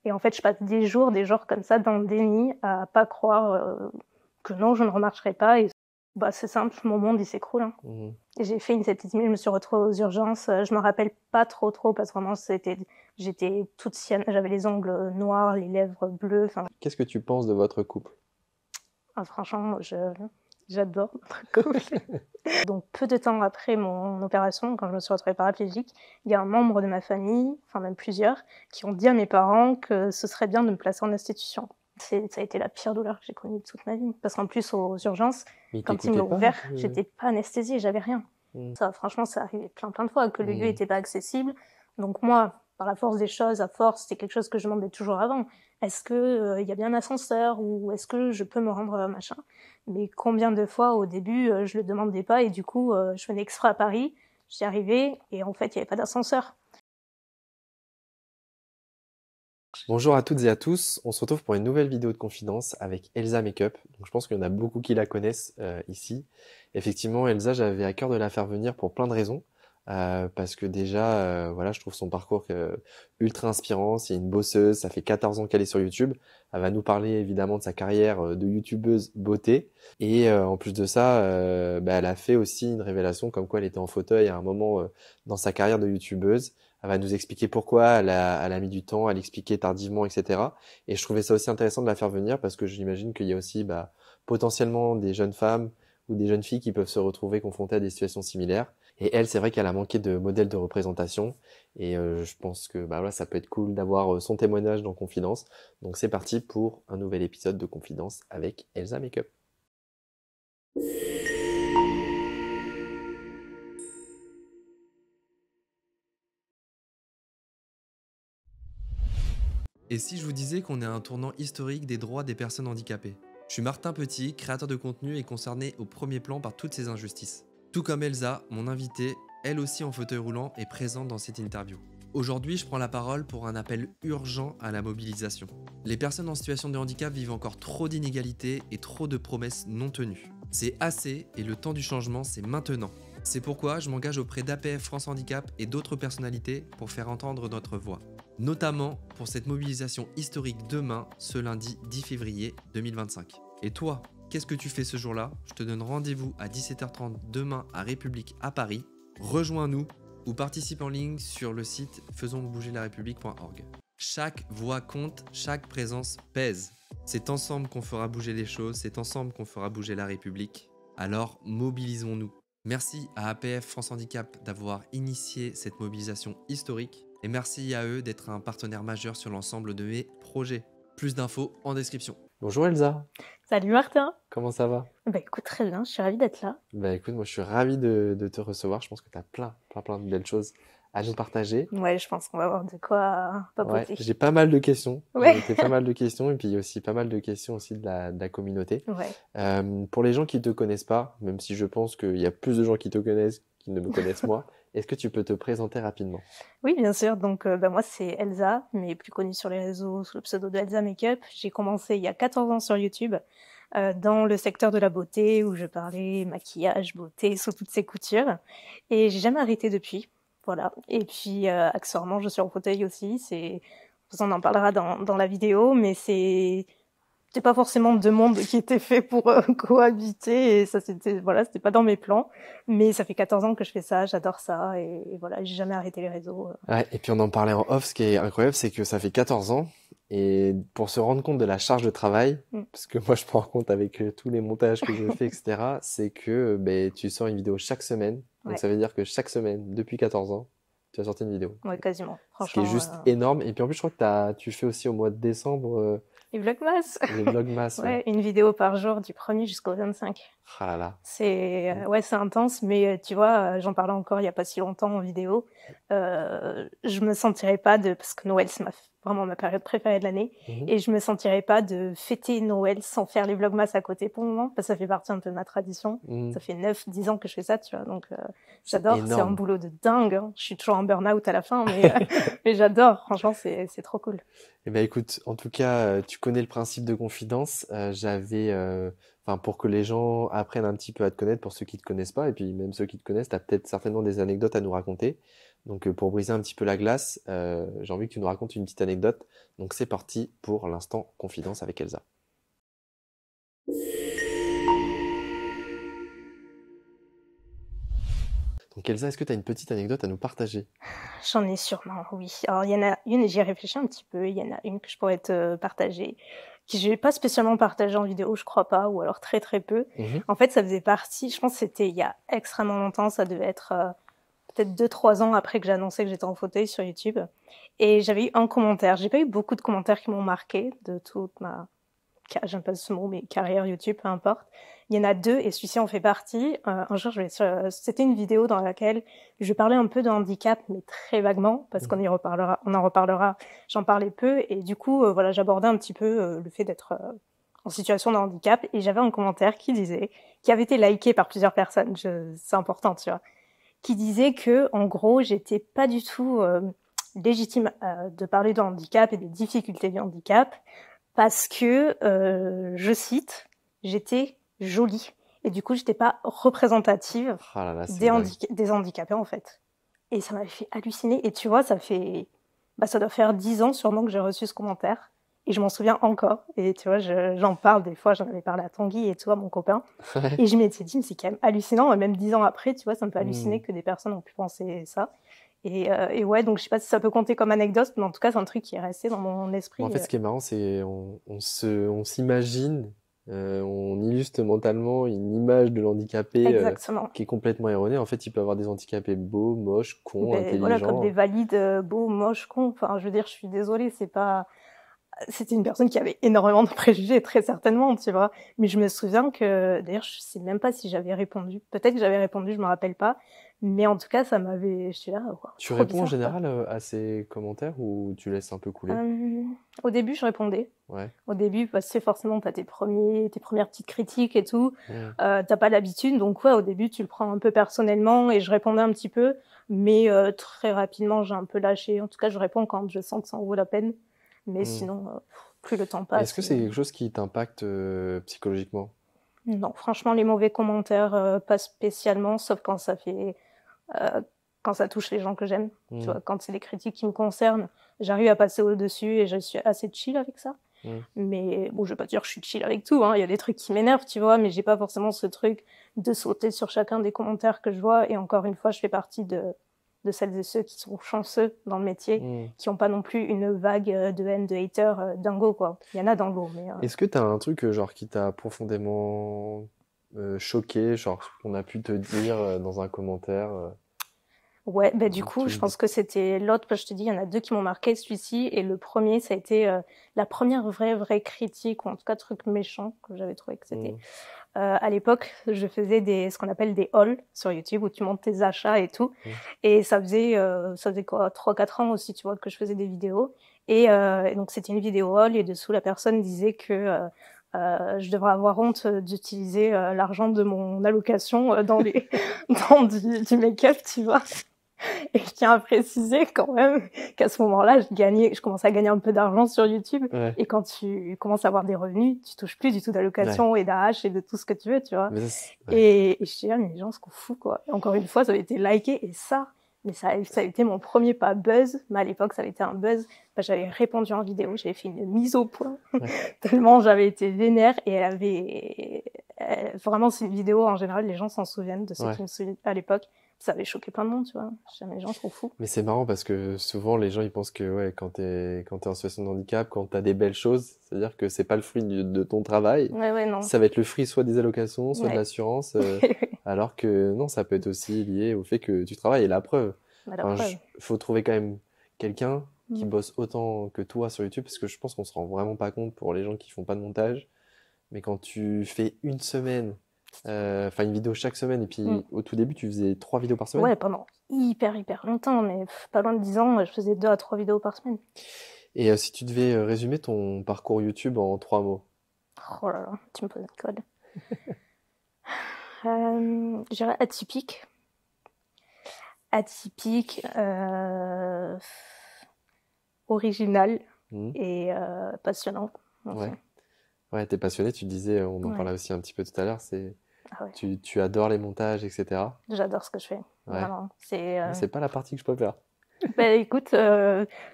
Et en fait, je passe des jours comme ça dans le déni à pas croire que non, je ne remarcherai pas. Et bah, c'est simple, mon monde il s'écroule. Hein. Mhm. Et j'ai fait une septicémie, je me suis retrouvée aux urgences. Je me rappelle pas trop parce que vraiment j'étais toute sienne, j'avais les ongles noirs, les lèvres bleues. Enfin, Qu'est-ce que tu penses de votre couple? franchement, j'adore notre couple. Donc peu de temps après mon opération, quand je me suis retrouvée paraplégique, il y a un membre de ma famille, enfin même plusieurs, qui ont dit à mes parents que ce serait bien de me placer en institution. Ça a été la pire douleur que j'ai connue de toute ma vie. Parce qu'en plus, aux urgences, Mais ils quand ils me t'écoutaient l'ont pas ouvert, j'étais pas anesthésiée, j'avais rien. Mhm. Ça, franchement, ça arrivait plein de fois, que le lieu Mhm. n'était pas accessible. Donc moi, par la force des choses, à force, c'était quelque chose que je demandais toujours avant. Est-ce que y a bien un ascenseur ou est-ce que je peux me rendre machin? Mais combien de fois au début, je le demandais pas et du coup, je venais exprès à Paris, j'y arrivais et en fait, il y avait pas d'ascenseur. Bonjour à toutes et à tous, on se retrouve pour une nouvelle vidéo de confidence avec Elsa Makeup. Donc, je pense qu'il y en a beaucoup qui la connaissent ici. Effectivement, Elsa, j'avais à cœur de la faire venir pour plein de raisons. Parce que déjà, voilà, je trouve son parcours ultra inspirant. C'est une bosseuse, ça fait 14 ans qu'elle est sur YouTube. Elle va nous parler évidemment de sa carrière de youtubeuse beauté. Et en plus de ça, elle a fait aussi une révélation comme quoi elle était en fauteuil à un moment dans sa carrière de youtubeuse. Elle va nous expliquer pourquoi elle a mis du temps à l'expliquer tardivement, etc. Et je trouvais ça aussi intéressant de la faire venir parce que j'imagine qu'il y a aussi potentiellement des jeunes femmes ou des jeunes filles qui peuvent se retrouver confrontées à des situations similaires. Et elle, c'est vrai qu'elle a manqué de modèle de représentation. Et je pense que voilà, ça peut être cool d'avoir son témoignage dans Confidence. Donc c'est parti pour un nouvel épisode de Confidence avec Elsa Makeup. Et si je vous disais qu'on est à un tournant historique des droits des personnes handicapées? Je suis Martin Petit, créateur de contenu et concerné au premier plan par toutes ces injustices. Tout comme Elsa, mon invitée, elle aussi en fauteuil roulant, est présente dans cette interview. Aujourd'hui, je prends la parole pour un appel urgent à la mobilisation. Les personnes en situation de handicap vivent encore trop d'inégalités et trop de promesses non tenues. C'est assez et le temps du changement, c'est maintenant. C'est pourquoi je m'engage auprès d'APF France Handicap et d'autres personnalités pour faire entendre notre voix. Notamment pour cette mobilisation historique demain, ce lundi 10 février 2025. Et toi, qu'est-ce que tu fais ce jour-là? Je te donne rendez-vous à 17h30 demain à République à Paris. Rejoins-nous ou participe en ligne sur le site faisonsbougerlarépublique.org. Chaque voix compte, chaque présence pèse. C'est ensemble qu'on fera bouger les choses, c'est ensemble qu'on fera bouger la République. Alors mobilisons-nous. Merci à APF France Handicap d'avoir initié cette mobilisation historique. Et merci à eux d'être un partenaire majeur sur l'ensemble de mes projets. Plus d'infos en description. Bonjour Elsa, Salut Martin! comment ça va? Bah écoute, très bien, je suis ravie d'être là. Écoute, moi je suis ravi de te recevoir. Je pense que tu as plein de belles choses à nous partager. Ouais, je pense qu'on va avoir de quoi Ouais, papoter. j'ai pas mal de questions. J'ai Ouais, noté pas mal de questions et puis il y a aussi pas mal de questions aussi de la communauté. ouais. Pour les gens qui te connaissent pas, même si je pense qu'il y a plus de gens qui te connaissent qui ne me connaissent moi, est-ce que tu peux te présenter rapidement? Oui, bien sûr. Donc, moi, c'est Elsa, mais plus connue sur les réseaux sous le pseudo de Elsa Makeup. J'ai commencé il y a 14 ans sur YouTube, dans le secteur de la beauté, où je parlais maquillage, beauté, sous toutes ses coutures. Et j'ai jamais arrêté depuis. Voilà. Et puis, accessoirement, je suis en fauteuil aussi. On en parlera dans la vidéo, mais c'était pas forcément deux mondes qui étaient faits pour cohabiter et ça c'était pas dans mes plans, mais ça fait 14 ans que je fais ça, j'adore ça et voilà, j'ai jamais arrêté les réseaux. Ouais, et puis on en parlait en off, ce qui est incroyable, c'est que ça fait 14 ans, et pour se rendre compte de la charge de travail, Mm. parce que moi je me rends compte avec tous les montages que je fais, etc., c'est que tu sors une vidéo chaque semaine, donc Ouais, ça veut dire que chaque semaine, depuis 14 ans, tu as sorti une vidéo. ouais, quasiment. Ce qui est Franchement, juste énorme, et puis en plus je crois que tu fais aussi au mois de décembre les Vlogmas. les vlogmas, ouais. Ouais, une vidéo par jour du 1er jusqu'au 25. Ah là là. Ouais, c'est intense, mais tu vois, j'en parlais encore il y a pas si longtemps en vidéo. Je me sentirais pas parce que Noël c'est vraiment ma période préférée de l'année, Mhm. et je me sentirais pas de fêter Noël sans faire les vlogmas à côté pour le moment, parce que ça fait partie un peu de ma tradition. Mhm. Ça fait 9-10 ans que je fais ça, tu vois, donc C'est j'adore. C'est un énorme. boulot de dingue, hein. Je suis toujours en burn-out à la fin, mais j'adore. Franchement, c'est trop cool. Eh ben écoute, en tout cas, tu connais le principe de confidence. Enfin, pour que les gens apprennent un petit peu à te connaître, pour ceux qui te connaissent pas, et puis même ceux qui te connaissent, tu as peut-être certainement des anecdotes à nous raconter. Donc pour briser un petit peu la glace, j'ai envie que tu nous racontes une petite anecdote. Donc c'est parti pour l'instant confidence avec Elsa. Donc Elsa, est-ce que tu as une petite anecdote à nous partager? J'en ai sûrement, oui. Alors il y en a une, et j'y ai réfléchi un petit peu, il y en a une que je pourrais te partager, que j'ai pas spécialement partagée en vidéo, je crois pas, ou alors très, très peu. Mhm. En fait, ça faisait partie, je pense que c'était il y a extrêmement longtemps, ça devait être peut-être 2-3 ans après que j'ai annoncé que j'étais en fauteuil sur YouTube. Et j'avais eu un commentaire. J'ai pas eu beaucoup de commentaires qui m'ont marqué de toute ma, j'aime pas ce mot, mais carrière YouTube, peu importe. Il y en a 2 et celui-ci en fait partie. Un jour, c'était une vidéo dans laquelle je parlais un peu de handicap, mais très vaguement, parce qu'on y reparlera, on en reparlera. J'en parlais peu et du coup, voilà, j'abordais un petit peu le fait d'être en situation de handicap et j'avais un commentaire qui disait, qui avait été liké par plusieurs personnes, c'est important, tu vois, qui disait que, en gros, j'étais pas du tout légitime de parler de handicap et des difficultés du handicap parce que, je cite, j'étais jolie. Et du coup, j'étais pas représentative Ah là là, c'est dingue. des handicapés, en fait. Et ça m'avait fait halluciner. Et tu vois, ça doit faire 10 ans sûrement que j'ai reçu ce commentaire. Et je m'en souviens encore. Et tu vois, j'en parle des fois, j'en avais parlé à Tanguy et toi, mon copain. Et je m'étais dit, mais c'est quand même hallucinant. Et même 10 ans après, tu vois, ça me fait halluciner que des personnes ont pu penser ça. Et ouais, donc je sais pas si ça peut compter comme anecdote, mais en tout cas, c'est un truc qui est resté dans mon esprit. En fait, ce qui est marrant, c'est on s'imagine, on illustre mentalement une image de l'handicapé Exactement. qui est complètement erronée. En fait, il peut avoir des handicapés beaux, moches, cons, Ben, voilà, comme des intelligents. valides, beaux, moches, cons. Enfin, je veux dire, je suis désolée, c'est pas. C'était une personne qui avait énormément de préjugés, très certainement, tu vois. Mais je me souviens que, d'ailleurs, je sais même pas si j'avais répondu. Peut-être que j'avais répondu, je me rappelle pas. Mais en tout cas, ça m'avait. Je suis là, wow, Tu trop réponds en bizarre, quoi. général à ces commentaires ou tu laisses un peu couler? Au début, je répondais. Ouais. Au début, parce que forcément, t'as tes premières petites critiques et tout. Mm. T'as pas l'habitude, donc ouais, au début, tu le prends un peu personnellement et je répondais un petit peu, mais très rapidement, j'ai un peu lâché. En tout cas, je réponds quand je sens que ça en vaut la peine, mais Mm. sinon, plus le temps Est-ce passe. que c'est quelque chose qui t'impacte psychologiquement? Non, franchement, les mauvais commentaires, pas spécialement, sauf euh, quand ça touche les gens que j'aime. Tu Mm. vois, quand c'est des critiques qui me concernent, j'arrive à passer au-dessus et je suis assez chill avec ça. Mm. Mais bon, je vais pas dire que je suis chill avec tout, hein. Il y a des trucs qui m'énervent, tu vois, mais j'ai pas forcément ce truc de sauter sur chacun des commentaires que je vois. Et encore une fois, je fais partie de celles et ceux qui sont chanceux dans le métier, Mm. qui ont pas non plus une vague de haine, de haters dingo, quoi. Il y en a dingo, mais Est-ce que t'as un truc genre qui t'a profondément choqué, genre qu'on a pu te dire dans un commentaire ouais, bah du coup, tu je me dis. pense que c'était l'autre, je te dis, il y en a 2 qui m'ont marqué, celui-ci, et le premier, ça a été la première vraie critique, ou en tout cas truc méchant que j'avais trouvé que c'était. Mm. À l'époque, je faisais ce qu'on appelle des hauls sur YouTube, où tu montes tes achats et tout, Mm. et ça faisait quoi, 3-4 ans aussi, tu vois, que je faisais des vidéos, et donc c'était une vidéo haul, et dessous, la personne disait que je devrais avoir honte d'utiliser l'argent de mon allocation dans du make-up, tu vois. Et je tiens à préciser quand même qu'à ce moment-là, je commençais à gagner un peu d'argent sur YouTube. Ouais. Et quand tu commences à avoir des revenus, tu touches plus du tout Ouais. d'allocation et d'AH et de tout ce que tu veux, tu vois. Mais ça, ouais. Et je dis, ah, mais les gens se foutent, quoi. Et encore une fois, ça avait été liké et ça a été mon premier pas buzz. Mais à l'époque, ça avait été un buzz. Bah, j'avais répondu en vidéo, j'avais fait une mise au point. Ouais. Tellement j'avais été vénère et vraiment, c'est une vidéo, en général, les gens s'en souviennent de ceux Ouais. qui me souviennent à l'époque. Ça avait choqué plein de monde, tu vois. Jamais les gens sont fous. Mais c'est marrant parce que souvent les gens ils pensent que ouais, quand t'es en situation de handicap, quand t'as des belles choses, c'est-à-dire que c'est pas le fruit de ton travail, Ouais, non. ça va être le fruit soit des allocations, soit de Ouais. l'assurance, alors que non, ça peut être aussi lié au fait que tu travailles. Et la preuve, Bah, la enfin, preuve. faut trouver quand même quelqu'un qui Mm. bosse autant que toi sur YouTube, parce que je pense qu'on se rend vraiment pas compte pour les gens qui font pas de montage. Mais quand tu fais une semaine, enfin une vidéo chaque semaine, et puis Mm. au tout début tu faisais 3 vidéos par semaine. Ouais, pendant hyper longtemps, mais pas loin de 10 ans, je faisais 2 à 3 vidéos par semaine. Et si tu devais résumer ton parcours YouTube en 3 mots. Oh là là, tu me poses une colle. Je dirais atypique. Atypique, original Mhm. et passionnant. Ouais. Ouais, t'es passionné, tu disais, on en Ouais. parlait aussi un petit peu tout à l'heure, Ah ouais. tu adores les montages, etc. J'adore ce que je fais. Ouais. Vraiment. Moi, c'est pas la partie que je préfère. Bah écoute,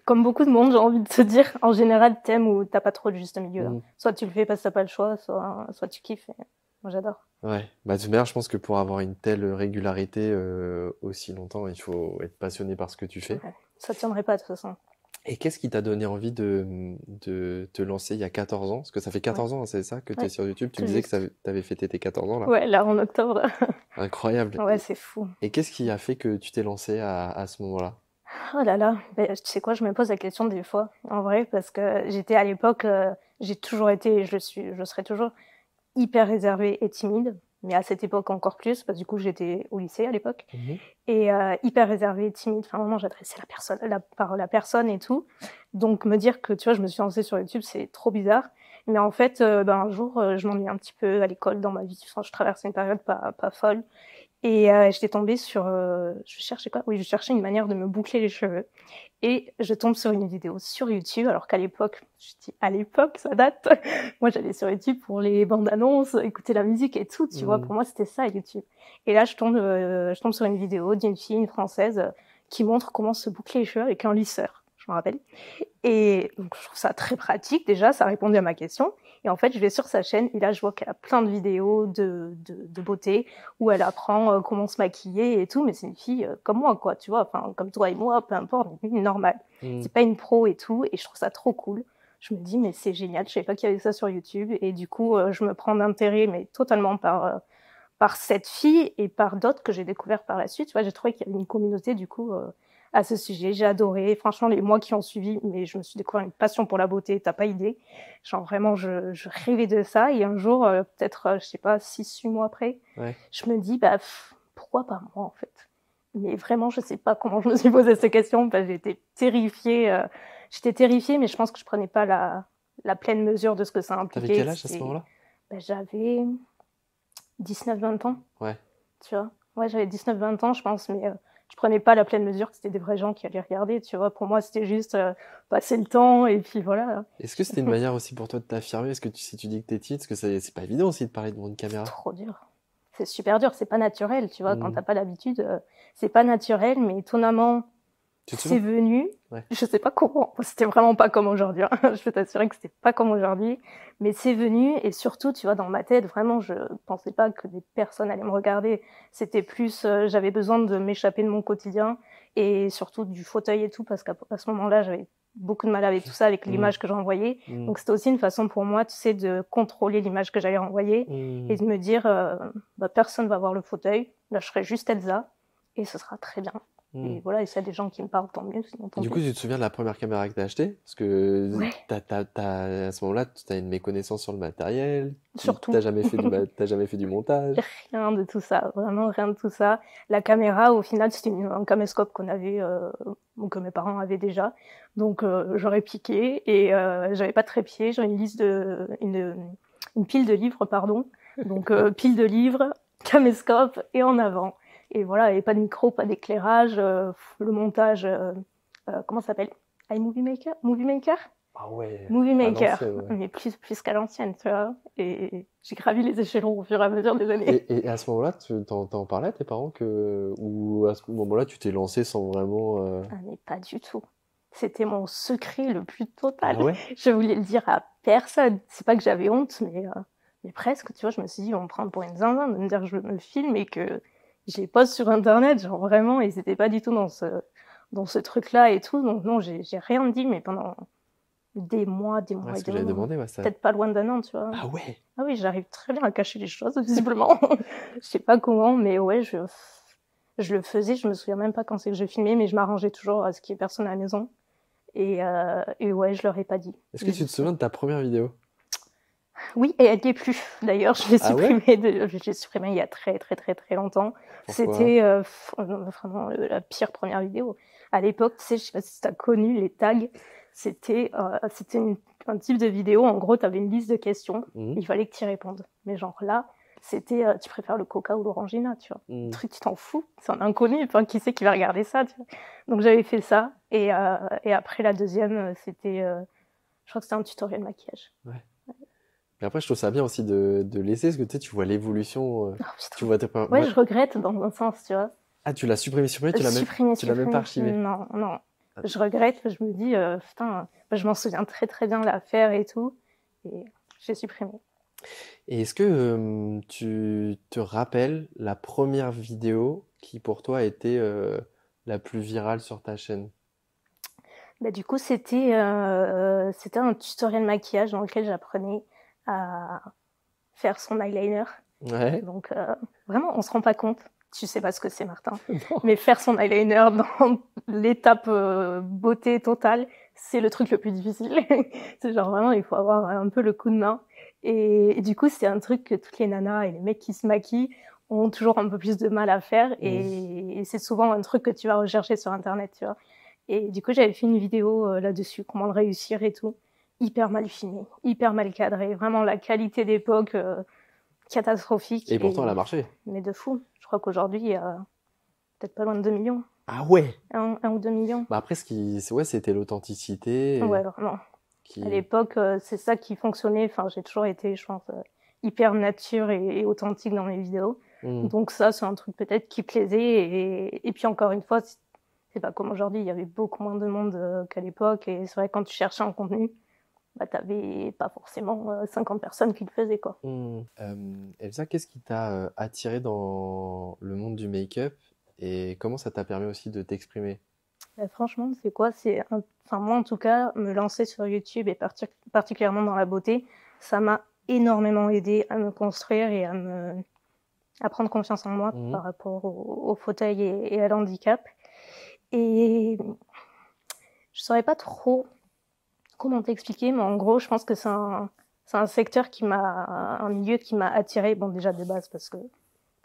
comme beaucoup de monde, j'ai envie de te dire, en général, t'aimes ou t'as pas trop de juste milieu. Mm. Soit tu le fais parce que t'as pas le choix, soit tu kiffes. Et moi, j'adore. Ouais, bah de toute manière, je pense que pour avoir une telle régularité aussi longtemps, il faut être passionné par ce que tu fais. Ouais. Ça tiendrait pas de toute façon. Et qu'est-ce qui t'a donné envie de te lancer il y a 14 ans? Parce que ça fait Ouais, 14 ans, hein, c'est ça, que tu es ouais, sur YouTube. Tu tout me disais que juste. t'avais fêté tes 14 ans là. Ouais, là, en octobre. Incroyable. Ouais, c'est fou. Et qu'est-ce qui a fait que tu t'es lancé à ce moment-là? Oh là là, tu sais quoi, je me pose la question des fois, en vrai, parce que j'étais à l'époque, j'ai toujours été, et je serai toujours hyper réservée et timide, mais à cette époque encore plus, parce que du coup j'étais au lycée à l'époque, Mhm. et hyper réservée, timide, enfin vraiment j'adressais par la personne et tout. Donc me dire que tu vois, je me suis lancée sur YouTube, c'est trop bizarre. Mais en fait, un jour, je m'ennuie un petit peu à l'école dans ma vie. Enfin, je traversais une période pas folle. Et j'étais tombée sur, je cherchais quoi? Oui, je cherchais une manière de me boucler les cheveux. Et je tombe sur une vidéo sur YouTube, alors qu'à l'époque, je dis à l'époque, ça date. Moi, j'allais sur YouTube pour les bandes annonces, écouter la musique et tout, tu vois. Mhm. Pour moi, c'était ça, YouTube. Et là, je tombe sur une vidéo d'une fille, une française, qui montre comment se boucler les cheveux avec un lisseur, je me rappelle. Et donc, je trouve ça très pratique, déjà, ça répondait à ma question. Et en fait, je vais sur sa chaîne, et là, je vois qu'elle a plein de vidéos de beauté, où elle apprend comment se maquiller et tout, mais c'est une fille comme moi, quoi, tu vois, enfin, comme toi et moi, peu importe, une normale. Mhm. C'est pas une pro et tout, et je trouve ça trop cool. Je me dis, mais c'est génial, je savais pas qu'il y avait ça sur YouTube, et du coup, je me prends d'intérêt, mais totalement par cette fille et par d'autres que j'ai découvert par la suite. Tu vois, j'ai trouvé qu'il y avait une communauté, du coup, à ce sujet. J'ai adoré. Franchement, les mois qui ont suivi, mais je me suis découvert une passion pour la beauté, t'as pas idée. Genre, vraiment, je rêvais de ça. Et un jour, peut-être, je sais pas, 6, 8 mois après, Ouais. je me dis, bah, pourquoi pas moi, en fait? Mais vraiment, je sais pas comment je me suis posé ces questions, parce que j'étais terrifiée. J'étais terrifiée, mais je pense que je prenais pas la pleine mesure de ce que ça T'avais impliquait. quel âge à ce moment-là? J'avais 19, 20 ans, Ouais. tu vois. Ouais, j'avais 19, 20 ans, je pense, mais je prenais pas la pleine mesure que c'était des vrais gens qui allaient regarder, tu vois. Pour moi, c'était juste passer le temps et puis voilà. Est-ce que c'était une manière aussi pour toi de t'affirmer? Est-ce que si tu dis que t'es timide, parce que c'est pas évident aussi de parler devant une C'est caméra. trop dur. C'est super dur, c'est pas naturel, tu vois. Quand Mhm. t'as pas l'habitude, c'est pas naturel, mais étonnamment, Tu te c'est souviens? venu. Ouais. Je sais pas comment. C'était vraiment pas comme aujourd'hui, hein. Je peux t'assurer que c'était pas comme aujourd'hui. Mais c'est venu. Et surtout, tu vois, dans ma tête, vraiment, je pensais pas que des personnes allaient me regarder. C'était plus, j'avais besoin de m'échapper de mon quotidien. Et surtout du fauteuil et tout, parce qu'à ce moment-là, j'avais beaucoup de mal avec tout ça, avec Mhm. l'image que j'envoyais. Mhm. Donc c'était aussi une façon pour moi, tu sais, de contrôler l'image que j'allais envoyer. Et Mhm. de me dire, personne va voir le fauteuil. Là, je serai juste Elsa. Et ce sera très bien. Mhm. Et voilà, et s'il y a des gens qui me parlent, tant mieux, sinon Et tant du coup, pis. tu te souviens de la première caméra que t'as achetée? Parce que Ouais, à ce moment-là, t'as une méconnaissance sur le matériel, surtout. t'as jamais fait du montage. Rien de tout ça, vraiment rien de tout ça. La caméra, au final, c'était un caméscope que mes parents avaient déjà. Donc, j'aurais piqué et j'avais pas de trépied, j'avais une pile de livres, pardon. Donc, pile de livres, caméscope et en avant. Et voilà, et pas de micro, pas d'éclairage, le montage, comment ça s'appelle? iMovie Maker? Movie Maker? Ah ouais, Movie à Maker, l'ancienne, ouais. mais plus qu'à l'ancienne, tu vois. Et j'ai gravi les échelons au fur et à mesure des années. Et à ce moment-là, t'en parlais à tes parents ou à ce moment-là, tu t'es lancé sans vraiment. Ah, mais pas du tout. C'était mon secret le plus Ah total. ouais? Je voulais le dire à personne. C'est pas que j'avais honte, mais presque, tu vois. Je me suis dit, on me prend pour une zinzin de me dire que je me filme et que je les poste sur Internet, genre vraiment. Et c'était pas du tout dans ce truc-là et tout. Donc non, j'ai rien dit, mais pendant des Ouais, mois et ce que des j'avais mois. demandé, ouais, ça. Peut-être pas loin d'un an, tu vois. Ah ouais? Ah oui, j'arrive très bien à cacher les choses, visiblement. Je sais pas comment, mais ouais, je le faisais. Je me souviens même pas quand c'est que je filmais, mais je m'arrangeais toujours à ce qu'il y ait personne à la maison. Et ouais, je leur ai pas dit. Est-ce que tu te souviens de ta première vidéo? Oui, et elle n'y est plus. D'ailleurs, Ah ouais? je l'ai supprimée il y a très, très, très, très longtemps. Pourquoi? C'était vraiment la pire première vidéo. À l'époque, tu sais, je sais pas si tu as connu les tags. C'était un type de vidéo. En gros, tu avais une liste de questions. Mhm. Il fallait que tu y répondes. Mais genre là, c'était tu préfères le coca ou l'orangina, tu vois. Le Mhm. truc, tu t'en fous. C'est un inconnu. Enfin, qui sait qui va regarder ça, tu vois. Donc j'avais fait ça. Et après, la deuxième, je crois que c'était un tutoriel maquillage. Ouais. Mais après, je trouve ça bien aussi de laisser, parce que tu sais, tu vois l'évolution, Oh, c'est tu trop. vois tes Ouais, moi, je regrette dans un sens, tu vois. Ah, tu l'as supprimé, tu l'as même pas archivé. Non, non. Je regrette, je me dis, putain, je m'en souviens très très bien l'affaire et tout, et j'ai supprimé. Et est-ce que tu te rappelles la première vidéo qui pour toi a été la plus virale sur ta chaîne? Bah, du coup, c'était un tutoriel maquillage dans lequel j'apprenais à faire son eyeliner. Ouais. Donc, vraiment, on se rend pas compte. Tu sais pas ce que c'est, Martin. Non. Mais faire son eyeliner dans l'étape beauté totale, c'est le truc le plus difficile. C'est genre vraiment, il faut avoir un peu le coup de main. Et du coup, c'est un truc que toutes les nanas et les mecs qui se maquillent ont toujours un peu plus de mal à faire. Et c'est souvent un truc que tu vas rechercher sur Internet, tu vois. Et du coup, j'avais fait une vidéo là-dessus, comment le réussir et tout. Hyper mal filmé, hyper mal cadré. Vraiment, la qualité d'époque catastrophique. Et pourtant, elle a marché. Mais de fou. Je crois qu'aujourd'hui, il y a peut-être pas loin de 2 millions. Ah ouais! 1 ou 2 millions. Bah après, ouais, c'était l'authenticité. Ouais, vraiment. Qui... À l'époque, c'est ça qui fonctionnait. Enfin, j'ai toujours été, je pense, hyper nature et authentique dans mes vidéos. Donc ça, c'est un truc peut-être qui plaisait. Et puis encore une fois, c'est pas comme aujourd'hui, il y avait beaucoup moins de monde qu'à l'époque. Et c'est vrai, quand tu cherchais un contenu, bah, t'avais pas forcément 50 personnes qui le faisaient, quoi. Elsa, qu'est-ce qui t'a attiré dans le monde du make-up et comment ça t'a permis aussi de t'exprimer? Bah, franchement, c'est quoi? Enfin, moi, en tout cas, me lancer sur YouTube et particulièrement dans la beauté, ça m'a énormément aidé à me construire et à prendre confiance en moi par rapport au fauteuil et à l'handicap. Et je saurais pas trop comment t'expliquer, mais en gros, je pense que c'est un secteur un milieu qui m'a attirée, bon, déjà de base, parce que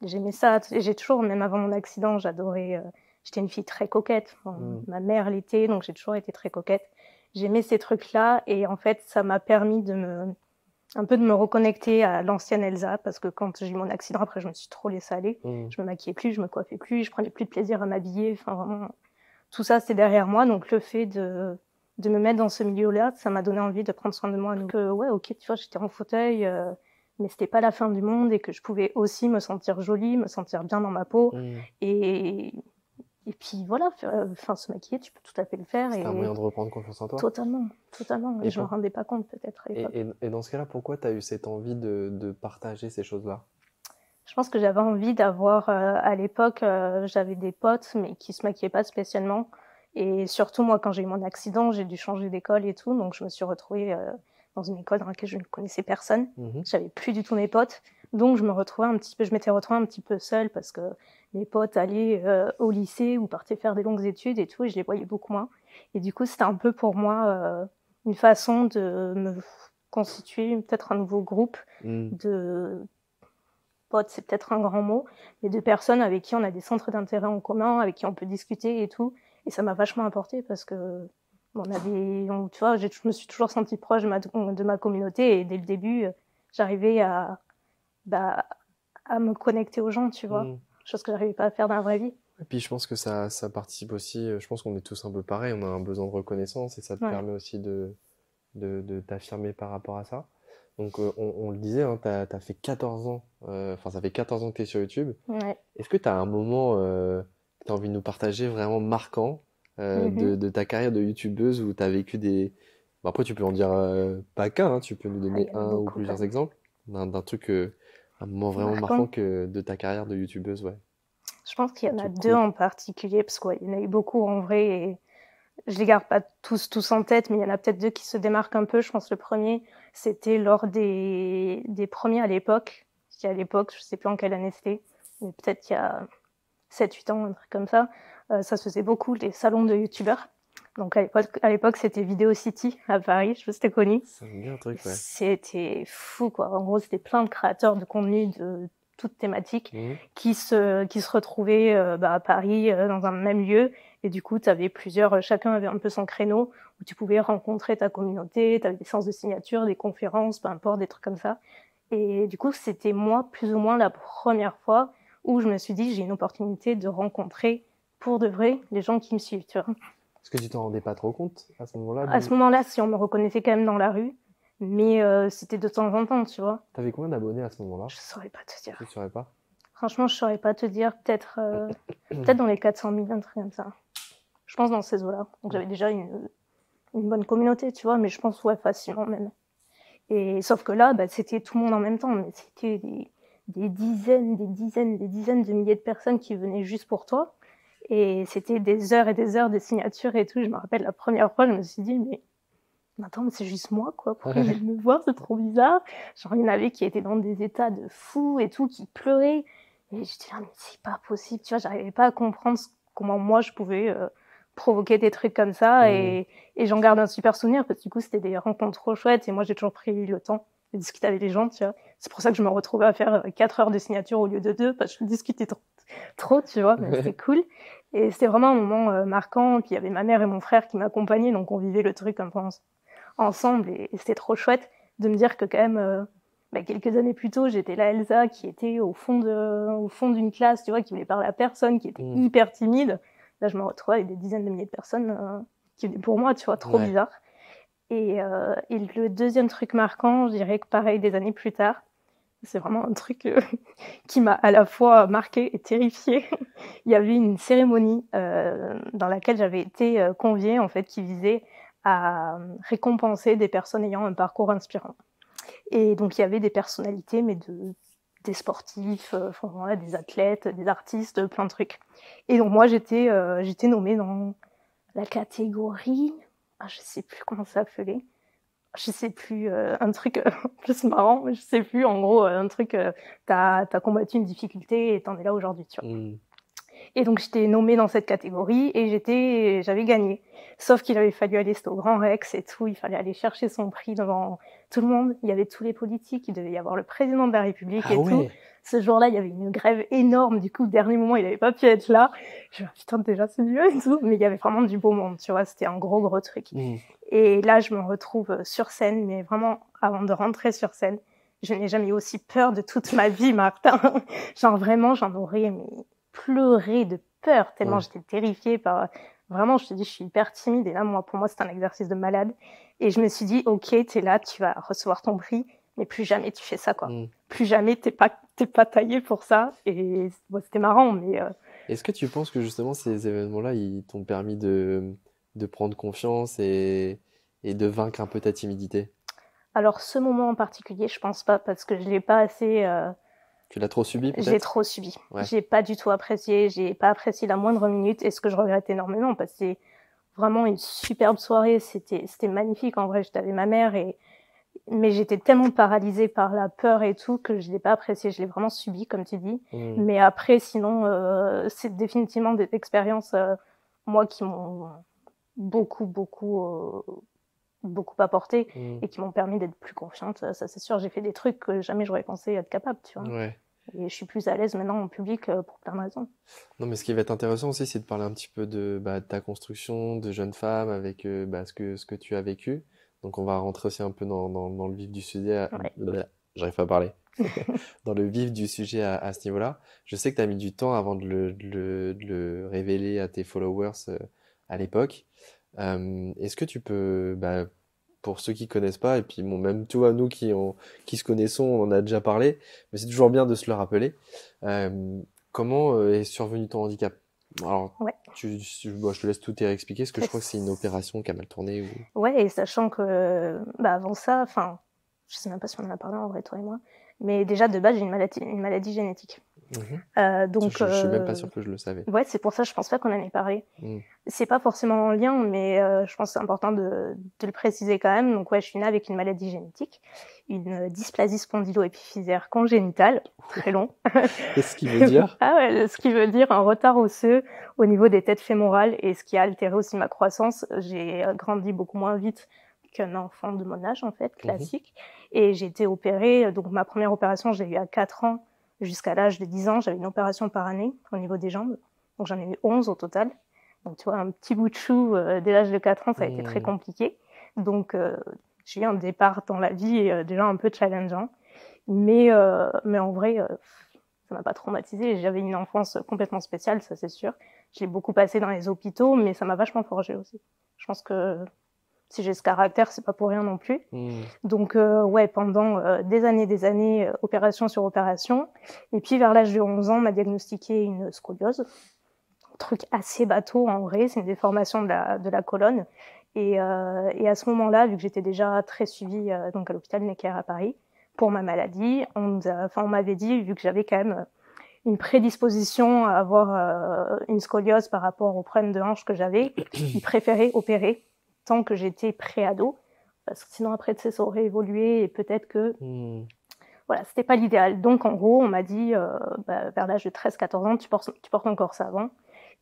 j'aimais ça. J'ai toujours, même avant mon accident, j'adorais. J'étais une fille très coquette. Ma mère l'était, donc j'ai toujours été très coquette. J'aimais ces trucs-là, et en fait, ça m'a permis un peu de me reconnecter à l'ancienne Elsa, parce que quand j'ai eu mon accident, après, je me suis trop laissée aller. Je me maquillais plus, je me coiffais plus, je prenais plus de plaisir à m'habiller. Enfin, vraiment, tout ça, c'est derrière moi. Donc, le fait de me mettre dans ce milieu-là, ça m'a donné envie de prendre soin de moi. Donc, ouais, ok, tu vois, j'étais en fauteuil, mais c'était pas la fin du monde et que je pouvais aussi me sentir jolie, me sentir bien dans ma peau. Et puis voilà, se maquiller, tu peux tout à fait le faire. C'est un moyen de reprendre confiance en toi? Totalement, totalement. Et je me rendais pas compte peut-être à l'époque. Et dans ce cas-là, pourquoi tu as eu cette envie de partager ces choses-là? Je pense que j'avais envie d'avoir, à l'époque, j'avais des potes, mais qui se maquillaient pas spécialement. Et surtout, moi, quand j'ai eu mon accident, j'ai dû changer d'école et tout. Donc, je me suis retrouvée dans une école dans laquelle je ne connaissais personne. J'avais plus du tout mes potes. Donc, je m'étais retrouvée un petit peu seule parce que mes potes allaient au lycée ou partaient faire des longues études et tout. Et je les voyais beaucoup moins. Et du coup, c'était un peu pour moi une façon de me constituer peut-être un nouveau groupe de potes, c'est peut-être un grand mot, mais de personnes avec qui on a des centres d'intérêt en commun, avec qui on peut discuter et tout. Et ça m'a vachement apporté parce que tu vois, je me suis toujours sentie proche de ma communauté et dès le début, j'arrivais à me connecter aux gens, tu vois, chose que j'arrivais pas à faire dans la vraie vie. Et puis je pense que ça participe aussi, je pense qu'on est tous un peu pareils, on a un besoin de reconnaissance et ça te permet aussi de t'affirmer par rapport à ça. Donc on le disait, hein, t'as fait 14 ans, ça fait 14 ans que tu es sur YouTube. Ouais. Est-ce que tu as un moment que tu as envie de nous partager vraiment marquant de ta carrière de YouTubeuse où tu as vécu des... Bon, après tu peux en dire pas qu'un, hein, tu peux nous donner un ou plusieurs exemples d'un truc, un moment vraiment marquant de ta carrière de YouTubeuse, ouais. Je pense qu'il y en a deux en particulier, parce qu'il y en a eu beaucoup en vrai, et je les garde pas tous en tête, mais il y en a peut-être deux qui se démarquent un peu. Je pense que le premier, c'était lors des premiers à l'époque. À l'époque, je sais plus en quelle année c'était, mais peut-être il y a 7-8 ans, un truc comme ça. Ça se faisait beaucoup, les salons de youtubeurs. Donc à l'époque, c'était Video City à Paris, je sais pas si t'es connu. Ça me dit un truc, ouais. C'était fou, quoi. En gros, c'était plein de créateurs de contenu de toutes thématiques qui se retrouvaient à Paris dans un même lieu. Et du coup, chacun avait un peu son créneau où tu pouvais rencontrer ta communauté, tu avais des séances de signature, des conférences, peu importe, des trucs comme ça. Et du coup, c'était moi, plus ou moins, la première fois où je me suis dit, j'ai une opportunité de rencontrer pour de vrai les gens qui me suivent, tu vois. Est-ce que tu t'en rendais pas trop compte à ce moment-là? À ce moment-là, si on me reconnaissait quand même dans la rue, mais c'était de temps en temps, tu vois. T'avais combien d'abonnés à ce moment-là? Je saurais pas te dire. Tu saurais pas? Franchement, je saurais pas te dire, peut-être dans les 400 000, un truc comme ça. Je pense dans ces eaux-là. Donc j'avais déjà une bonne communauté, tu vois, mais je pense, ouais, facilement même. Et sauf que là, bah, c'était tout le monde en même temps, mais c'était des dizaines de milliers de personnes qui venaient juste pour toi. Et c'était des heures et des heures de signatures et tout. Je me rappelle la première fois, je me suis dit, mais attends, mais c'est juste moi, quoi. Pourquoi ils viennent me voir? C'est trop bizarre. Genre, il y en avait qui étaient dans des états de fous et tout, qui pleuraient. Et j'étais là, mais c'est pas possible, tu vois. J'arrivais pas à comprendre comment moi je pouvais provoquer des trucs comme ça. Et j'en garde un super souvenir parce que du coup, c'était des rencontres trop chouettes. Et moi, j'ai toujours pris le temps de discuter avec les gens, tu vois. C'est pour ça que je me retrouvais à faire 4 heures de signature au lieu de 2, parce que je discutais trop, tu vois. Mais c'était cool. Et c'était vraiment un moment marquant. Puis il y avait ma mère et mon frère qui m'accompagnaient, donc on vivait le truc ensemble. Et c'était trop chouette de me dire que quand même, quelques années plus tôt, j'étais la Elsa qui était au fond d'une classe, tu vois, qui voulait parler à personne, qui était hyper timide. Là, je me retrouvais avec des dizaines de milliers de personnes qui venaient pour moi, tu vois, trop bizarre. Et le deuxième truc marquant, je dirais que pareil, des années plus tard, c'est vraiment un truc qui m'a à la fois marquée et terrifiée. Il y avait une cérémonie dans laquelle j'avais été conviée, en fait, qui visait à récompenser des personnes ayant un parcours inspirant. Et donc, il y avait des personnalités, mais des sportifs, voilà, des athlètes, des artistes, plein de trucs. Et donc, moi, j'étais nommée dans la catégorie... je sais plus comment ça s'appelait. Je sais plus, un truc plus marrant, mais je sais plus. En gros, un truc, t'as combattu une difficulté et t'en es là aujourd'hui, tu vois. Et donc, j'étais nommée dans cette catégorie et j'avais gagné. Sauf qu'il avait fallu aller, c'était au Grand Rex et tout, il fallait aller chercher son prix devant tout le monde. Il y avait tous les politiques, il devait y avoir le président de la République tout. Ce jour-là, il y avait une grève énorme, du coup, au dernier moment, il n'avait pas pu être là. Je me suis dit, putain, déjà, c'est mieux et tout. Mais il y avait vraiment du beau monde, tu vois, c'était un gros truc. Et là, je me retrouve sur scène, mais vraiment, avant de rentrer sur scène, je n'ai jamais eu aussi peur de toute ma vie, Martin. Genre, vraiment, j'en aurais pleuré de peur, tellement j'étais terrifiée par... Vraiment, je te dis, je suis hyper timide. Et là, pour moi, c'est un exercice de malade. Et je me suis dit, ok, t'es là, tu vas recevoir ton prix, mais plus jamais tu fais ça, quoi. Plus jamais, t'es pas taillé pour ça. Et c'était marrant, mais... Est-ce que tu penses que justement, ces événements-là, ils t'ont permis de prendre confiance et de vaincre un peu ta timidité? Alors, ce moment en particulier, je pense pas, parce que je l'ai pas assez... Tu l'as trop subi, peut-être? J'ai trop subi. J'ai pas du tout apprécié, j'ai pas apprécié la moindre minute, et ce que je regrette énormément, parce que c'est vraiment une superbe soirée, c'était magnifique, en vrai, j'étais avec ma mère, mais j'étais tellement paralysée par la peur et tout que je l'ai pas apprécié, je l'ai vraiment subi, comme tu dis. Mais après, sinon, c'est définitivement des expériences, moi, qui m'ont beaucoup apporté et qui m'ont permis d'être plus confiante, ça c'est sûr. J'ai fait des trucs que jamais j'aurais pensé être capable, tu vois. Et je suis plus à l'aise maintenant en public pour plein de raisons. Non, mais ce qui va être intéressant aussi, c'est de parler un petit peu de ta construction de jeune femme avec ce que tu as vécu. Donc on va rentrer aussi un peu dans le vif du sujet. J'arrive pas à parler. Dans le vif du sujet à ce niveau-là. Je sais que tu as mis du temps avant de le révéler à tes followers à l'époque. Est-ce que tu peux, pour ceux qui connaissent pas, et puis bon, même toi, nous qui se connaissons, on en a déjà parlé, mais c'est toujours bien de se le rappeler. Comment est survenu ton handicap? Alors, je te laisse tout réexpliquer, parce que je crois que c'est une opération qui a mal tourné. Ouais, et sachant que avant ça, je sais même pas si on en a parlé en vrai, toi et moi, mais déjà de base, j'ai une maladie génétique. Donc, je suis même pas sûr que je le savais. Ouais, c'est pour ça, je pense pas qu'on en ait parlé. C'est pas forcément en lien, mais je pense que c'est important de le préciser quand même. Donc ouais, je suis née avec une maladie génétique, une dysplasie spondylo-épiphysaire congénitale, très long. Qu'est-ce qu'il veut dire? Ce qui veut dire un retard osseux au niveau des têtes fémorales, et ce qui a altéré aussi ma croissance. J'ai grandi beaucoup moins vite qu'un enfant de mon âge, en fait, classique. Et j'ai été opérée, donc ma première opération, j'ai eu à 4 ans. Jusqu'à l'âge de 10 ans, j'avais une opération par année au niveau des jambes. Donc j'en ai eu 11 au total. Donc tu vois, un petit bout de chou dès l'âge de 4 ans, ça a été très compliqué. Donc j'ai eu un départ dans la vie déjà un peu challengeant. Mais en vrai, ça m'a pas traumatisée. J'avais une enfance complètement spéciale, ça c'est sûr. Je l'ai beaucoup passé dans les hôpitaux, mais ça m'a vachement forgée aussi. Je pense que Si j'ai ce caractère, c'est pas pour rien non plus. Mmh. Donc, ouais, pendant des années, opération sur opération. Et puis, vers l'âge de 11 ans, on m'a diagnostiqué une scoliose. Un truc assez bateau, en vrai. C'est une déformation de la colonne. Et à ce moment-là, vu que j'étais déjà très suivie donc à l'hôpital Necker à Paris pour ma maladie, on m'avait dit, vu que j'avais quand même une prédisposition à avoir une scoliose par rapport au problème de hanche que j'avais, ils préféraient opérer tant que j'étais pré-ado, parce que sinon après ça aurait évolué et peut-être que voilà, c'était pas l'idéal. Donc en gros, on m'a dit vers l'âge de 13-14 ans, tu portes encore ça avant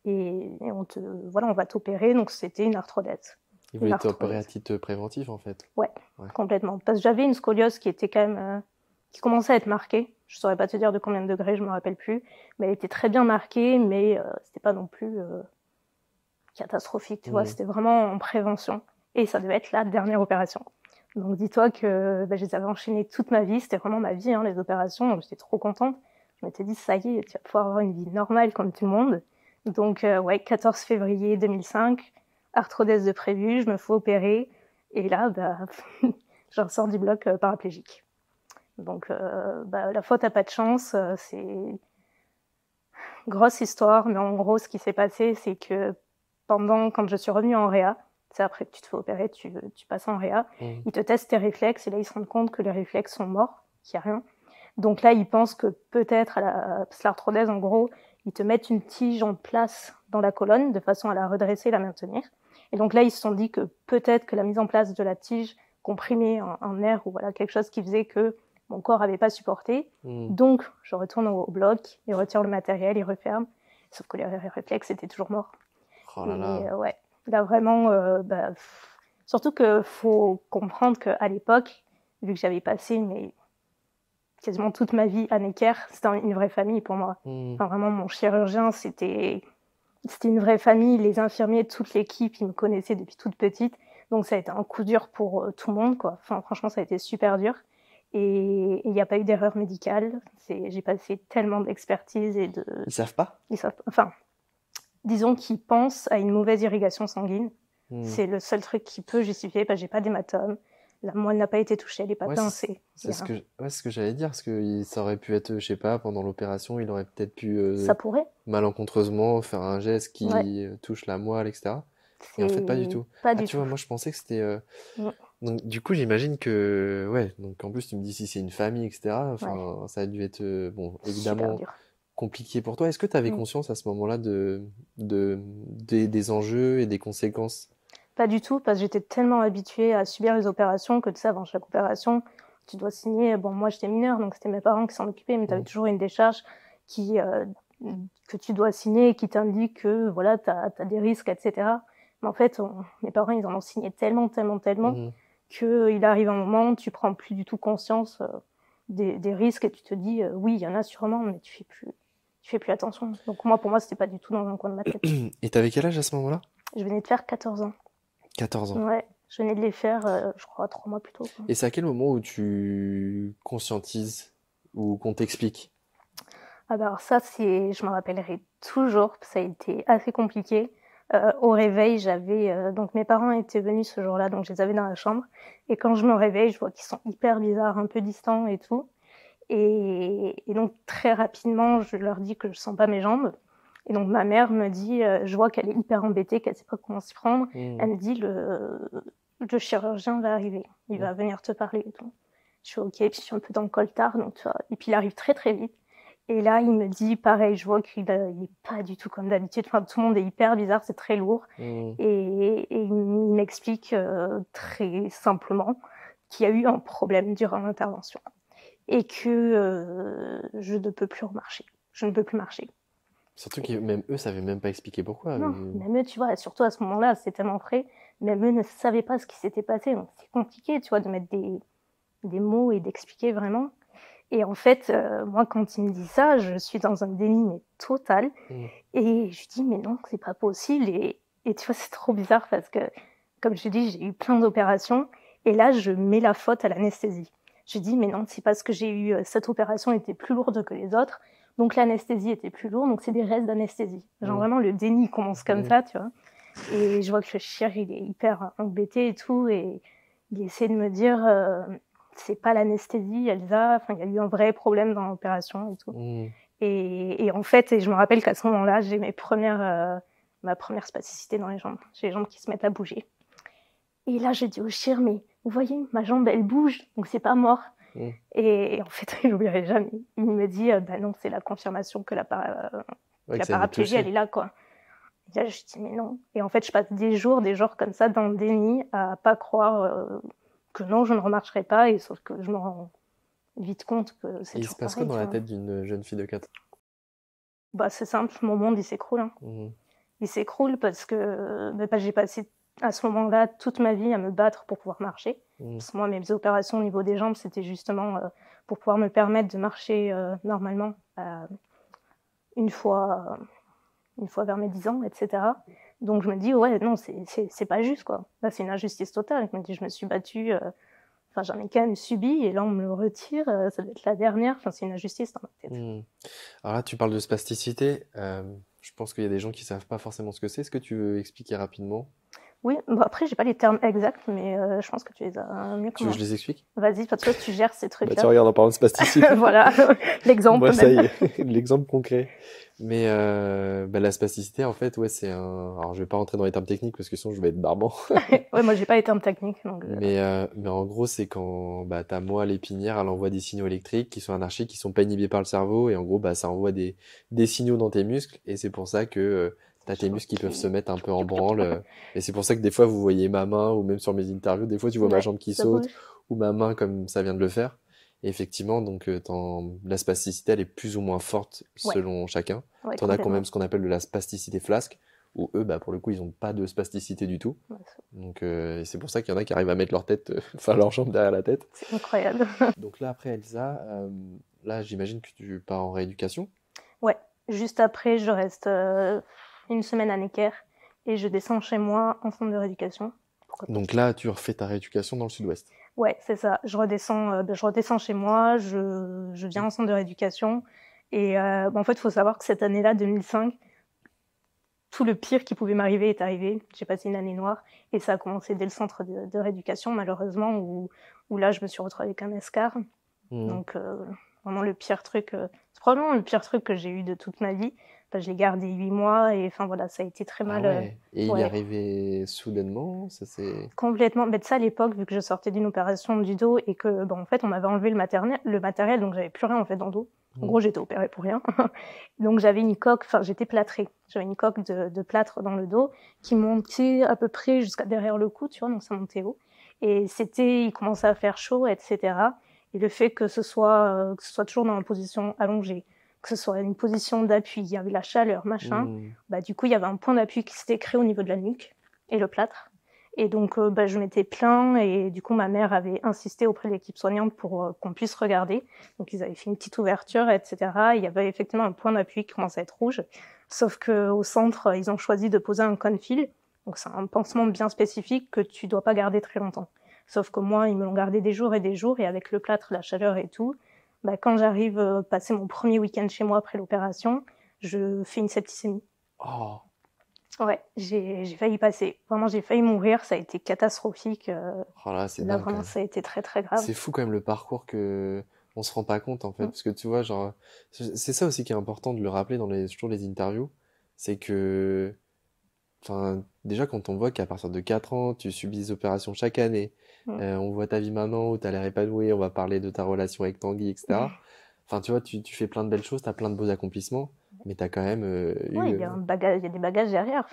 et on va t'opérer. Donc c'était une arthrodèse. Ils voulaient t'opérer à titre préventif en fait. Ouais, complètement. Parce que j'avais une scoliose qui était quand même qui commençait à être marquée. Je saurais pas te dire de combien de degrés, je me rappelle plus, mais elle était très bien marquée, mais c'était pas non plus catastrophique, tu vois, c'était vraiment en prévention. Et ça devait être la dernière opération. Donc dis-toi que je les avais enchaînées toute ma vie, c'était vraiment ma vie, hein, les opérations, donc j'étais trop contente. Je m'étais dit, ça y est, tu vas pouvoir avoir une vie normale comme tout le monde. Donc 14 février 2005, arthrodèse de prévu, je me fais opérer, et là, je ressors du bloc paraplégique. Donc la fois, t'as pas de chance, c'est grosse histoire, mais en gros, ce qui s'est passé, c'est que quand je suis revenue en réa, c'est après que tu te fais opérer, tu passes en réa, ils te testent tes réflexes et là ils se rendent compte que les réflexes sont morts, qu'il n'y a rien. Donc là ils pensent que peut-être, l'arthrodèse en gros, ils te mettent une tige en place dans la colonne de façon à la redresser et la maintenir. Et donc là ils se sont dit que peut-être que la mise en place de la tige comprimait un nerf ou voilà, quelque chose qui faisait que mon corps n'avait pas supporté. Donc je retourne au bloc, ils retirent le matériel, ils referment, sauf que les réflexes étaient toujours morts. Oh là là. Et ouais, là vraiment, surtout qu'il faut comprendre qu'à l'époque, vu que j'avais passé quasiment toute ma vie à Necker, c'était une vraie famille pour moi. Enfin, vraiment, mon chirurgien, c'était une vraie famille. Les infirmiers, toute l'équipe, ils me connaissaient depuis toute petite. Donc ça a été un coup dur pour tout le monde, quoi. Enfin, franchement, ça a été super dur. Et il n'y a pas eu d'erreur médicale. J'ai passé tellement d'expertise et de... Ils savent pas ? Ils savent, enfin... Disons qu'ils pensent à une mauvaise irrigation sanguine. C'est le seul truc qui peut justifier, parce que j'ai pas d'hématome. La moelle n'a pas été touchée, elle n'est pas pincée. C'est ce que j'allais dire, parce que ça aurait pu être, je sais pas, pendant l'opération, il aurait peut-être pu ça pourrait malencontreusement faire un geste qui touche la moelle, etc. Et en fait, pas du tout. Pas du tu tout. vois, moi je pensais que c'était... Donc du coup, j'imagine que... Ouais, donc en plus tu me dis si c'est une famille, etc. Enfin, ça a dû être, bon, évidemment... compliqué pour toi. Est-ce que tu avais conscience à ce moment-là des enjeux et des conséquences? Pas du tout, parce que j'étais tellement habituée à subir les opérations que tu sais, avant chaque opération, tu dois signer. Bon, moi j'étais mineure, donc c'était mes parents qui s'en occupaient, mais tu avais toujours une décharge que tu dois signer, qui t'indique que voilà, tu as des risques, etc. Mais en fait, mes parents, ils en ont signé tellement, qu'il arrive un moment où tu prends plus du tout conscience des risques et tu te dis, oui, il y en a sûrement, mais tu fais plus attention. Donc pour moi, c'était pas du tout dans un coin de ma tête. Et t'avais quel âge à ce moment-là? Je venais de faire 14 ans. 14 ans. Ouais, je venais de les faire, je crois, 3 mois plus tôt. Et c'est à quel moment où tu conscientises ou qu'on t'explique? Alors ça, je m'en rappellerai toujours, ça a été assez compliqué. Au réveil, donc mes parents étaient venus ce jour-là, donc je les avais dans la chambre. Et quand je me réveille, je vois qu'ils sont hyper bizarres, un peu distants et tout. Et donc très rapidement, je leur dis que je sens pas mes jambes. Et donc ma mère me dit, je vois qu'elle est hyper embêtée, qu'elle sait pas comment s'y prendre. Elle me dit, le chirurgien va arriver, il va venir te parler et tout. Je suis ok, puis je suis un peu dans le coltard, donc tu vois. Et puis il arrive très très vite. Et là, il me dit, pareil, je vois qu'il est pas du tout comme d'habitude. Enfin, tout le monde est hyper bizarre, c'est très lourd. Et il m'explique très simplement qu'il y a eu un problème durant l'intervention. Et que je ne peux plus remarcher. Je ne peux plus marcher. Surtout que même eux ne savaient même pas expliquer pourquoi. Non, même eux, tu vois, surtout à ce moment-là, c'était tellement frais, même eux ne savaient pas ce qui s'était passé. Donc c'est compliqué, tu vois, de mettre des mots et d'expliquer vraiment. Et en fait, moi, quand il me dit ça, je suis dans un déni mais total. Et je dis, mais non, c'est pas possible. Et tu vois, c'est trop bizarre parce que, comme je dis, j'ai eu plein d'opérations. Et là, je mets la faute à l'anesthésie. Je dis, mais non, c'est parce que j'ai eu cette opération était plus lourde que les autres. Donc l'anesthésie était plus lourde, donc c'est des restes d'anesthésie. Genre vraiment, le déni commence comme ça, tu vois. Et je vois que le chir, il est hyper embêté et tout, et il essaie de me dire c'est pas l'anesthésie, Elsa. Enfin, il y a eu un vrai problème dans l'opération et tout. Et en fait, et je me rappelle qu'à ce moment-là, j'ai ma première spasticité dans les jambes. J'ai les jambes qui se mettent à bouger. Et là, j'ai dit au chir, mais vous voyez, ma jambe, elle bouge, donc c'est pas mort. Et en fait, je n'oublierai jamais. Il me dit, bah non, c'est la confirmation que la paraplégie, elle est là, quoi. Et là, je dis, mais non. Et en fait, je passe des jours comme ça dans le déni à pas croire que non, je ne remarcherai pas. Et sauf que je me rends vite compte que c'est toujours pareil. Il se passe quoi dans la tête d'une jeune fille de 4 ans? Bah, c'est simple, mon monde, il s'écroule. Hein. Il s'écroule parce que j'ai passé à ce moment-là toute ma vie à me battre pour pouvoir marcher. Parce que moi, mes opérations au niveau des jambes, c'était justement pour pouvoir me permettre de marcher normalement une fois vers mes 10 ans, etc. Donc je me dis, ouais, non, c'est pas juste, quoi. Là, c'est une injustice totale. Je me dis, je me suis battue, j'en ai quand même subi, et là, on me le retire, ça doit être la dernière. Enfin, c'est une injustice dans ma tête. Alors là, tu parles de spasticité. Je pense qu'il y a des gens qui savent pas forcément ce que c'est. Est-ce que tu veux expliquer rapidement? Oui, bon, après, j'ai pas les termes exacts, mais je pense que tu les as mieux que moi. Tu veux que je les explique? Vas-y, parce que tu gères ces trucs-là. Bah, tu regardes en parlant de spasticité. Voilà, l'exemple. Moi, ça y est, l'exemple concret. Mais la spasticité, en fait, ouais, c'est un... Alors, je vais pas rentrer dans les termes techniques parce que sinon, je vais être barbant. Ouais, moi, j'ai pas les termes techniques. Donc, mais en gros, c'est quand ta moelle épinière, elle envoie des signaux électriques qui sont anarchiques, qui sont pas inhibés par le cerveau. Et en gros, ça envoie des signaux dans tes muscles. Et c'est pour ça que... t'as tes muscles qui peuvent se mettre un peu en branle. Et c'est pour ça que des fois, vous voyez ma main, ou même sur mes interviews, des fois, tu vois ma jambe qui saute, ou ma main comme ça vient de le faire. Et effectivement, donc, la spasticité, elle est plus ou moins forte selon chacun. T'en as quand même ce qu'on appelle de la spasticité flasque, où eux, pour le coup, ils n'ont pas de spasticité du tout. Donc, c'est pour ça qu'il y en a qui arrivent à mettre leur tête, leur jambe derrière la tête. C'est incroyable. Donc là, après Elsa, là, j'imagine que tu pars en rééducation. Ouais, juste après, je reste... une semaine à Necker et je descends chez moi en centre de rééducation. Donc là, tu refais ta rééducation dans le sud-ouest. Ouais, c'est ça. Je redescends chez moi, je viens en centre de rééducation. Et en fait, il faut savoir que cette année-là, 2005, tout le pire qui pouvait m'arriver est arrivé. J'ai passé une année noire et ça a commencé dès le centre de rééducation, malheureusement, où là, je me suis retrouvée avec un escar. Donc, vraiment le pire truc, c'est probablement le pire truc que j'ai eu de toute ma vie. Je l'ai gardé 8 mois et ça a été très mal. Et il est arrivé soudainement, ça c'est... Complètement. Mais ça, à l'époque, vu que je sortais d'une opération du dos et que, en fait, on m'avait enlevé le matériel, donc j'avais plus rien en fait dans le dos. En gros, j'étais opérée pour rien. Donc j'avais une coque, j'étais plâtrée. J'avais une coque de plâtre dans le dos qui montait à peu près jusqu'à derrière le cou, tu vois, donc ça montait haut. Et il commençait à faire chaud, etc. Et le fait que ce soit toujours dans une position allongée, que ce soit une position d'appui, il y avait la chaleur, machin. Du coup, il y avait un point d'appui qui s'était créé au niveau de la nuque et le plâtre. Et donc, je m'étais plaint et du coup, ma mère avait insisté auprès de l'équipe soignante pour qu'on puisse regarder. Donc, ils avaient fait une petite ouverture, etc. Il y avait effectivement un point d'appui qui commençait à être rouge. Sauf qu'au centre, ils ont choisi de poser un Confil. Donc, c'est un pansement bien spécifique que tu dois pas garder très longtemps. Sauf que moi, ils me l'ont gardé des jours, et avec le plâtre, la chaleur et tout, quand j'arrive passer mon premier week-end chez moi après l'opération, je fais une septicémie. Oh. Ouais, j'ai failli passer. Vraiment, j'ai failli mourir. Ça a été catastrophique. Oh là, c'est là, dingue, vraiment, ça a été très, très grave. C'est fou quand même le parcours que on se rend pas compte en fait. Parce que tu vois, genre, c'est ça aussi qui est important de le rappeler dans toujours les interviews. C'est que, déjà quand on voit qu'à partir de 4 ans, tu subis des opérations chaque année, on voit ta vie maintenant où tu as l'air épanoui, on va parler de ta relation avec Tanguy, etc. Tu vois, tu fais plein de belles choses, tu as plein de beaux accomplissements, mais tu as quand même il y a des bagages derrière.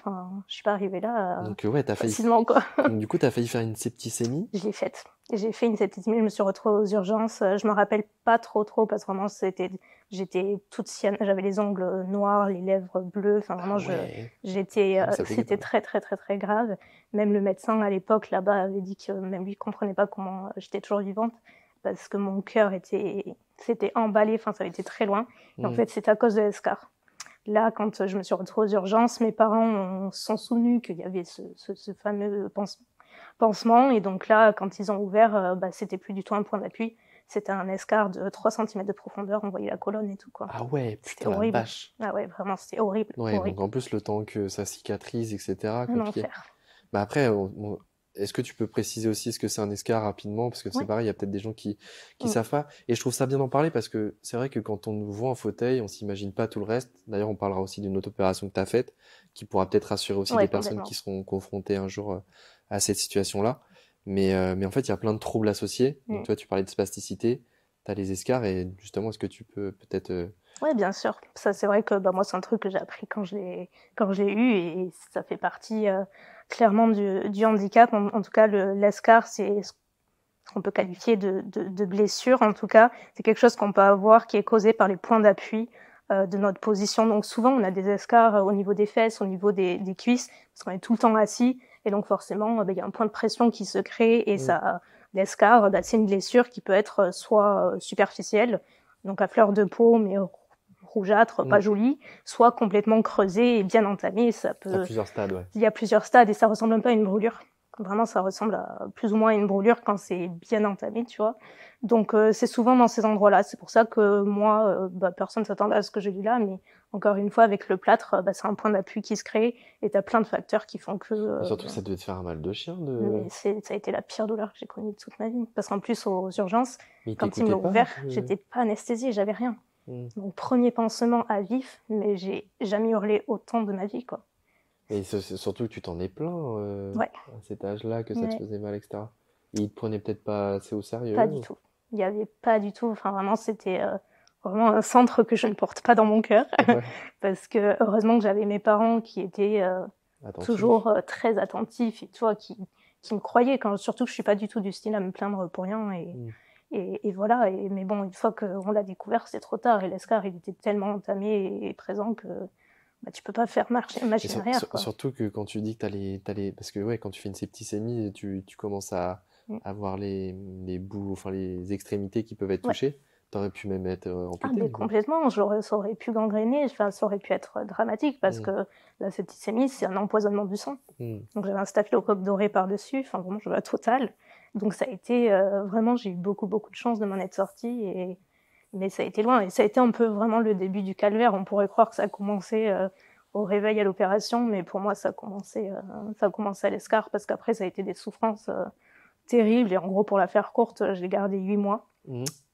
Je suis pas arrivée là Donc ouais, t'as failli... facilement, quoi. Donc du coup, tu as failli faire une septicémie. Je l'ai faite. J'ai fait une septicémie, je me suis retrouvée aux urgences. Je me rappelle pas trop parce que vraiment, j'étais toute sienne. J'avais les ongles noirs, les lèvres bleues. Vraiment, c'était très, très, très, très grave. Même le médecin à l'époque là-bas avait dit que même lui comprenait pas comment j'étais toujours vivante parce que mon cœur s'était emballé. Ça avait été très loin. Et en fait, c'est à cause de l'escar. Là, quand je me suis retrouvée aux urgences, mes parents se sont souvenus qu'il y avait ce fameux pansement. pansement. Et donc là, quand ils ont ouvert, c'était plus du tout un point d'appui. C'était un escar de 3 centimètres de profondeur. On voyait la colonne et tout, quoi. Ah ouais, C'était putain, la horrible. vache. Ah ouais, vraiment, c'était horrible, Ouais, donc horrible. en plus, le temps que ça cicatrise, etc., Un compliqué. enfer. Bah après, est-ce que tu peux préciser aussi ce que c'est un escar rapidement? Parce que c'est Ouais. pareil, il y a peut-être des gens qui Mm. savent pas. Et je trouve ça bien d'en parler parce que c'est vrai que quand on nous voit en fauteuil, on s'imagine pas tout le reste. D'ailleurs, on parlera aussi d'une autre opération que tu as faite qui pourra peut-être rassurer aussi Ouais, des personnes complètement. qui seront confrontées un jour à cette situation-là. Mais en fait, il y a plein de troubles associés. Donc Mm. toi, tu parlais de spasticité, tu as les escars et justement, est-ce que tu peux peut-être... Ouais, bien sûr. Ça, c'est vrai que moi, c'est un truc que j'ai appris quand je l'ai eu, et ça fait partie clairement du handicap. En tout cas, l'escar, c'est ce qu'on peut qualifier de blessure. En tout cas, c'est quelque chose qu'on peut avoir qui est causé par les points d'appui de notre position. Donc souvent, on a des escars au niveau des fesses, au niveau des cuisses, parce qu'on est tout le temps assis. Et donc forcément, il y a un point de pression qui se crée, et l'escar, c'est une blessure qui peut être soit superficielle, donc à fleur de peau, mais rougeâtre, pas jolie, soit complètement creusée et bien entamée. Il y a plusieurs stades, ouais. Il y a plusieurs stades, et ça ressemble un peu à une brûlure. Vraiment, ça ressemble à plus ou moins à une brûlure quand c'est bien entamé, tu vois. Donc, c'est souvent dans ces endroits-là. C'est pour ça que moi, personne ne s'attendait à ce que j'ai lu là, mais encore une fois, avec le plâtre, c'est un point d'appui qui se crée, et t'as plein de facteurs qui font que... Mais surtout, ça devait te faire un mal de chien de... Mais ça a été la pire douleur que j'ai connue de toute ma vie. Parce qu'en plus, aux urgences, Mais il quand ils me t'écoutait l'ont pas ouvert, j'étais pas anesthésiée, j'avais rien. Donc, premier pansement à vif, mais j'ai jamais hurlé autant de ma vie, quoi. Et surtout que tu t'en es plaint Ouais. à cet âge-là, que ça te Ouais. faisait mal, etc. Et ils te prenaient peut-être pas assez au sérieux. Pas du tout. Il y avait pas du tout. Enfin, vraiment, c'était vraiment un centre que je ne porte pas dans mon cœur. Ouais. Parce que heureusement que j'avais mes parents qui étaient Attentif. toujours très attentifs, et tu vois, qui me croyaient. Surtout que je suis pas du tout du style à me plaindre pour rien. Et voilà. Mais bon, une fois qu'on l'a découvert, c'est trop tard. Et l'escar, il était tellement entamé et présent que tu peux pas faire machine arrière, quoi. Surtout que quand tu dis que t'as les... Parce que ouais, quand tu fais une septicémie, tu commences à avoir les bouts, enfin les extrémités qui peuvent être touchées. T'aurais pu même être amputé. Mais complètement, ça aurait pu gangréner, ça aurait pu être dramatique, parce que la septicémie, c'est un empoisonnement du sang. Donc j'avais un staphylocoque doré par-dessus, enfin vraiment, je vais à total. Donc ça a été vraiment, j'ai eu beaucoup de chance de m'en être sortie, mais ça a été loin. Et ça a été un peu vraiment le début du calvaire. On pourrait croire que ça a commencé au réveil à l'opération, mais pour moi, ça a commencé à l'escar, parce qu'après, ça a été des souffrances terribles. Et en gros, pour la faire courte, j'ai gardé 8 mois.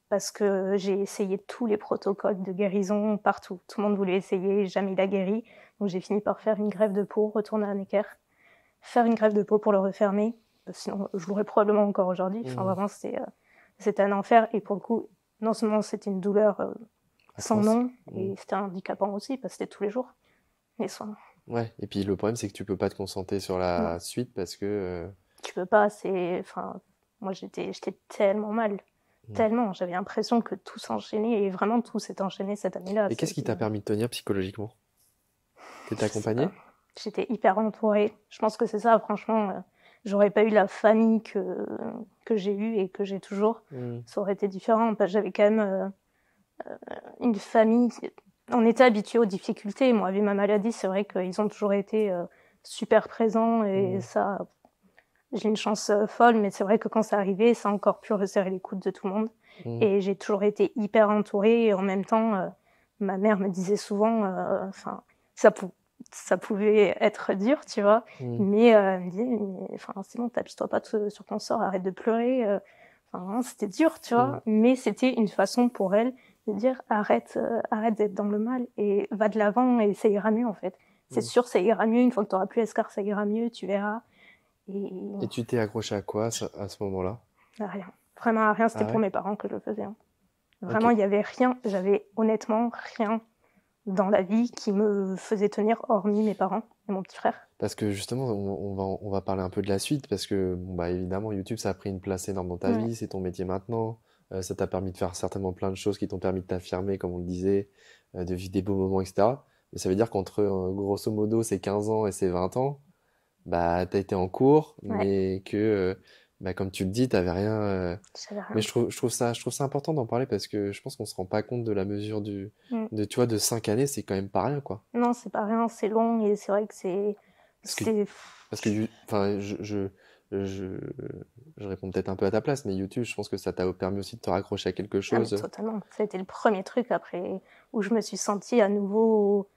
Parce que j'ai essayé tous les protocoles de guérison partout. Tout le monde voulait essayer, jamais il a guéri. Donc j'ai fini par faire une greffe de peau, retourner à Necker, faire une greffe de peau pour le refermer. Sinon, je l'aurais probablement encore aujourd'hui. Enfin, vraiment, c'était un enfer. Et pour le coup, non seulement c'était une douleur sans nom, et c'était handicapant aussi, parce que c'était tous les jours, les soins. Ouais, et puis le problème, c'est que tu peux pas te concentrer sur la suite parce que... Tu peux pas, Enfin, moi, j'étais tellement mal. Tellement, j'avais l'impression que tout s'enchaînait, et vraiment tout s'est enchaîné cette année-là. Et qu'est-ce qui t'a permis de tenir psychologiquement? T'étais accompagnée? J'étais hyper entourée. Je pense que c'est ça, franchement. J'aurais pas eu la famille que j'ai eue et que j'ai toujours. Ça aurait été différent, parce que j'avais quand même une famille. On était habitués aux difficultés. Moi, avec ma maladie, c'est vrai qu'ils ont toujours été super présents, et ça... J'ai une chance folle, mais c'est vrai que quand c'est arrivé, ça a encore pu resserrer les coudes de tout le monde. Et j'ai toujours été hyper entourée, et en même temps, ma mère me disait souvent, ça pouvait être dur, tu vois, mais elle me disait, c'est bon, t'appuie-toi pas sur ton sort, arrête de pleurer. C'était dur, tu vois, mais c'était une façon pour elle de dire, arrête d'être dans le mal, et va de l'avant, et ça ira mieux, en fait. C'est sûr, ça ira mieux, une fois que t'auras plus escar, ça ira mieux, tu verras. Et tu t'es accroché à quoi à ce moment-là? À rien. Vraiment à rien, c'était pour mes parents que je le faisais. Vraiment, il y avait rien, j'avais honnêtement rien dans la vie qui me faisait tenir, hormis mes parents et mon petit frère. Parce que justement, on va parler un peu de la suite, parce que évidemment, YouTube, ça a pris une place énorme dans ta vie, c'est ton métier maintenant. Ça t'a permis de faire certainement plein de choses qui t'ont permis de t'affirmer, comme on le disait, de vivre des beaux moments, etc. Mais ça veut dire qu'entre, grosso modo, ces 15 ans et ces 20 ans, t'as été en cours, mais que, comme tu le dis, t'avais rien. J'avais rien. Mais je trouve ça important d'en parler parce que je pense qu'on se rend pas compte de la mesure tu vois, de 5 années, c'est quand même pas rien, quoi. Non, c'est pas rien, c'est long, et c'est vrai que Parce que, enfin, je, je réponds peut-être un peu à ta place, mais YouTube, je pense que ça t'a permis aussi de te raccrocher à quelque Ah, mais chose. totalement. Ça a été le premier truc après où je me suis sentie à nouveau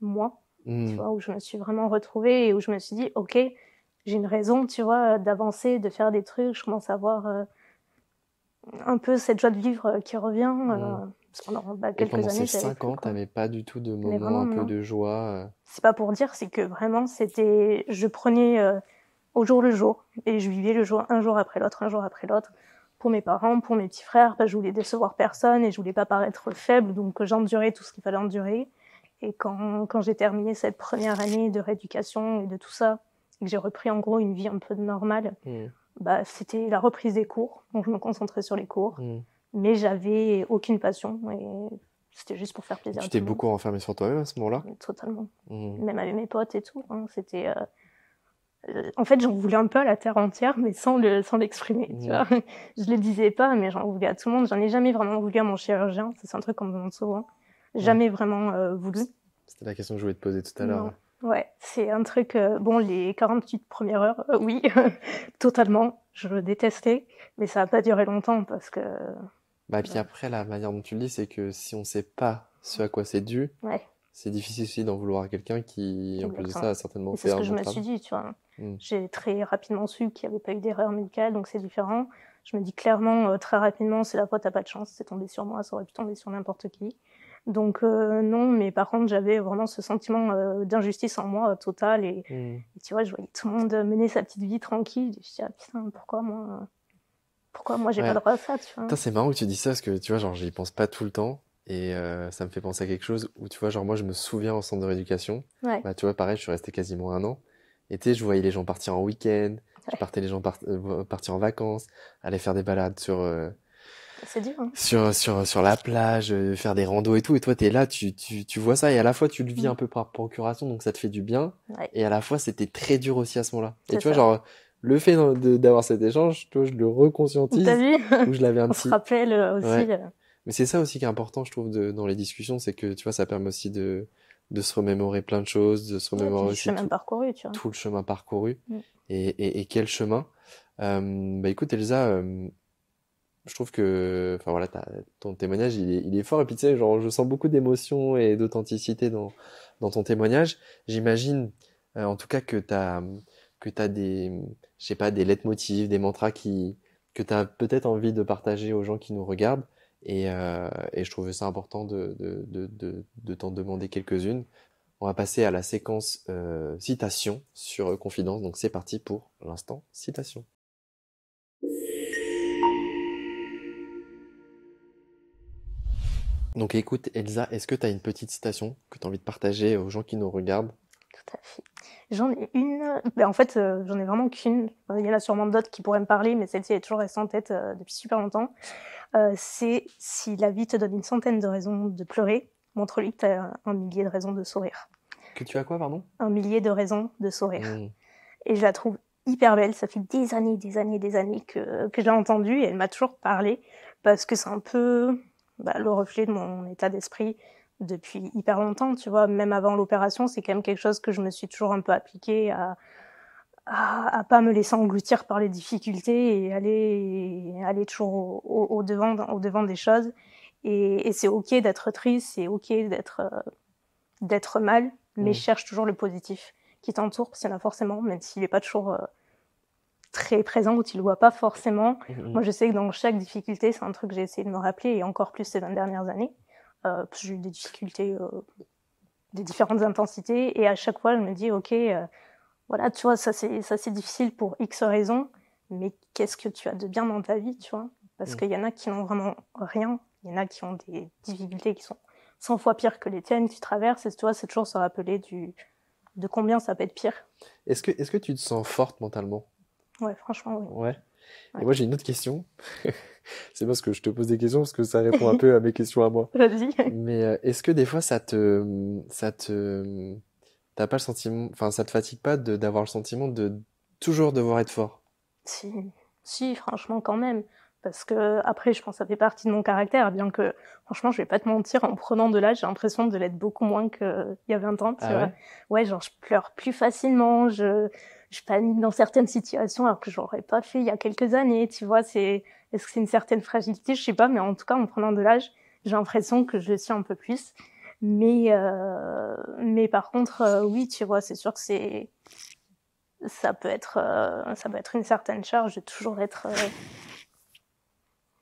moi, tu vois, où je me suis vraiment retrouvée et où je me suis dit, ok, j'ai une raison, tu vois, d'avancer, de faire des trucs. Je commence à avoir un peu cette joie de vivre qui revient. Parce que pendant Et quelques pendant ces années, j'avais 5 plus, ans, quoi. t'avais pas du tout de Mais moments vraiment, un peu non. de joie. C'est pas pour dire, c'est que vraiment, c'était. Je prenais au jour le jour et je vivais le jour un jour après l'autre, un jour après l'autre. Pour mes parents, pour mes petits frères, parce que je voulais décevoir personne et je voulais pas paraître faible, donc j'endurais tout ce qu'il fallait endurer. Et quand j'ai terminé cette première année de rééducation et de tout ça, et que j'ai repris en gros une vie un peu normale, bah, c'était la reprise des cours. Donc je me concentrais sur les cours, mais j'avais aucune passion et c'était juste pour faire plaisir Tu à tout t'es le monde. beaucoup renfermé sur toi-même à ce moment-là? Totalement. Même avec mes potes et tout. C'était. En fait, j'en voulais un peu à la terre entière, mais sans l'exprimer, tu vois. Je le disais pas, mais j'en voulais à tout le monde. J'en ai jamais vraiment voulu à mon chirurgien. C'est un truc qu'on me demande souvent. Jamais vraiment voulu. C'était la question que je voulais te poser tout à l'heure. Ouais, c'est un truc. Bon, les 48 premières heures, oui, totalement. Je le détestais, mais ça a pas duré longtemps parce que. Bah, puis après, la manière dont tu le dis, c'est que si on sait pas ce à quoi c'est dû, c'est difficile aussi d'en vouloir à quelqu'un qui, en plus de ça, a certainement fait c'est ce un que je bon me travail. suis dit, tu vois. J'ai très rapidement su qu'il n'y avait pas eu d'erreur médicale, donc c'est différent. Je me dis clairement, très rapidement, c'est la fois, t'as pas de chance, c'est tombé sur moi, ça aurait pu tomber sur n'importe qui. Donc non, mais par contre, j'avais vraiment ce sentiment d'injustice en moi total. Et tu vois, je voyais tout le monde mener sa petite vie tranquille. Je me suis dit, ah putain, pourquoi moi j'ai pas droit à ça, tu vois. Putain, c'est marrant que tu dis ça, parce que tu vois, genre, j'y pense pas tout le temps. Et ça me fait penser à quelque chose où, tu vois, genre, moi, je me souviens en centre de rééducation. Bah, tu vois, pareil, je suis resté quasiment 1 an. Et tu sais, je voyais les gens partir en week-end, je partais les gens partir en vacances, aller faire des balades c'est dur, hein. sur la plage, faire des randos et tout. Et toi, t'es là, tu vois ça, et à la fois, tu le vis un peu par procuration, donc ça te fait du bien. Et à la fois, c'était très dur aussi à ce moment-là. Et tu vois, genre, le fait d'avoir cet échange, toi, je le reconscientise. T'as vu? Où je l'avais un On petit. se rappelle aussi. Mais c'est ça aussi qui est important, je trouve, dans les discussions, c'est que, tu vois, ça permet aussi de se remémorer plein de choses, de se remémorer aussi tout le chemin parcouru. Et quel chemin. Bah écoute, Elsa, je trouve que, enfin voilà, ton témoignage, il est fort. Et puis tu sais, genre, je sens beaucoup d'émotion et d'authenticité dans ton témoignage. J'imagine, en tout cas, que t'as je sais pas, des leitmotivs, des mantras que t'as peut-être envie de partager aux gens qui nous regardent. Et je trouvais ça important de t'en demander quelques-unes. On va passer à la séquence citation sur Confidence. Donc c'est parti pour l'instant citation. Donc écoute, Elsa, est-ce que tu as une petite citation que tu as envie de partager aux gens qui nous regardent? Tout à fait. J'en ai une, en fait, j'en ai vraiment qu'une. Il y en a sûrement d'autres qui pourraient me parler, mais celle-ci est toujours restée en tête depuis super longtemps. C'est « Si la vie te donne une centaine de raisons de pleurer, montre-lui que tu as un millier de raisons de sourire. » Que tu as quoi, pardon? Un millier de raisons de sourire. Et je la trouve hyper belle. Ça fait des années que je l'ai entendue et elle m'a toujours parlé parce que c'est un peu le reflet de mon état d'esprit depuis hyper longtemps, tu vois. Même avant l'opération, c'est quand même quelque chose que je me suis toujours un peu appliquée à pas me laisser engloutir par les difficultés et aller toujours au devant des choses. Et c'est ok d'être triste, c'est ok d'être mal, mais cherche toujours le positif qui t'entoure, parce qu'il y en a forcément, même s'il n'est pas toujours très présent ou tu le vois pas forcément. Moi, je sais que dans chaque difficulté, c'est un truc que j'ai essayé de me rappeler, et encore plus ces 20 dernières années. J'ai eu des difficultés de différentes intensités, et à chaque fois, je me dis, ok, voilà, tu vois, ça c'est difficile pour X raisons, mais qu'est-ce que tu as de bien dans ta vie, tu vois? Parce qu'il y en a qui n'ont vraiment rien, il y en a qui ont des difficultés qui sont 100 fois pires que les tiennes, que tu traverses, et tu vois, c'est toujours se rappeler de combien ça peut être pire. Est-ce que tu te sens forte mentalement? Ouais, franchement, oui. Ouais. Et moi, j'ai une autre question. C'est parce que je te pose des questions, parce que ça répond un peu à mes questions à moi. Vas-y. Mais est-ce que des fois, t'as pas le sentiment, enfin, ça te fatigue pas d'avoir le sentiment de toujours devoir être fort? Si, franchement, quand même. Parce que, après, je pense que ça fait partie de mon caractère, bien que, franchement, je vais pas te mentir, en prenant de l'âge, j'ai l'impression de l'être beaucoup moins qu'il y a 20 ans. Ah ouais? Ouais, genre, je pleure plus facilement, je je panique dans certaines situations alors que j'aurais pas fait il y a quelques années, tu vois. Est-ce que c'est une certaine fragilité? Je sais pas, mais en tout cas, en prenant de l'âge, j'ai l'impression que je le suis un peu plus. Mais par contre, oui, tu vois, c'est sûr que ça peut être une certaine charge de toujours être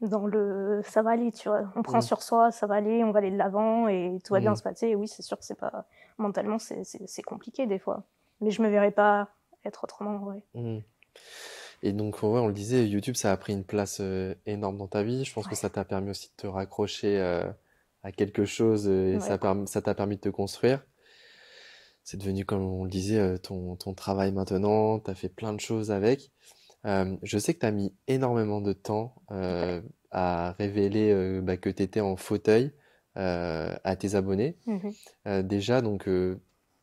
dans le ça va aller, tu vois. On prend sur soi, ça va aller, on va aller de l'avant et tout va bien se passer. Et oui, c'est sûr que c'est pas mentalement, c'est compliqué des fois. Mais je me verrais pas être autrement, ouais. Et donc, ouais, on le disait, YouTube, ça a pris une place énorme dans ta vie. Je pense que Ouais. ça t'a permis aussi de te raccrocher à quelque chose et Ouais. ça t'a permis de te construire. C'est devenu, comme on le disait, ton travail maintenant. T'as fait plein de choses avec. Je sais que tu as mis énormément de temps à révéler que tu étais en fauteuil à tes abonnés. Déjà, donc,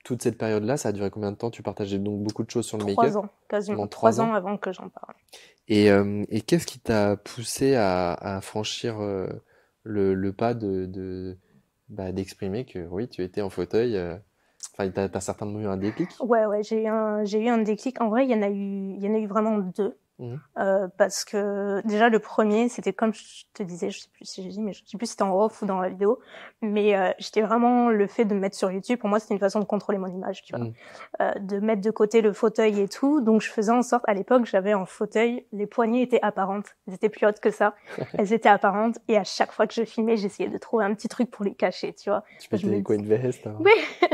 toute cette période-là, ça a duré combien de temps? Tu partageais donc beaucoup de choses sur le make-up? 3 ans, quasiment. Pendant 3 ans avant que j'en parle. Et qu'est-ce qui t'a poussé à franchir le pas d'exprimer que oui, tu étais en fauteuil? Enfin, t'as certainement eu un déclic? Ouais, j'ai eu un déclic. En vrai, il y en a eu vraiment 2. Parce que déjà le premier, c'était comme je te disais, je sais plus si j'ai dit, mais je sais plus si c'était en off ou dans la vidéo, mais j'étais vraiment le fait de me mettre sur YouTube. Pour moi, c'était une façon de contrôler mon image, tu vois, de mettre de côté le fauteuil et tout. Donc je faisais en sorte, à l'époque, j'avais un fauteuil, les poignées étaient apparentes, elles étaient plus hautes que ça, elles étaient apparentes, et à chaque fois que je filmais, j'essayais de trouver un petit truc pour les cacher, tu vois. Tu mettais quoi, une veste, hein? Oui,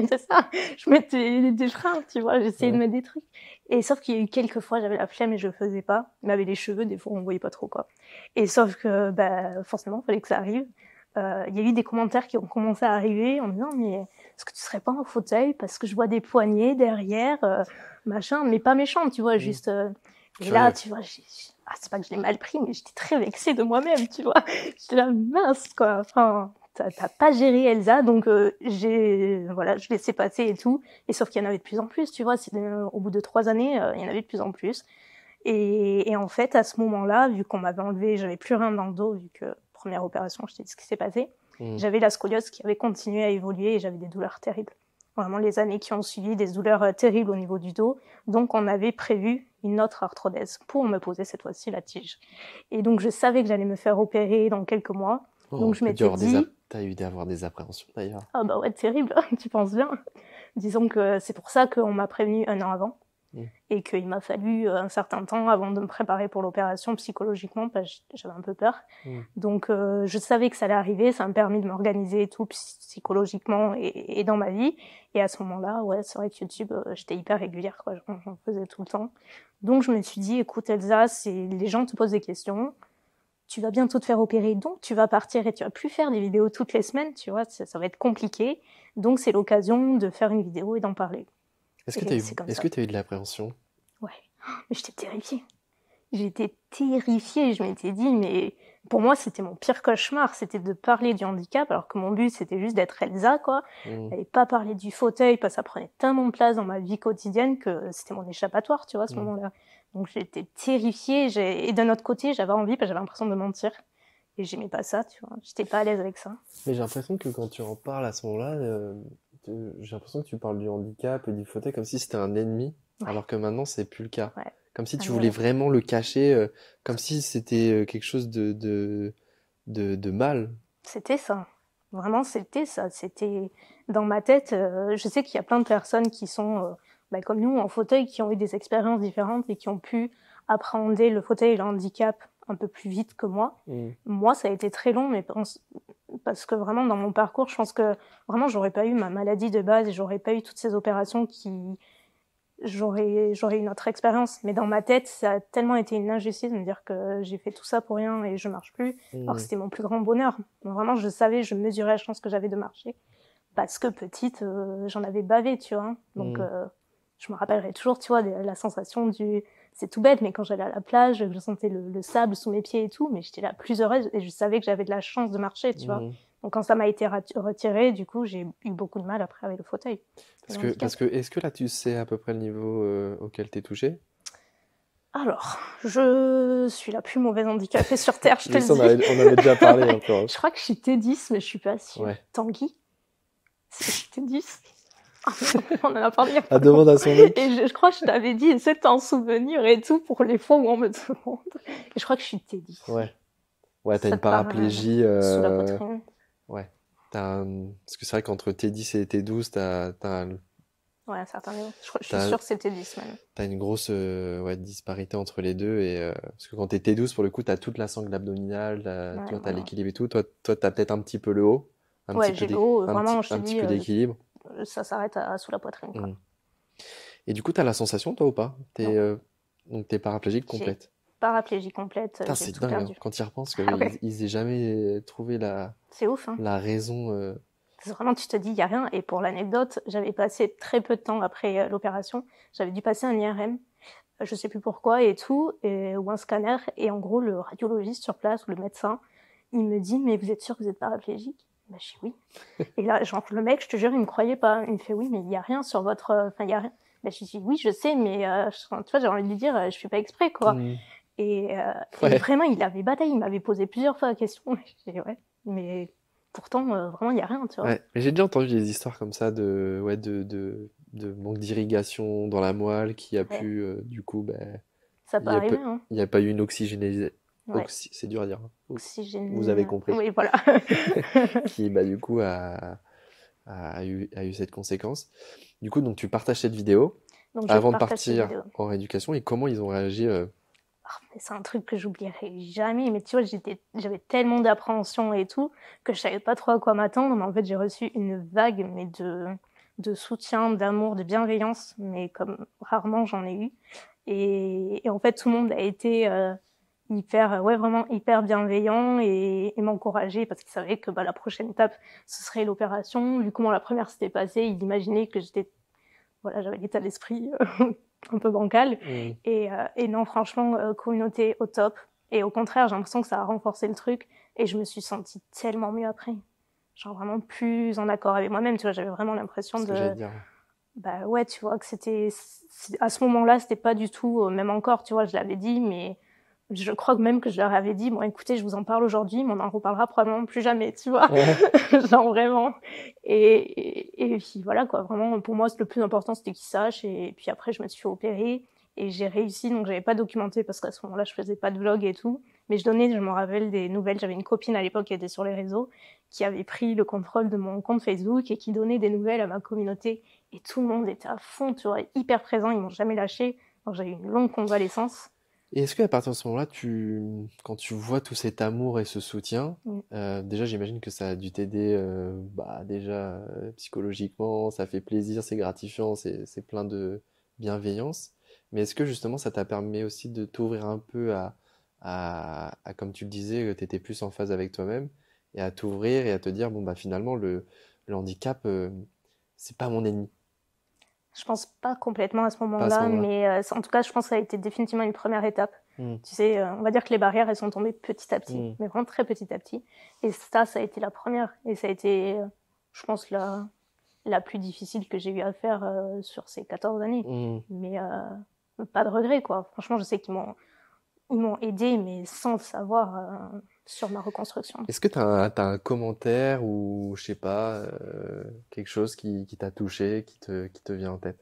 c'est ça. Je mettais des freins, tu vois, j'essayais de mettre des trucs. Et sauf qu'il y a eu quelques fois, j'avais la flemme et je le faisais pas. Mais avec les cheveux, des fois, on voyait pas trop, quoi. Et sauf que, forcément, fallait que ça arrive. Il y a eu des commentaires qui ont commencé à arriver en me disant, mais est-ce que tu serais pas en fauteuil? Parce que je vois des poignées derrière, machin, mais pas méchant, tu vois, juste, et là, tu vois, c'est pas que je l'ai mal pris, mais j'étais très vexée de moi-même, tu vois. J'étais là, mince, quoi. Enfin, t'as pas géré Elsa, donc je laissais passer et tout. Et sauf qu'il y en avait de plus en plus, tu vois. Au bout de 3 années, il y en avait de plus en plus. Et en fait, à ce moment-là, vu qu'on m'avait enlevé, j'avais plus rien dans le dos, vu que première opération, je t'ai dit ce qui s'est passé. J'avais la scoliose qui avait continué à évoluer et j'avais des douleurs terribles. Vraiment, les années qui ont suivi, des douleurs terribles au niveau du dos. Donc, on avait prévu une autre arthrodèse pour me poser cette fois-ci la tige. Et donc, je savais que j'allais me faire opérer dans quelques mois. Donc, je m'étais dit... T'as eu d'avoir des appréhensions, d'ailleurs. Ah bah ouais, terrible, tu penses bien. Disons que c'est pour ça qu'on m'a prévenu 1 an avant. Et qu'il m'a fallu un certain temps avant de me préparer pour l'opération psychologiquement, parce que j'avais un peu peur. Donc je savais que ça allait arriver, ça m'a permis de m'organiser et tout psychologiquement et dans ma vie. Et à ce moment-là, ouais, c'est vrai que YouTube, j'étais hyper régulière, quoi, j'en faisais tout le temps. Donc je me suis dit, écoute Elsa, les gens te posent des questions, tu vas bientôt te faire opérer, donc tu vas partir et tu vas plus faire des vidéos toutes les semaines, tu vois, ça va être compliqué. Donc c'est l'occasion de faire une vidéo et d'en parler. Est-ce que tu as eu de l'appréhension? Ouais, mais j'étais terrifiée. J'étais terrifiée, je m'étais dit, mais pour moi, c'était mon pire cauchemar, c'était de parler du handicap, alors que mon but, c'était juste d'être Elsa, quoi. Et pas parler du fauteuil, parce que ça prenait tellement de place dans ma vie quotidienne que c'était mon échappatoire, tu vois, à ce moment-là. Donc j'étais terrifiée, et d'un autre côté, j'avais envie, parce que j'avais l'impression de mentir. Et j'aimais pas ça, tu vois, j'étais pas à l'aise avec ça. Mais j'ai l'impression que quand tu en parles à ce moment-là, j'ai l'impression que tu parles du handicap et du fauteuil comme si c'était un ennemi, alors que maintenant, c'est plus le cas. Ouais. Comme si tu voulais vraiment le cacher, comme si c'était quelque chose de mal. C'était ça. Vraiment, c'était ça. C'était dans ma tête. Je sais qu'il y a plein de personnes qui sont comme nous, en fauteuil, qui ont eu des expériences différentes et qui ont pu appréhender le fauteuil et le handicap un peu plus vite que moi. Moi, ça a été très long, mais parce que vraiment, dans mon parcours, je pense que vraiment, j'aurais pas eu ma maladie de base et j'aurais pas eu toutes ces opérations j'aurais une autre expérience. Mais dans ma tête, ça a tellement été une injustice de me dire que j'ai fait tout ça pour rien et je marche plus. Alors que c'était mon plus grand bonheur. Donc vraiment, je mesurais la chance que j'avais de marcher. Parce que petite, j'en avais bavé, tu vois. Donc, je me rappellerai toujours, tu vois, la sensation c'est tout bête, mais quand j'allais à la plage, je sentais le sable sous mes pieds et tout, mais j'étais la plus heureuse et je savais que j'avais de la chance de marcher, tu vois. Donc quand ça m'a été retiré, du coup, j'ai eu beaucoup de mal après avec le fauteuil. Est-ce que là, tu sais à peu près le niveau auquel t'es touchée? Alors, je suis la plus mauvaise handicapée sur Terre, je te le dis. On avait déjà parlé un peu. Je crois que je suis T10, mais je suis pas sûre. Ouais. Tanguy? C'est T10? On en a parlé il y a pas Elle demande à son mec. Et je crois que je t'avais dit, essaie de t'en souvenir et tout pour les fois où on me demande. Et je crois que je suis Teddy. Ouais. Ouais, t'as Ça une te part paraplégie. sous la poitrine. Ouais. Parce que c'est vrai qu'entre T10 et T12, Ouais, à un certain niveau. Je suis t'as, sûre que c'était 10 même. t'as une grosse ouais, disparité entre les deux. Parce que quand t'es T12, pour le coup, t'as toute la sangle abdominale, Ouais, tu vois, t'as voilà. l'équilibre et tout. Toi, t'as peut-être un petit peu le haut, Ouais, j'ai le haut, vraiment, je te un petit dis, peu d'équilibre. ça s'arrête sous la poitrine, quoi. Mm. Et du coup, t'as la sensation, toi, ou pas? Non, Donc, t'es paraplégique j'ai complète. paraplégie complète, Putain, j'ai c'est tout dingue, hein, perdu. quand ils repensent Ah qu'ils ouais, ils aient jamais trouvé c'est ouf, hein. la raison. C'est vraiment, tu te dis, il n'y a rien. Et pour l'anecdote, j'avais passé très peu de temps après l'opération. J'avais dû passer un IRM, je sais plus pourquoi et tout, ou un scanner. Et en gros, le radiologiste sur place ou le médecin, il me dit, mais vous êtes sûr que vous êtes paraplégique? Bah, je dis oui. Et là, genre, le mec, je te jure, il me croyait pas. Il me fait, oui, mais il n'y a rien sur votre. Enfin, il y a rien. Bah, je dis, oui, je sais, mais tu vois, j'ai envie de lui dire, je fais pas exprès, quoi. Mm. Et Ouais. vraiment, il avait bataillé, il m'avait posé plusieurs fois la question. Je dis, ouais, mais pourtant, vraiment, il n'y a rien, tu vois. Ouais, mais j'ai déjà entendu des histoires comme ça ouais, de manque d'irrigation dans la moelle qui a Ouais, pu, du coup, ben, ça peut arriver, hein. il y a pas eu une oxygénation. Ouais, C'est dur à dire, hein. Vous avez oxygène. compris. Oui, voilà. Qui, bah, du coup, a eu cette conséquence. Du coup, donc, tu partages cette vidéo Donc, je avant de partage cette partir vidéo. en rééducation et comment ils ont réagi. Mais c'est un truc que j'oublierai jamais. Mais tu vois, j'avais tellement d'appréhension et tout que je savais pas trop à quoi m'attendre. Mais en fait, j'ai reçu une vague de soutien, d'amour, de bienveillance, mais comme rarement j'en ai eu. Et en fait, tout le monde a été ouais, vraiment hyper bienveillant et m'encourager parce qu'il savait que la prochaine étape, ce serait l'opération. Vu comment la première s'était passée, il imaginait que voilà, j'avais l'état d'esprit un peu bancal. Mm. Et non, franchement, communauté au top. Et au contraire, j'ai l'impression que ça a renforcé le truc. Et je me suis sentie tellement mieux après. Genre vraiment plus en accord avec moi-même. Tu vois, j'avais vraiment l'impression Ce que j'allais de... dire. Bah ouais, tu vois, que à ce moment-là, c'était pas du tout, même encore, tu vois, je l'avais dit, mais je crois que même que je leur avais dit, bon, écoutez, je vous en parle aujourd'hui, mais on en reparlera probablement plus jamais, tu vois. Ouais. Genre vraiment. Et puis voilà, quoi, vraiment, pour moi, le plus important, c'était qu'ils sachent. Et puis après, je me suis fait opérer et j'ai réussi, donc j'avais pas documenté parce qu'à ce moment-là, je faisais pas de vlog et tout. Mais je me rappelle des nouvelles. J'avais une copine à l'époque qui était sur les réseaux, qui avait pris le contrôle de mon compte Facebook et qui donnait des nouvelles à ma communauté. Et tout le monde était à fond, tu vois, hyper présent, ils m'ont jamais lâché. Donc j'ai eu une longue convalescence. Et est-ce qu'à partir de ce moment-là, quand tu vois tout cet amour et ce soutien, Mm. déjà j'imagine que ça a dû t'aider bah, déjà psychologiquement, ça fait plaisir, c'est gratifiant, c'est plein de bienveillance. Mais est-ce que justement ça t'a permis aussi de t'ouvrir un peu comme tu le disais, tu étais plus en phase avec toi-même, et à t'ouvrir et à te dire, bon bah finalement le handicap, c'est pas mon ennemi, Je pense pas complètement à ce pas à ce moment-là, moment-là. mais en tout cas, je pense que ça a été définitivement une première étape. Hmm, Tu sais, on va dire que les barrières, elles sont tombées petit à petit, hmm, mais vraiment très petit à petit. Et ça a été la première. Et ça a été, je pense, la plus difficile que j'ai eu à faire sur ces 14 années. hmm. Mais pas de regret, quoi. Franchement, je sais ils m'ont aidé, mais sans le savoir, sur ma reconstruction. Est-ce que t'as un commentaire ou je sais pas, quelque chose qui t'a touché, qui te vient en tête?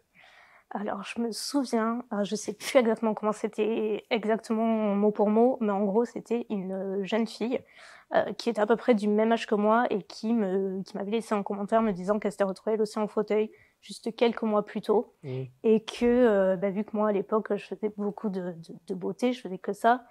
Alors, je me souviens, je sais plus exactement comment c'était exactement mot pour mot, mais en gros, c'était une jeune fille qui était à peu près du même âge que moi et qui m'avait laissé un commentaire me disant qu'elle s'était retrouvée elle aussi en fauteuil juste quelques mois plus tôt Hmm, et que, vu que moi, à l'époque, je faisais beaucoup de beauté, je faisais que ça,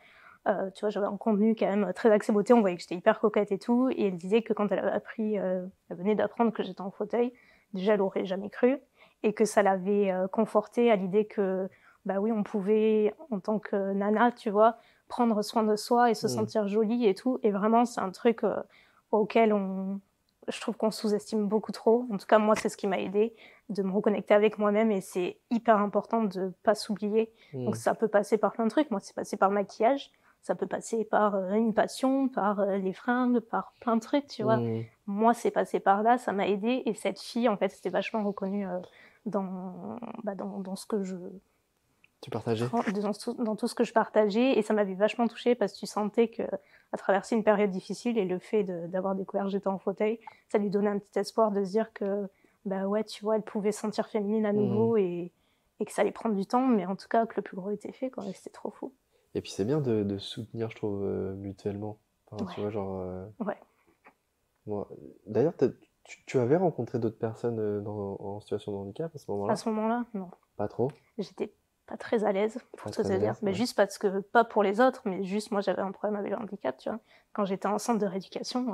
tu vois, j'avais un contenu quand même très axé beauté, on voyait que j'étais hyper coquette et tout, et elle disait que quand elle avait appris, elle venait d'apprendre que j'étais en fauteuil, déjà, elle aurait jamais cru, et que ça l'avait confortée à l'idée que, bah oui, on pouvait, en tant que nana, tu vois, prendre soin de soi et se hmm. sentir jolie et tout, et vraiment, c'est un truc auquel je trouve qu'on sous-estime beaucoup trop. En tout cas, moi, c'est ce qui m'a aidée, de me reconnecter avec moi-même, et c'est hyper important de ne pas s'oublier. Donc, Hmm, ça peut passer par plein de trucs. Moi, c'est passé par le maquillage, ça peut passer par une passion, par les fringues, par plein de trucs, tu vois. hmm. Moi, c'est passé par là, ça m'a aidée. Et cette fille, en fait, c'était vachement reconnue dans ce que Tu partageais? dans tout ce que je partageais. Et ça m'avait vachement touchée parce que tu sentais qu'elle traversait une période difficile. Et le fait d'avoir découvert que j'étais en fauteuil, ça lui donnait un petit espoir de se dire que bah ouais, tu vois, elle pouvait se sentir féminine à nouveau et que ça allait prendre du temps, mais en tout cas que le plus gros était fait, quoi, et c'était trop fou. Et puis c'est bien de se soutenir, je trouve, mutuellement. Enfin, tu Ouais, vois, genre, ouais. moi... D'ailleurs, tu avais rencontré d'autres personnes en situation de handicap à ce À moment-là? ce moment-là, non. Pas trop? J'étais pas très à l'aise, pour Pas tout très te à dire. l'aise, Mais ouais. juste parce que, pas pour les autres, mais juste moi j'avais un problème avec le handicap, tu vois. Quand j'étais en centre de rééducation,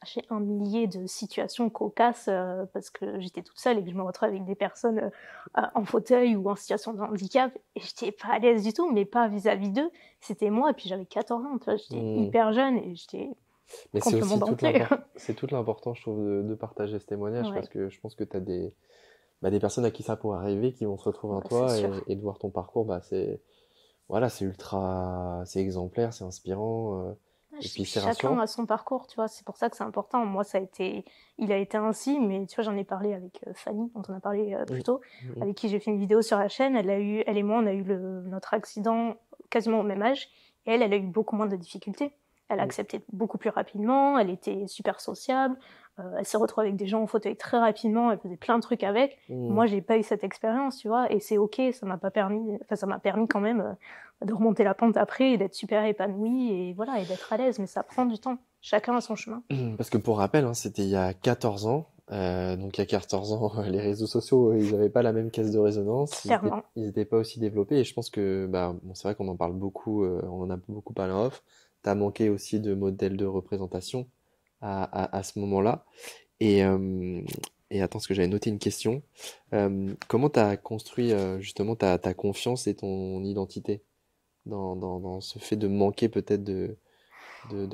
j'ai un millier de situations cocasses parce que j'étais toute seule et que je me retrouvais avec des personnes en fauteuil ou en situation de handicap. Et j'étais pas à l'aise du tout, mais pas vis-à-vis d'eux. C'était moi, et puis j'avais 14 ans, tu vois. J'étais Hmm. hyper jeune et j'étais Mais c'est contre le aussi monde entier. c'est toute l'importance, je trouve, de partager ce témoignage parce Ouais, que je pense que tu as des personnes à qui ça pourrait arriver qui vont se retrouver en ouais, c'est toi sûr. et de voir ton parcours, bah, voilà, c'est exemplaire, c'est inspirant et puis Puis c'est chacun rassurant. a son parcours, tu vois, c'est pour ça que c'est important. Moi, il a été ainsi, mais tu vois, j'en ai parlé avec Fanny, dont on a parlé plus Mm, tôt, mm, avec qui j'ai fait une vidéo sur la chaîne. Elle et moi, on a eu notre accident quasiment au même âge, et elle a eu beaucoup moins de difficultés. Elle a mm, accepté beaucoup plus rapidement, elle était super sociable, elle s'est retrouvée avec des gens en fauteuil très rapidement, elle faisait plein de trucs avec. mm. Moi, j'ai pas eu cette expérience, tu vois, et c'est ok, ça m'a pas permis, enfin, ça m'a permis quand même de remonter la pente après et d'être super épanouie et voilà, et d'être à l'aise, mais ça prend du temps. Chacun a son chemin. Parce que pour rappel, hein, c'était il y a 14 ans. Donc il y a 14 ans, les réseaux sociaux, ils n'avaient pas la même caisse de résonance, Clairement. ils étaient pas aussi développés. Et je pense que, bah, bon, c'est vrai qu'on en parle beaucoup, on en a beaucoup parlé en off. T'as manqué aussi de modèles de représentation à ce moment-là. Et, euh, et attends, parce que j'avais noté une question. Comment t'as construit justement ta confiance et ton identité dans ce fait de manquer peut-être de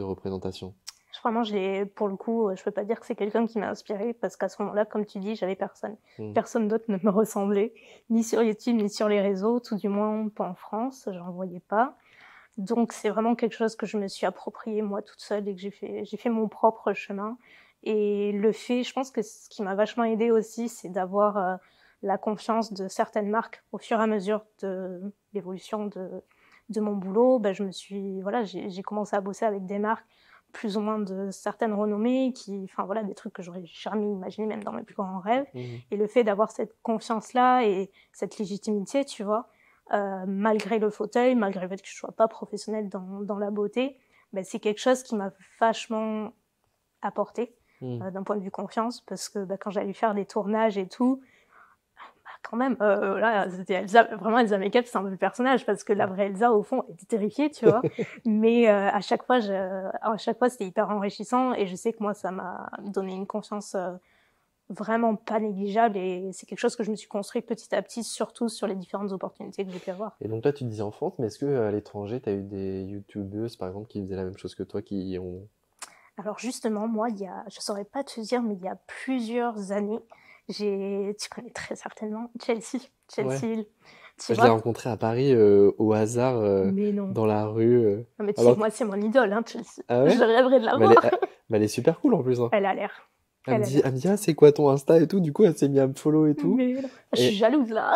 représentation? Vraiment, pour le coup, je peux pas dire que c'est quelqu'un qui m'a inspirée parce qu'à ce moment-là, comme tu dis, j'avais personne. Hmm. Personne d'autre ne me ressemblait, ni sur YouTube, ni sur les réseaux, tout du moins pas en France, j'en voyais pas. Donc c'est vraiment quelque chose que je me suis approprié moi toute seule et que j'ai fait mon propre chemin. Et le fait, je pense que ce qui m'a vachement aidée aussi, c'est d'avoir la confiance de certaines marques au fur et à mesure de l'évolution de mon boulot. Ben, voilà, j'ai commencé à bosser avec des marques plus ou moins de certaines renommées, enfin voilà, des trucs que j'aurais jamais imaginé même dans mes plus grands rêves. Mhm. Et le fait d'avoir cette confiance-là et cette légitimité, tu vois, malgré le fauteuil, malgré le fait que je ne sois pas professionnelle dans la beauté, ben, c'est quelque chose qui m'a vachement apporté Mhm. d'un point de vue confiance, parce que ben, quand j'allais faire des tournages et tout, bah, quand même, là, c'était Elsa, vraiment Elsa Makeup, c'est un peu le personnage, parce que la vraie Elsa, au fond, était terrifiée, tu vois. Mais à chaque fois, c'était hyper enrichissant, et je sais que moi, ça m'a donné une confiance vraiment pas négligeable, et c'est quelque chose que je me suis construit petit à petit, surtout sur les différentes opportunités que j'ai pu avoir. Et donc là, tu disais en France, mais est-ce que à l'étranger, tu as eu des youtubeuses, par exemple, qui faisaient la même chose que toi, qui ont... Alors justement, moi, je saurais pas te dire, mais il y a plusieurs années, tu connais très certainement Ouais. Chelsea, tu Je l'ai vois? rencontrée à Paris au hasard Mais non. dans la rue. Non, mais tu sais Alors que moi, c'est mon idole, hein, Chelsea. Ah Je ouais? rêverais de la Mais voir. elle est super cool en plus, hein. Elle a l'air. Elle a l'air. Elle me dit, ah, c'est quoi ton Insta et tout. Du coup, elle s'est mise à me follow et tout. Mais non. Je suis Et, jalouse là.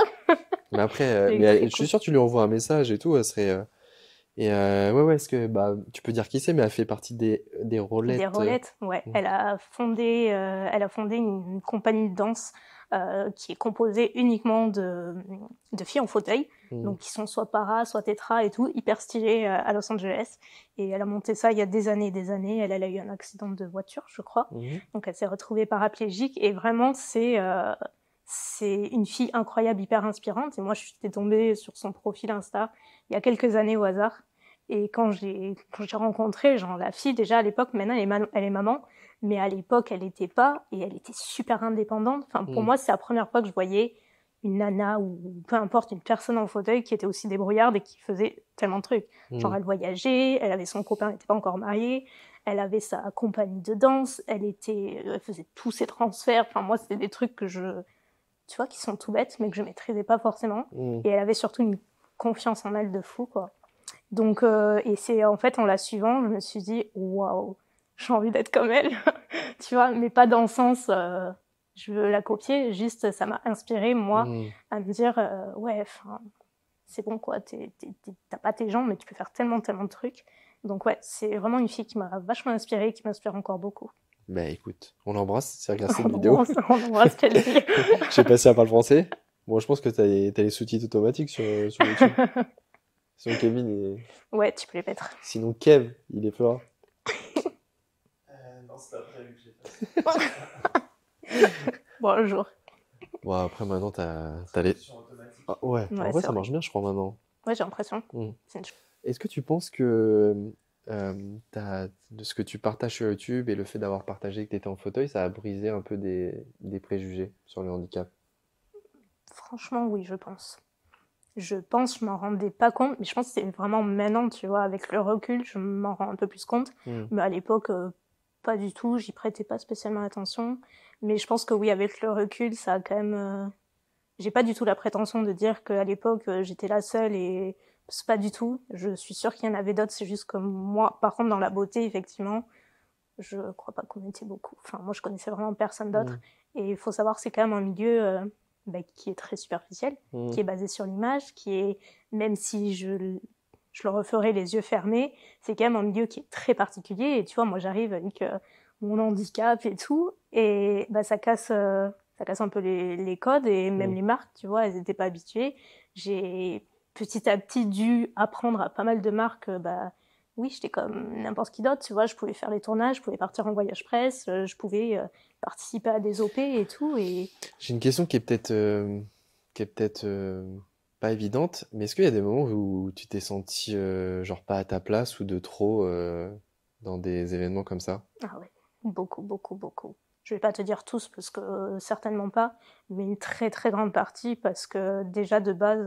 mais après, Elle est très je suis cool. sûr, tu lui envoies un message et tout. Elle serait. Ouais, ouais, est-ce que bah, tu peux dire qui c'est, mais elle fait partie des Des Rolettes. Rolettes, ouais. Mm, Elle a fondé une compagnie de danse qui est composée uniquement de filles en fauteuil, mm, donc qui sont soit para, soit tétra et tout, hyper stylées à Los Angeles. Et elle a monté ça il y a des années et des années. Elle a eu un accident de voiture, je crois. mhm, Donc elle s'est retrouvée paraplégique. Et vraiment, c'est une fille incroyable, hyper inspirante. Et moi, je suis tombée sur son profil Insta il y a quelques années au hasard. Et quand j'ai rencontré, genre, la fille, déjà à l'époque, maintenant elle est maman, mais à l'époque elle n'était pas, et elle était super indépendante. Enfin, pour mm, moi, c'est la première fois que je voyais une nana ou peu importe, une personne en fauteuil qui était aussi débrouillarde et qui faisait tellement de trucs. Genre, mm, elle voyageait, elle avait son copain, elle n'était pas encore mariée, elle avait sa compagnie de danse, elle faisait tous ses transferts. Enfin, moi, c'était des trucs tu vois, qui sont tout bêtes, mais que je maîtrisais pas forcément. mm. Et elle avait surtout une confiance en elle de fou, quoi. Donc, et c'est en fait en la suivant, je me suis dit, waouh, j'ai envie d'être comme elle, tu vois, mais pas dans le sens, je veux la copier, juste ça m'a inspiré, moi, Mm. à me dire, ouais, c'est bon quoi, t'as pas tes jambes, mais tu peux faire tellement, tellement de trucs. Donc, ouais, c'est vraiment une fille qui m'a vachement inspirée, qui m'inspire encore beaucoup. Bah écoute, on l'embrasse, c'est grâce à cette On vidéo. embrasse Chelsea. Je sais pas si elle parle français. Bon, je pense que t'as les sous-titres automatiques sur YouTube. Sinon, Kevin est... Ouais, tu peux les mettre. Sinon, Kev, il est fort. Non, c'est pas prévu que j'ai fait. Bonjour. Bon, après, maintenant, t'as les... Ah, ouais, en Ouais, vrai, c'est ça marche bien, je crois, maintenant. Ouais, j'ai l'impression. Mm. C'est une Est-ce que tu penses que de ce que tu partages sur YouTube et le fait d'avoir partagé que tu étais en fauteuil, ça a brisé un peu des préjugés sur le handicap? Franchement, oui, je pense. Je m'en rendais pas compte, mais je pense que c'est vraiment maintenant, tu vois, avec le recul, je m'en rends un peu plus compte. Mm. Mais à l'époque, pas du tout, j'y prêtais pas spécialement attention. Mais je pense que oui, avec le recul, ça a quand même... J'ai pas du tout la prétention de dire qu'à l'époque, j'étais la seule et c'est pas du tout. Je suis sûre qu'il y en avait d'autres, c'est juste que moi, par contre, dans la beauté, effectivement, je crois pas qu'on était beaucoup. Enfin, moi, je connaissais vraiment personne d'autre. Mm. Et il faut savoir que c'est quand même un milieu qui est très superficiel, Mm. qui est basé sur l'image, qui est, même si je le referais les yeux fermés, c'est quand même un milieu qui est très particulier. Et tu vois, moi, j'arrive avec mon handicap et tout, et ça casse un peu les codes, et même Mm. les marques, tu vois, elles n'étaient pas habituées. J'ai petit à petit dû apprendre à pas mal de marques, oui, j'étais comme n'importe qui d'autre, tu vois, je pouvais faire les tournages, je pouvais partir en voyage presse, je pouvais participer à des OP et tout, et J'ai une question qui est peut-être pas évidente, mais est-ce qu'il y a des moments où tu t'es senti genre pas à ta place ou de trop dans des événements comme ça? ah ouais, beaucoup, beaucoup, beaucoup. Je vais pas te dire tous parce que certainement pas, mais une très très grande partie parce que déjà de base,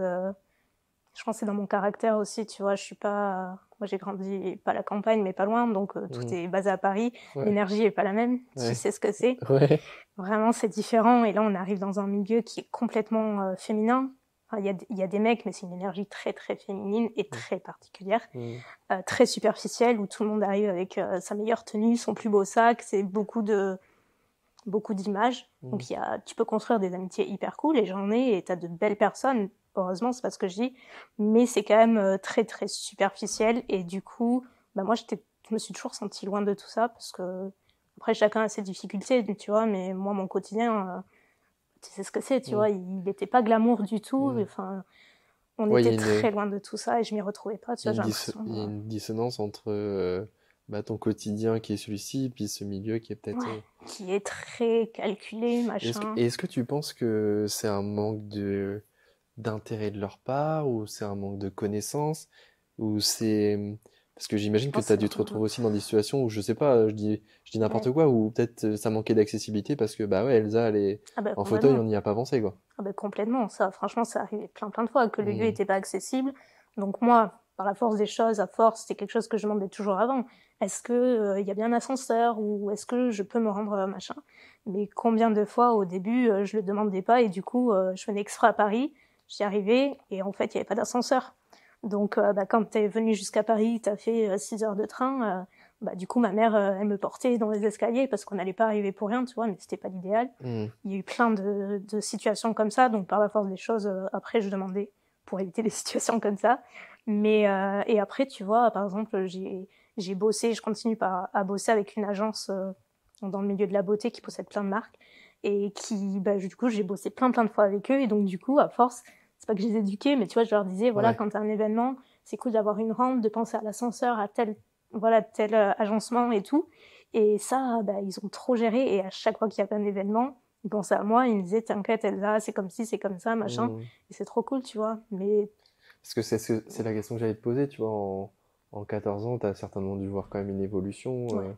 je pense que c'est dans mon caractère aussi, tu vois, je suis pas... Moi j'ai grandi pas à la campagne mais pas loin, donc tout Mm. est basé à Paris, Ouais, l'énergie est pas la même, tu ouais, sais ce que c'est. ouais. Vraiment c'est différent et là on arrive dans un milieu qui est complètement féminin. Enfin, il y a des mecs mais c'est une énergie très très féminine et très particulière. Mm. Très superficielle où tout le monde arrive avec sa meilleure tenue, son plus beau sac, c'est beaucoup d'images. Mm. Donc tu peux construire des amitiés hyper cool et j'en ai et t'as de belles personnes. Heureusement, c'est pas ce que je dis, mais c'est quand même très très superficiel et du coup, moi je me suis toujours sentie loin de tout ça parce que après chacun a ses difficultés, tu vois, mais moi mon quotidien, tu sais ce que c'est, tu Mm. vois, il n'était pas glamour du tout. Mm. Enfin, on Ouais, était très loin de tout ça et je m'y retrouvais pas, tu vois, j'ai l'impression. il y a une dissonance entre ton quotidien qui est celui-ci, et puis ce milieu qui est peut-être... Ouais, qui est très calculé, machin. Est-ce que tu penses que c'est un manque d'intérêt de leur part, ou c'est un manque de connaissances, ou c'est... Parce que j'imagine Je que pense tu as que dû te retrouver aussi dans des situations où, je sais pas, je dis ouais. n'importe quoi, ou peut-être ça manquait d'accessibilité parce que, bah ouais, Elsa, elle est Ah en fauteuil, complètement. on n'y a pas pensé, quoi. Ah complètement. Ça, franchement, ça arrivait plein de fois que le lieu Hmm. était pas accessible. Donc moi, par la force des choses, à force, c'était quelque chose que je demandais toujours avant. Est-ce que y a bien un ascenseur ou est-ce que je peux me rendre machin? Mais combien de fois au début je le demandais pas et du coup je venais exprès à Paris, j'y arrivais et en fait il y avait pas d'ascenseur. Donc quand t'es venu jusqu'à Paris, t'as fait 6 heures de train. Du coup ma mère elle me portait dans les escaliers parce qu'on n'allait pas arriver pour rien, tu vois, mais c'était pas l'idéal. Hmm. Il y a eu plein de situations comme ça, donc par la force des choses, après je demandais pour éviter les situations comme ça. Mais et après, tu vois, par exemple, j'ai bossé, je continue à bosser avec une agence dans le milieu de la beauté qui possède plein de marques et qui, du coup, j'ai bossé plein de fois avec eux et donc du coup, à force, c'est pas que je les éduquais, mais tu vois, je leur disais, voilà, Ouais. quand t'as un événement, c'est cool d'avoir une rampe, de penser à l'ascenseur, à tel agencement et tout. Et ça, ils ont trop géré. Et à chaque fois qu'il y avait un événement, ils pensaient à moi, ils me disaient, t'inquiète, Elsa, c'est comme ci, c'est comme ça, machin. Hmm. Et c'est trop cool, tu vois. Mais Parce que c'est la question que j'allais te poser, tu vois, en 14 ans, tu as certainement dû voir quand même une évolution. ouais.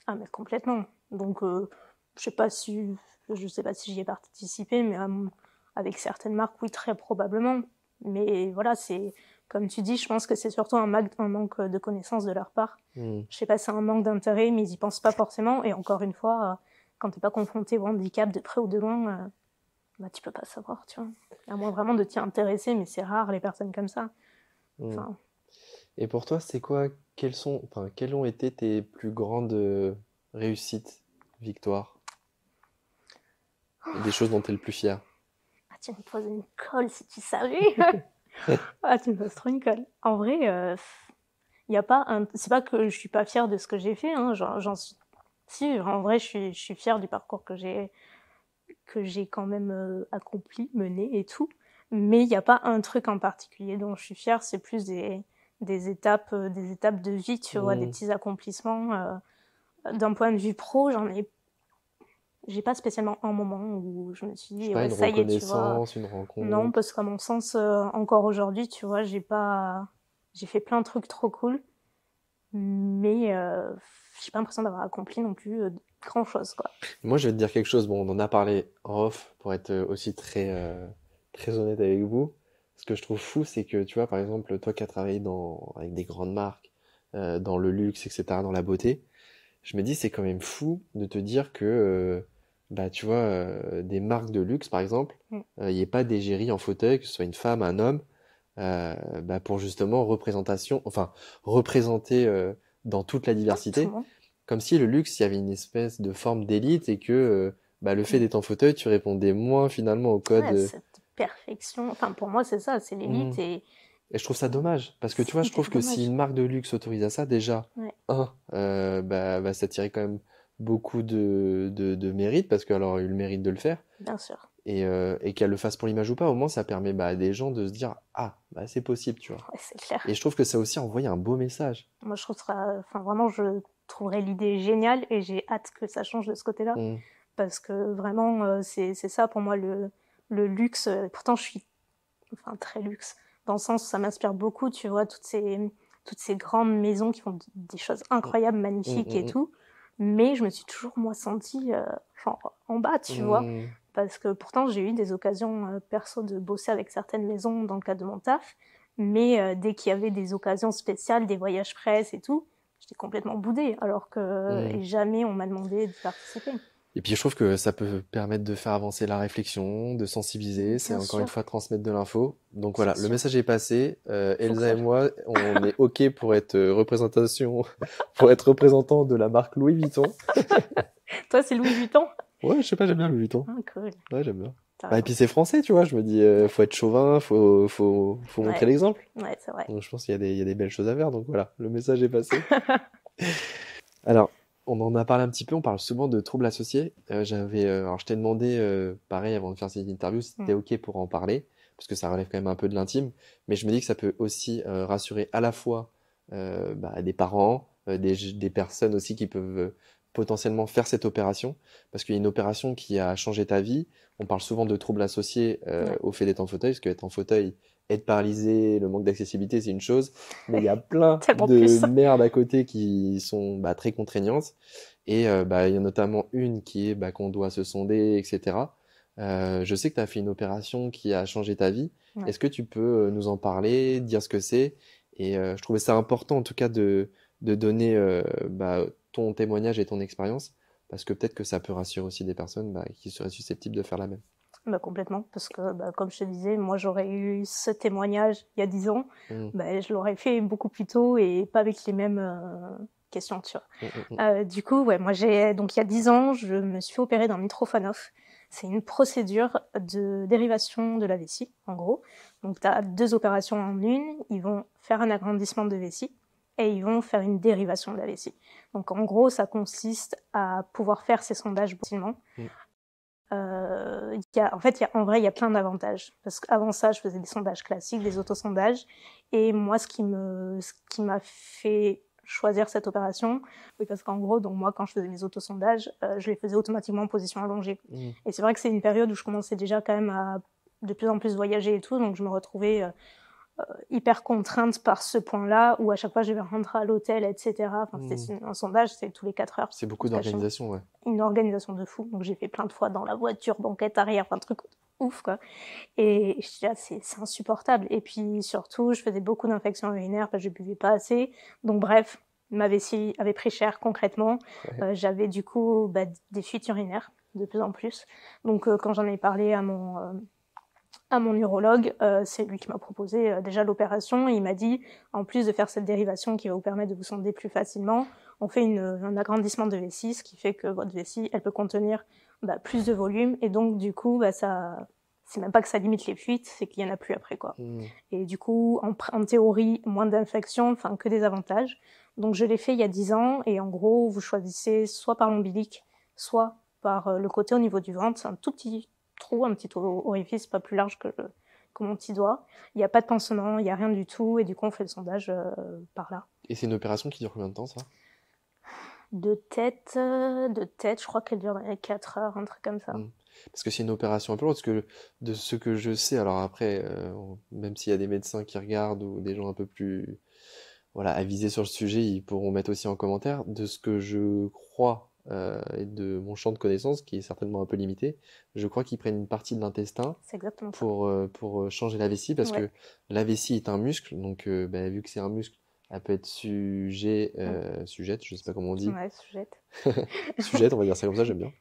Ah, mais complètement. Donc, je sais pas si j'y ai participé, mais avec certaines marques, oui, très probablement. Mais voilà, c'est comme tu dis, je pense que c'est surtout un manque de connaissances de leur part. Hmm. Je sais pas, c'est un manque d'intérêt, mais ils y pensent pas forcément. Et encore une fois, quand t'es pas confronté au handicap de près ou de loin, tu peux pas savoir, tu vois. À moins vraiment de t'y intéresser, mais c'est rare les personnes comme ça. Hmm. Enfin, Et pour toi, c'est quoi, quelles ont été tes plus grandes réussites, victoires, et des choses dont tu es le plus fier? tu me poses une colle si tu savais. Ah, tu me poses trop une colle. En vrai, y a pas c'est pas que je suis pas fière de ce que j'ai fait, hein, j'en suis Si, en vrai, je suis fière du parcours que j'ai quand même accompli, mené et tout. Mais il n'y a pas un truc en particulier dont je suis fière, c'est plus des étapes de vie, tu vois, des Mmh. petits accomplissements. D'un point de vue pro, j'ai pas spécialement un moment où je me suis Je sais dit, pas, ouais, une ça y est, tu vois. reconnaissance, une Non, rencontre. parce qu'à mon sens, encore aujourd'hui, tu vois, j'ai fait plein de trucs trop cool, mais j'ai pas l'impression d'avoir accompli non plus grand chose, quoi. Moi, je vais te dire quelque chose. Bon, on en a parlé en off pour être aussi très honnête avec vous. Ce que je trouve fou, c'est que, tu vois, par exemple, toi qui as travaillé avec des grandes marques, dans le luxe, etc., dans la beauté, je me dis, c'est quand même fou de te dire que, bah, tu vois, des marques de luxe, par exemple, Mm. il n'y ait pas d'égérie en fauteuil, que ce soit une femme, un homme, bah, pour justement représenter dans toute la Non, tout le diversité. monde. Comme si le luxe, il y avait une espèce de forme d'élite et que bah, le fait Mm. d'être en fauteuil, tu répondais moins finalement au code. Ouais, cette perfection, enfin, pour moi, c'est ça, c'est Hmm. l'élite Et je trouve ça dommage, parce que tu vois, c'est je trouve hyper que si dommage. une marque de luxe autorise à ça, déjà, Ouais, bah, ça tirait quand même beaucoup de mérite, parce qu'elle aurait eu le mérite de le faire, bien sûr. et qu'elle le fasse pour l'image ou pas, au moins ça permet bah, à des gens de se dire, ah, bah, c'est possible, tu vois. Ouais, c'est clair. Et je trouve que ça aussi envoyé un beau message. Moi, je trouve ça, enfin, vraiment, je trouverais l'idée géniale et j'ai hâte que ça change de ce côté-là. Hmm. Parce que vraiment, c'est ça pour moi le luxe. Pourtant, je suis enfin, très luxe, dans le sens où ça m'inspire beaucoup, tu vois, toutes ces grandes maisons qui font des choses Hmm. incroyables, Hmm, magnifiques et hmm, tout. Mais je me suis toujours, moi, sentie genre, en bas, tu vois. hmm. Parce que pourtant, j'ai eu des occasions perso de bosser avec certaines maisons dans le cadre de mon taf. Mais dès qu'il y avait des occasions spéciales, des voyages presse et tout, j'étais complètement boudée. Alors que Hmm. jamais on m'a demandé d'y participer. Et puis je trouve que ça peut permettre de faire avancer la réflexion, de sensibiliser, c'est Bien encore une sûr, fois transmettre de l'info. Donc c'est voilà, le sûr. message est passé. Faut que Elsa ça. et moi, on est OK pour être pour être représentant de la marque Louis Vuitton. Toi, c'est Louis Vuitton? Ouais, je sais pas, j'aime bien Louis Vuitton. Ah, cool. Ouais, j'aime bien. T'as Bah, et raison. puis c'est français, tu vois, je me dis, Ouais, faut être chauvin, faut montrer ouais, l'exemple. ouais, c'est vrai. Donc je pense il y a des belles choses à faire, donc voilà, le message est passé. Alors, on en a parlé un petit peu, on parle souvent de troubles associés. Alors je t'ai demandé, pareil, avant de faire cette interview, si Mm. t'étais OK pour en parler, parce que ça relève quand même un peu de l'intime, mais je me dis que ça peut aussi rassurer à la fois bah, des parents, des personnes aussi qui peuvent potentiellement faire cette opération, parce qu'il y a une opération qui a changé ta vie. On parle souvent de troubles associés Ouais, au fait d'être en fauteuil, parce qu'être en fauteuil, être paralysé, le manque d'accessibilité, c'est une chose, mais il y a plein tellement de plus. merdes à côté qui sont bah, très contraignantes. Et bah, il y a notamment une qui est bah, qu'on doit se sonder, etc. Je sais que tu as fait une opération qui a changé ta vie. Ouais. Est-ce que tu peux nous en parler, dire ce que c'est? Et je trouvais ça important en tout cas de donner bah, ton témoignage et ton expérience, parce que peut-être que ça peut rassurer aussi des personnes bah, qui seraient susceptibles de faire la même. Bah, complètement, parce que bah, comme je te disais, moi j'aurais eu ce témoignage il y a 10 ans, Mm, bah, je l'aurais fait beaucoup plus tôt et pas avec les mêmes questions, tu vois. mm, mm, mm. Du coup, ouais, moi donc il y a 10 ans, je me suis fait opérer d'un Mitrofanov. C'est une procédure de dérivation de la vessie, en gros. Donc tu as deux opérations en une, ils vont faire un agrandissement de vessie et ils vont faire une dérivation de la vessie. Donc en gros, ça consiste à pouvoir faire ces sondages facilement. Mm. En fait, en vrai, il y a plein d'avantages. Parce qu'avant ça, je faisais des sondages classiques, des autosondages. Et moi, ce qui m'a fait choisir cette opération, oui, parce qu'en gros, donc moi, quand je faisais mes autosondages, je les faisais automatiquement en position allongée. Mm. Et c'est vrai que c'est une période où je commençais déjà quand même à de plus en plus voyager et tout, donc je me retrouvais hyper contrainte par ce point-là, où à chaque fois je devais rentrer à l'hôtel, etc. Enfin, Mm. un sondage, c'est tous les 4 heures. C'est en beaucoup tout cas, chez moi. d'organisation, ouais. Une organisation de fou. Donc j'ai fait plein de fois dans la voiture, banquette arrière, enfin truc ouf quoi. Et je dis là, c'est insupportable. Et puis surtout, je faisais beaucoup d'infections urinaires parce que je buvais pas assez. Donc bref, ma vessie avait pris cher concrètement. Ouais. J'avais du coup des fuites urinaires de plus en plus. Donc quand j'en ai parlé à mon urologue, c'est lui qui m'a proposé déjà l'opération. Il m'a dit, en plus de faire cette dérivation qui va vous permettre de vous sonder plus facilement, on fait un agrandissement de vessie, ce qui fait que votre vessie, elle peut contenir plus de volume, et donc du coup, ça c'est même pas que ça limite les fuites, c'est qu'il y en a plus après, quoi. Mmh. Et du coup, en théorie, moins d'infections, enfin que des avantages. Donc je l'ai fait il y a 10 ans, et en gros, vous choisissez soit par l'ombilic, soit par le côté au niveau du ventre. C'est un tout petit trou, un petit orifice pas plus large que mon petit doigt. Il n'y a pas de pansement, il n'y a rien du tout, et du coup on fait le sondage par là. Et c'est une opération qui dure combien de temps, ça? De tête, je crois qu'elle dure 4 heures, un truc comme ça. Mmh. Parce que c'est une opération un peu lourde, parce que de ce que je sais, alors après, même s'il y a des médecins qui regardent ou des gens un peu plus voilà, avisés sur le sujet, ils pourront mettre aussi en commentaire. De ce que je crois et de mon champ de connaissances, qui est certainement un peu limité, je crois qu'ils prennent une partie de l'intestin C'est exactement ça. pour changer la vessie, parce Ouais. que la vessie est un muscle, donc bah, vu que c'est un muscle, elle peut être sujette, je sais pas comment on dit, Ouais, sujette. sujette, on va dire ça comme ça, j'aime bien.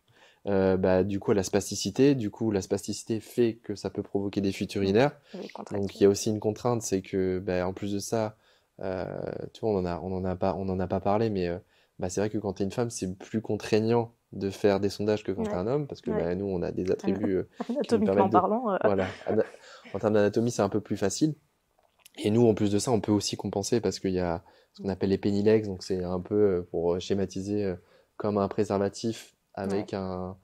Bah, du coup, à la spasticité. Du coup, la spasticité fait que ça peut provoquer des fuites urinaires. Les Donc, il contractions. y a aussi une contrainte, c'est que, bah, en plus de ça, tu vois, on en a pas parlé, mais bah, c'est vrai que quand tu es une femme, c'est plus contraignant de faire des sondages que quand tu es Ouais. un homme, parce que Ouais. bah, nous, on a des attributs qui nous Anatomiquement permettent de... parlant, Voilà, en termes d'anatomie, c'est un peu plus facile. Et nous, en plus de ça, on peut aussi compenser parce qu'il y a ce qu'on appelle les pennilegs, donc c'est un peu, pour schématiser, comme un préservatif ouais. avec un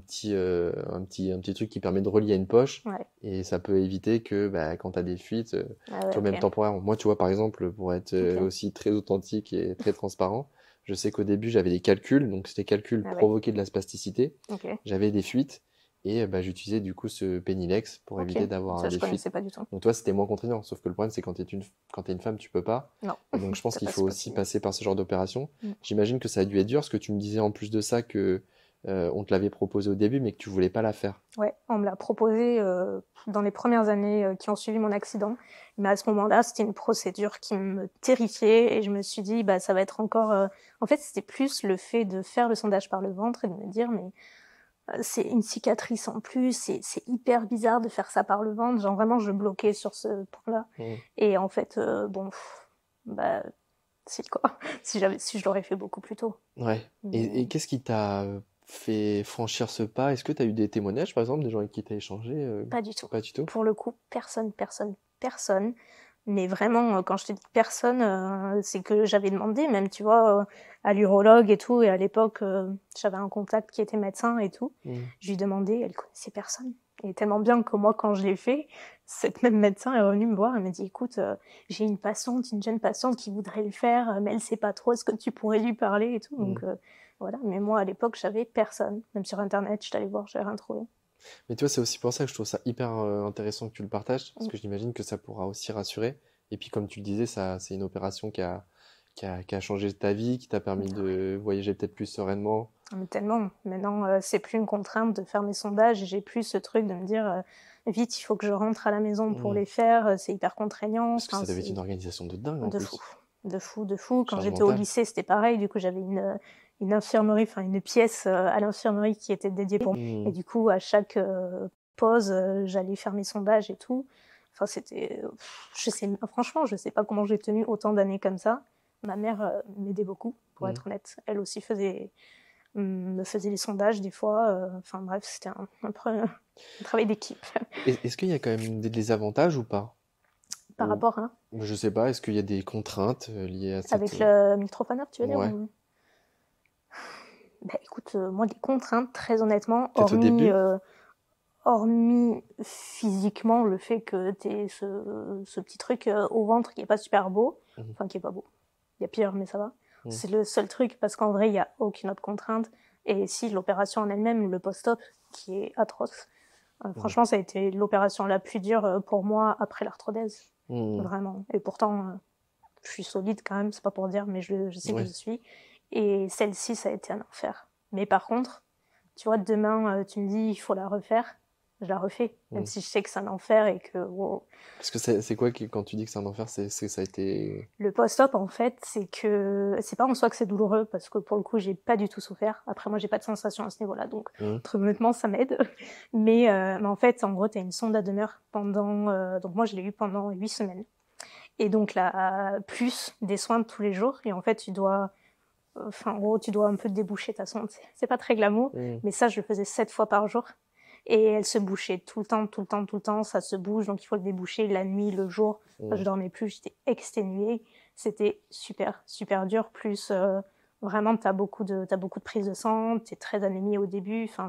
petit truc qui permet de relier à une poche, Ouais. et ça peut éviter que bah, quand tu as des fuites, Ah ouais, tu vois, même ok. temporairement. Moi, tu vois, par exemple, pour être Ok. aussi très authentique et très transparent, je sais qu'au début, j'avais des calculs, donc ces calculs Ah ouais. provoquaient de la spasticité, Ok. j'avais des fuites, et bah, j'utilisais du coup ce Pennilex pour Ok. éviter d'avoir Ça, je des fuites. connaissais pas du tout. Donc toi, c'était moins contraignant. Sauf que le problème, c'est quand t'es une femme, tu peux pas. Non. Et donc je pense Ça qu'il passe faut pas aussi aussi. passer par ce genre d'opération. Mm. J'imagine que ça a dû être dur, parce que tu me disais en plus de ça que on te l'avait proposé au début, mais que tu voulais pas la faire. Ouais, on me l'a proposé dans les premières années qui ont suivi mon accident. Mais à ce moment-là, c'était une procédure qui me terrifiait, et je me suis dit, bah, ça va être encore... En fait, c'était plus le fait de faire le sondage par le ventre et de me dire, mais c'est une cicatrice en plus, c'est hyper bizarre de faire ça par le ventre. Genre vraiment, je bloquais sur ce point-là. Mm. Et en fait, bon, bah, si quoi. Si je l'aurais fait beaucoup plus tôt. Ouais. Mais Et qu'est-ce qui t'a fait franchir ce pas? Est-ce que tu as eu des témoignages, par exemple, des gens avec qui tu as échangé? pas du tout. Pas du tout? Pour le coup, personne. Mais vraiment, quand je te dis personne, c'est que j'avais demandé, même, tu vois, à l'urologue et tout, et à l'époque, j'avais un contact qui était médecin et tout. Mm. Je lui demandais, elle connaissait personne. Et tellement bien que moi, quand je l'ai fait, cette même médecin est revenue me voir, elle m'a dit, écoute, j'ai une jeune patiente qui voudrait le faire, mais elle sait pas trop, est-ce que tu pourrais lui parler et tout. Donc, voilà. Mais moi, à l'époque, j'avais personne. Même sur Internet, je suis allée voir, j'avais rien trouvé. Mais tu vois, c'est aussi pour ça que je trouve ça hyper intéressant que tu le partages, parce Mm. que j'imagine que ça pourra aussi rassurer. Et puis, comme tu le disais, ça, c'est une opération qui a changé ta vie, qui t'a permis de voyager peut-être plus sereinement. Mais tellement. Maintenant, c'est plus une contrainte de faire mes sondages. J'ai plus ce truc de me dire, vite, il faut que je rentre à la maison pour Mm. les faire. C'est hyper contraignant. Parce que Enfin, ça devait être c'est une organisation de dingue en de fou. plus. De fou. Quand Charge j'étais au mentale. lycée, c'était pareil. Du coup, j'avais une infirmerie, enfin une pièce à l'infirmerie qui était dédiée pour moi. Et Mm. du coup, à chaque pause, j'allais faire mes sondages et tout. Enfin, c'était... franchement, je sais pas comment j'ai tenu autant d'années comme ça. Ma mère m'aidait beaucoup, pour Mm. être honnête. Elle aussi me faisait les sondages des fois. Enfin bref, c'était un travail d'équipe. Est-ce qu'il y a quand même des avantages ou pas? Par Ou, rapport à... je sais pas, est-ce qu'il y a des contraintes liées à cette... Avec le microphoneur, tu veux dire Ouais. ou... Bah écoute, moi des contraintes, très honnêtement, Peut-être au début? hormis physiquement le fait que t'aies ce petit truc au ventre qui est pas super beau, Mhm. enfin qui est pas beau, il y a pire mais ça va. Mhm. C'est le seul truc parce qu'en vrai il y a aucune autre contrainte. Et si l'opération en elle-même, le post-op, qui est atroce, franchement ça a été l'opération la plus dure pour moi après l'arthrodèse, Mhm. vraiment. Et pourtant je suis solide quand même, c'est pas pour dire, mais je sais que Ouais. je suis. Et celle-ci ça a été un enfer. Mais par contre, tu vois, demain tu me dis il faut la refaire, je la refais, même Mhm. si je sais que c'est un enfer et que wow. Parce que c'est quoi quand tu dis que c'est un enfer, ça a été... Le post-op, en fait, c'est pas en soi que c'est douloureux, parce que pour le coup, j'ai pas du tout souffert. Après, moi, j'ai pas de sensation à ce niveau-là, donc Mhm. très honnêtement, ça m'aide. Mais en fait, en gros, t'as une sonde à demeure pendant... donc moi, je l'ai eu pendant 8 semaines. Et donc là, plus des soins de tous les jours. Et en fait, tu dois... Enfin, en gros, tu dois un peu déboucher ta sonde. C'est pas très glamour, Mhm. mais ça, je le faisais 7 fois par jour. Et elle se bouchait tout le temps, tout le temps, tout le temps. Ça se bouge, donc il faut le déboucher la nuit, le jour. Enfin, je dormais plus, j'étais exténuée. C'était super, super dur. Plus, vraiment, t'as beaucoup de prises de sang, t'es très anémie au début. Enfin,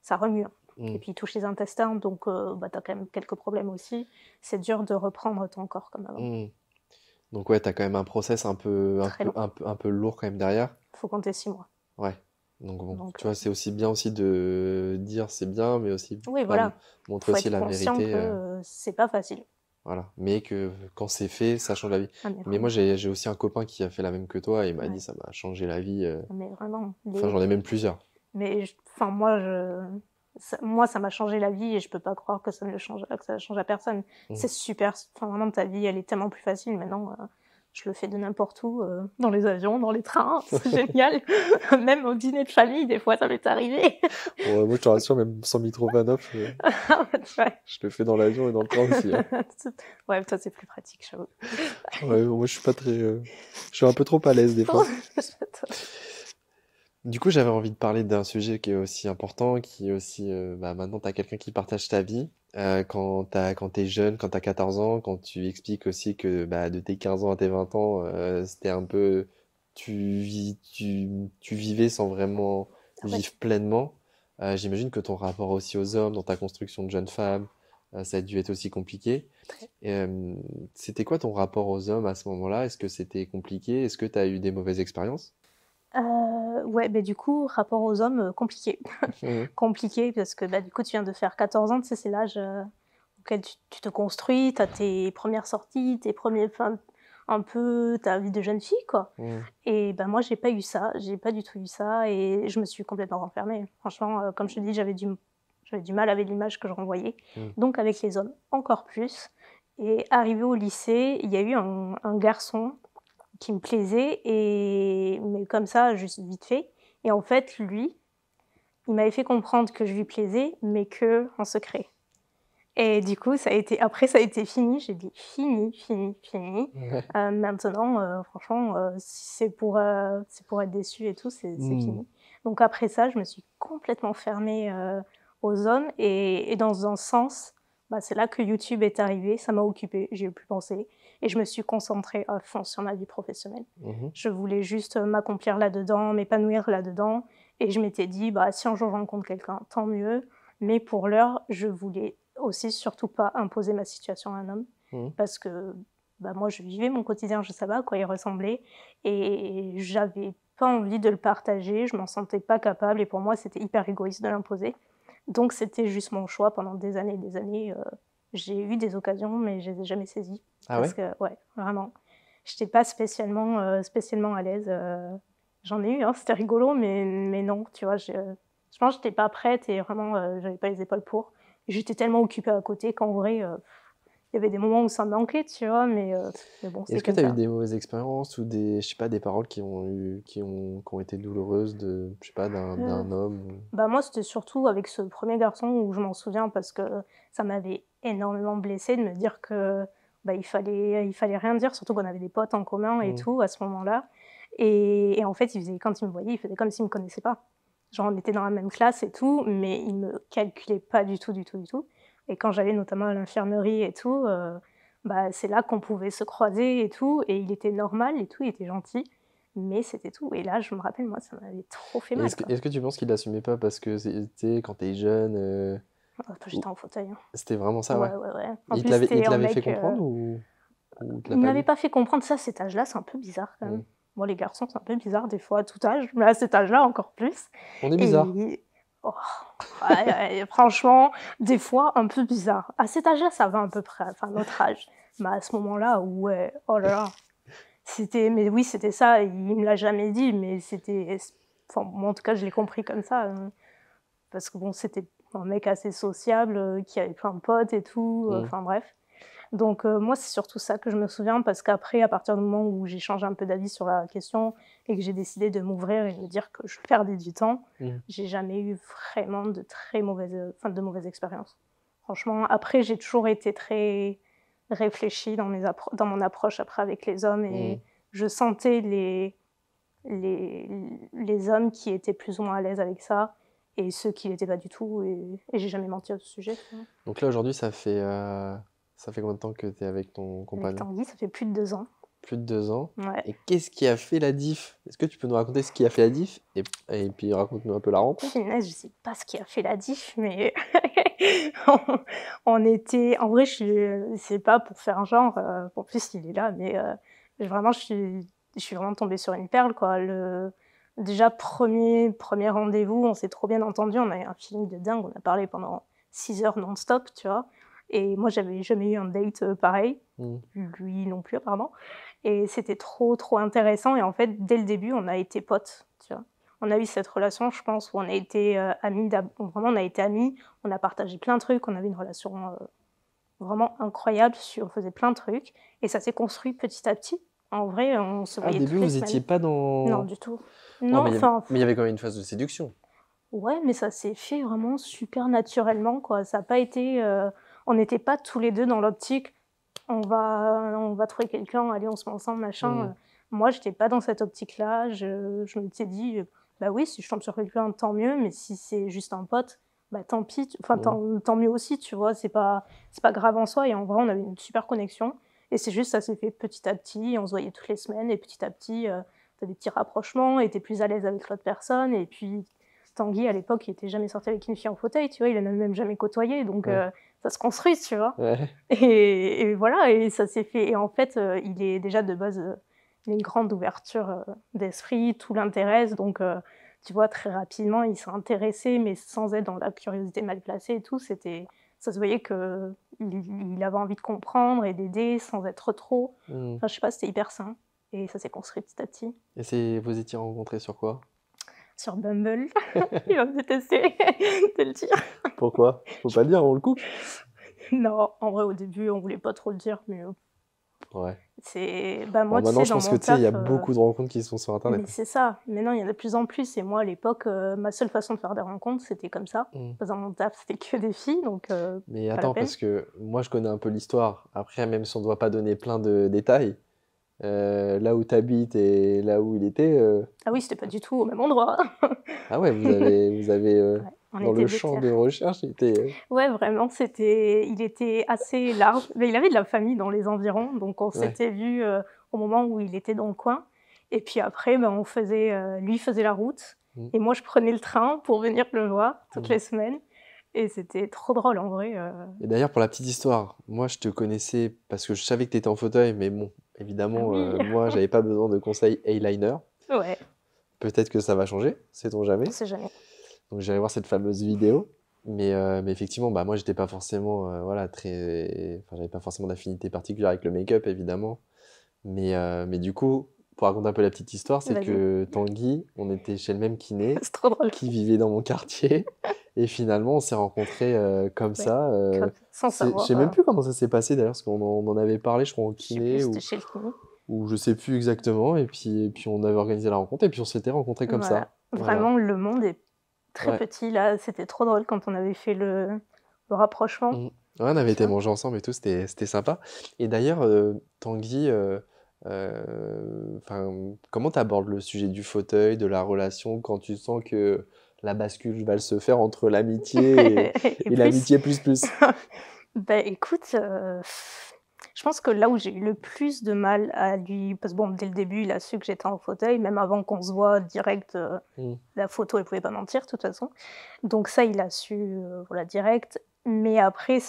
ça remue. Et puis, il touche les intestins, donc t'as quand même quelques problèmes aussi. C'est dur de reprendre ton corps comme avant. Donc ouais, t'as quand même un process Très long. un peu lourd quand même derrière. Faut compter 6 mois. Ouais. Donc bon, Donc, tu vois, c'est aussi bien aussi de dire c'est bien, mais aussi oui, bah, voilà. montrer Faut aussi être la conscient vérité. que c'est pas facile. Voilà. Mais que quand c'est fait, ça change la vie. Ah, mais Mais moi, vraiment. j'ai aussi un copain qui a fait la même que toi et il m'a dit Ouais. ça m'a changé la vie. Mais vraiment. Enfin, j'en ai même plusieurs. Mais enfin, ça m'a changé la vie et je peux pas croire que ça ne change à personne. C'est super. Enfin, vraiment, ta vie, elle est tellement plus facile maintenant. Je le fais de n'importe où, dans les avions, dans les trains, c'est génial. Même au dîner de famille, des fois, ça m'est arrivé. Bon, moi, je te rassure, même sans Mitrofanov, Ouais. je le fais dans l'avion et dans le train aussi. Hein. Ouais, toi, c'est plus pratique, j'avoue. Ouais, moi, je suis pas très. Je suis un peu trop à l'aise des fois. Du coup, j'avais envie de parler d'un sujet qui est aussi important, qui est aussi. Maintenant, tu as quelqu'un qui partage ta vie. Quand t'es jeune, quand t'as 14 ans, quand tu expliques aussi que de tes 15 ans à tes 20 ans, c'était un peu. Tu vivais sans vraiment Ah ouais. vivre pleinement. J'imagine que ton rapport aussi aux hommes, dans ta construction de jeune femme, ça a dû être aussi compliqué. Très. Et, c'était quoi ton rapport aux hommes à ce moment-là? Est-ce que c'était compliqué? Est-ce que tu as eu des mauvaises expériences? Ouais, du coup, rapport aux hommes, compliqué. Mhm. Compliqué parce que du coup, tu viens de faire 14 ans, tu sais, c'est l'âge auquel tu te construis, tu as tes premières sorties, tes premiers, enfin, un peu ta vie de jeune fille, quoi. Mhm. Et moi, j'ai pas eu ça, j'ai pas du tout eu ça et je me suis complètement renfermée. Franchement, comme je te dis, j'avais du mal avec l'image que je renvoyais. Mhm. Donc, avec les hommes, encore plus. Et arrivé au lycée, il y a eu un garçon qui me plaisait, mais comme ça, juste vite fait. Et en fait, lui, il m'avait fait comprendre que je lui plaisais, mais que en secret. Et du coup, après, ça a été fini. J'ai dit fini, fini, fini. Ouais. Maintenant, franchement, si c'est pour être déçu et tout, c'est Mhm. fini. Donc après ça, je me suis complètement fermée aux hommes. Et dans un sens, c'est là que YouTube est arrivé. Ça m'a occupée, j'y ai plus pensé. Et je me suis concentrée à fond sur ma vie professionnelle. Mhm. Je voulais juste m'accomplir là-dedans, m'épanouir là-dedans. Et je m'étais dit, si un jour je rencontre quelqu'un, tant mieux. Mais pour l'heure, je voulais aussi surtout pas imposer ma situation à un homme. Mhm. Parce que moi, je vivais mon quotidien, je savais à quoi il ressemblait. Et j'avais pas envie de le partager, je m'en sentais pas capable. Et pour moi, c'était hyper égoïste de l'imposer. Donc c'était juste mon choix pendant des années et des années. J'ai eu des occasions, mais je les ai jamais saisies. Ah Parce ouais? que, ouais, vraiment, j'étais pas spécialement à l'aise. J'en ai eu, hein, c'était rigolo, mais non, tu vois, je pense que j'étais pas prête et vraiment, j'avais pas les épaules pour. J'étais tellement occupée à côté qu'en vrai, il y avait des moments où ça me manquait, tu vois, mais bon, c'est Est-ce que comme tu as eu ça. des mauvaises expériences ou des, je sais pas, des paroles qui ont été douloureuses je sais pas, Euh, d'un homme Moi, c'était surtout avec ce premier garçon où je m'en souviens parce que ça m'avait énormément blessée de me dire que il fallait rien dire, surtout qu'on avait des potes en commun et Mhm. tout à ce moment-là. Et en fait, quand il me voyait, il faisait comme s'il me connaissait pas. Genre, on était dans la même classe et tout, mais il me calculait pas du tout, du tout, du tout. Et quand j'allais notamment à l'infirmerie et tout, c'est là qu'on pouvait se croiser et tout. Et il était normal et tout, il était gentil. Mais c'était tout. Et là, je me rappelle, moi, ça m'avait trop fait Et mal, quoi. est-ce que tu penses qu'il l'assumait pas parce que c'était quand t'es jeune J'étais en fauteuil, hein. c'était vraiment ça, ouais. Ouais, ouais, ouais. En Et plus, il c'était te un l'avait fait mec. comprendre ou il te l'a Il pas m'avait dit? pas fait comprendre ça à cet âge-là, c'est un peu bizarre quand même. Mhm. Bon, les garçons, c'est un peu bizarre des fois à tout âge, mais à cet âge-là encore plus. On est bizarre. Et oh, ouais, franchement, des fois un peu bizarre. À cet âge-là, ça va à peu près, enfin notre âge. Mais à ce moment-là, ouais, oh là là. Mais oui, c'était ça. Il me l'a jamais dit, mais enfin, moi, en tout cas, je l'ai compris comme ça. Parce que bon, c'était un mec assez sociable, qui avait plein de potes et tout, Mhm. enfin bref. Donc moi, c'est surtout ça que je me souviens, parce qu'après, à partir du moment où j'ai changé un peu d'avis sur la question et que j'ai décidé de m'ouvrir et de me dire que je perdais du temps, Mhm. j'ai jamais eu vraiment de de mauvaises expériences. Franchement, après, j'ai toujours été très réfléchie dans mon approche après avec les hommes et Mhm. je sentais les hommes qui étaient plus ou moins à l'aise avec ça. et ceux qui l'étaient pas du tout, et j'ai jamais menti à ce sujet. Tu vois. Donc là, aujourd'hui, ça fait combien de temps que tu es avec ton Avec compagnon? Tanguy, ça fait plus de 2 ans. Plus de 2 ans. Ouais. Et qu'est-ce qui a fait la diff? Est-ce que tu peux nous raconter ce qui a fait la diff? Et puis raconte-nous un peu la rencontre. Punaise, je sais pas ce qui a fait la diff, mais on, on était. En vrai, c'est pas pour faire genre. En plus, il est là, mais vraiment, je suis vraiment tombée sur une perle, quoi. Déjà, premier rendez-vous, on s'est trop bien entendu, on a eu un feeling de dingue, on a parlé pendant 6 heures non-stop, tu vois. Et moi, j'avais jamais eu un date pareil, lui non plus, apparemment. Et c'était trop, trop intéressant. Et en fait, dès le début, on a été potes, tu vois. On a eu cette relation, je pense, où on a été amis, vraiment, on a été amis, on a partagé plein de trucs, on avait une relation vraiment incroyable, on faisait plein de trucs. Et ça s'est construit petit à petit. En vrai, on se Ah, au voyait début, toutes les vous étiez semaines. pas dans... Non, du tout. Ouais, Non, mais enfin, il y avait quand même une phase de séduction. ouais, mais ça s'est fait vraiment super naturellement, quoi. Ça n'a pas été... on n'était pas tous les deux dans l'optique, on va trouver quelqu'un, allez, on se met ensemble, machin. Moi, j'étais pas dans cette optique-là. Je me suis dit, bah oui, si je tombe sur quelqu'un, tant mieux, mais si c'est juste un pote, bah tant pis, enfin tant mieux aussi, tu vois, c'est pas grave en soi. Et en vrai, on avait une super connexion. Et c'est juste, ça s'est fait petit à petit, on se voyait toutes les semaines, et petit à petit, t'as des petits rapprochements, et t'es plus à l'aise avec l'autre personne. Et puis, Tanguy, à l'époque, il était jamais sorti avec une fille en fauteuil, tu vois, il en a même jamais côtoyé, donc ça se construit, tu vois. Ouais. Et voilà, et ça s'est fait. Et en fait, il est déjà de base, il a une grande ouverture d'esprit, tout l'intéresse. Donc, tu vois, très rapidement, il s'est intéressé, mais sans être dans la curiosité mal placée et tout. Ça se voyait qu'il avait envie de comprendre et d'aider sans être trop. Enfin, je sais pas, c'était hyper sain. Et ça s'est construit petit à petit. Et vous étiez rencontrés sur quoi? Sur Bumble. Il va me détester de le dire. Pourquoi? Faut pas le dire, on le coupe. Non, en vrai, au début, on voulait pas trop le dire, mais Ouais. Bah, moi, Bon, tu maintenant, sais, je dans pense que mon tu sais, il y a taf, beaucoup de rencontres qui sont sur mais Internet. c'est ça. Maintenant, il y en a de plus en plus. Et moi, à l'époque, ma seule façon de faire des rencontres, c'était comme ça. Dans mon taf, c'était que des filles, donc Mais pas la attends, peine. parce que moi, je connais un peu l'histoire. Après, même si on ne doit pas donner plein de détails, là où tu habites et là où il était... Ah oui, c'était pas du tout au même endroit. Ah ouais, vous avez Ouais, on dans était le champ de déter. recherche, il était... Ouais, vraiment, il était assez large. Mais il avait de la famille dans les environs, donc on Ouais. s'était vus au moment où il était dans le coin. Et puis après, ben, lui faisait la route, et moi, je prenais le train pour venir le voir toutes les semaines. Et c'était trop drôle, en vrai. Et d'ailleurs, pour la petite histoire, moi, je te connaissais parce que je savais que tu étais en fauteuil, mais bon, Ah évidemment, oui. moi, j'avais pas besoin de conseils eyeliner. Ouais, Peut-être que ça va changer, sait-on on jamais. sait jamais. Donc, j'irai voir cette fameuse vidéo. Mais effectivement, bah, moi, j'étais pas forcément, voilà, enfin, j'avais pas forcément d'affinité particulière avec le make-up, évidemment. Mais du coup, pour raconter un peu la petite histoire, c'est Vas-y. que Tanguy, on était chez le même kiné, C'est trop drôle. qui vivait dans mon quartier. Et finalement, on s'est rencontrés comme Ouais, ça. sans Je savoir. sais même plus comment ça s'est passé d'ailleurs, parce qu'on en avait parlé, je crois, au Je sais plus, kiné, c'était chez le kiné. ou je sais plus exactement. Et puis on avait organisé la rencontre, et puis on s'était rencontrés comme Voilà. ça. Voilà. Vraiment, le monde est très Ouais. petit. Là, c'était trop drôle quand on avait fait le rapprochement. Ouais, on avait été Ça. manger ensemble et tout, c'était sympa. Et d'ailleurs, Tanguy, comment tu abordes le sujet du fauteuil, de la relation, quand tu sens que la bascule va se faire entre l'amitié et plus. l'amitié plus? Bah écoute, je pense que là où j'ai eu le plus de mal à lui, parce que bon, dès le début, il a su que j'étais en fauteuil, même avant qu'on se voit direct, la photo, elle pouvait pas mentir de toute façon. Donc ça, il a su, voilà, direct. Mais après,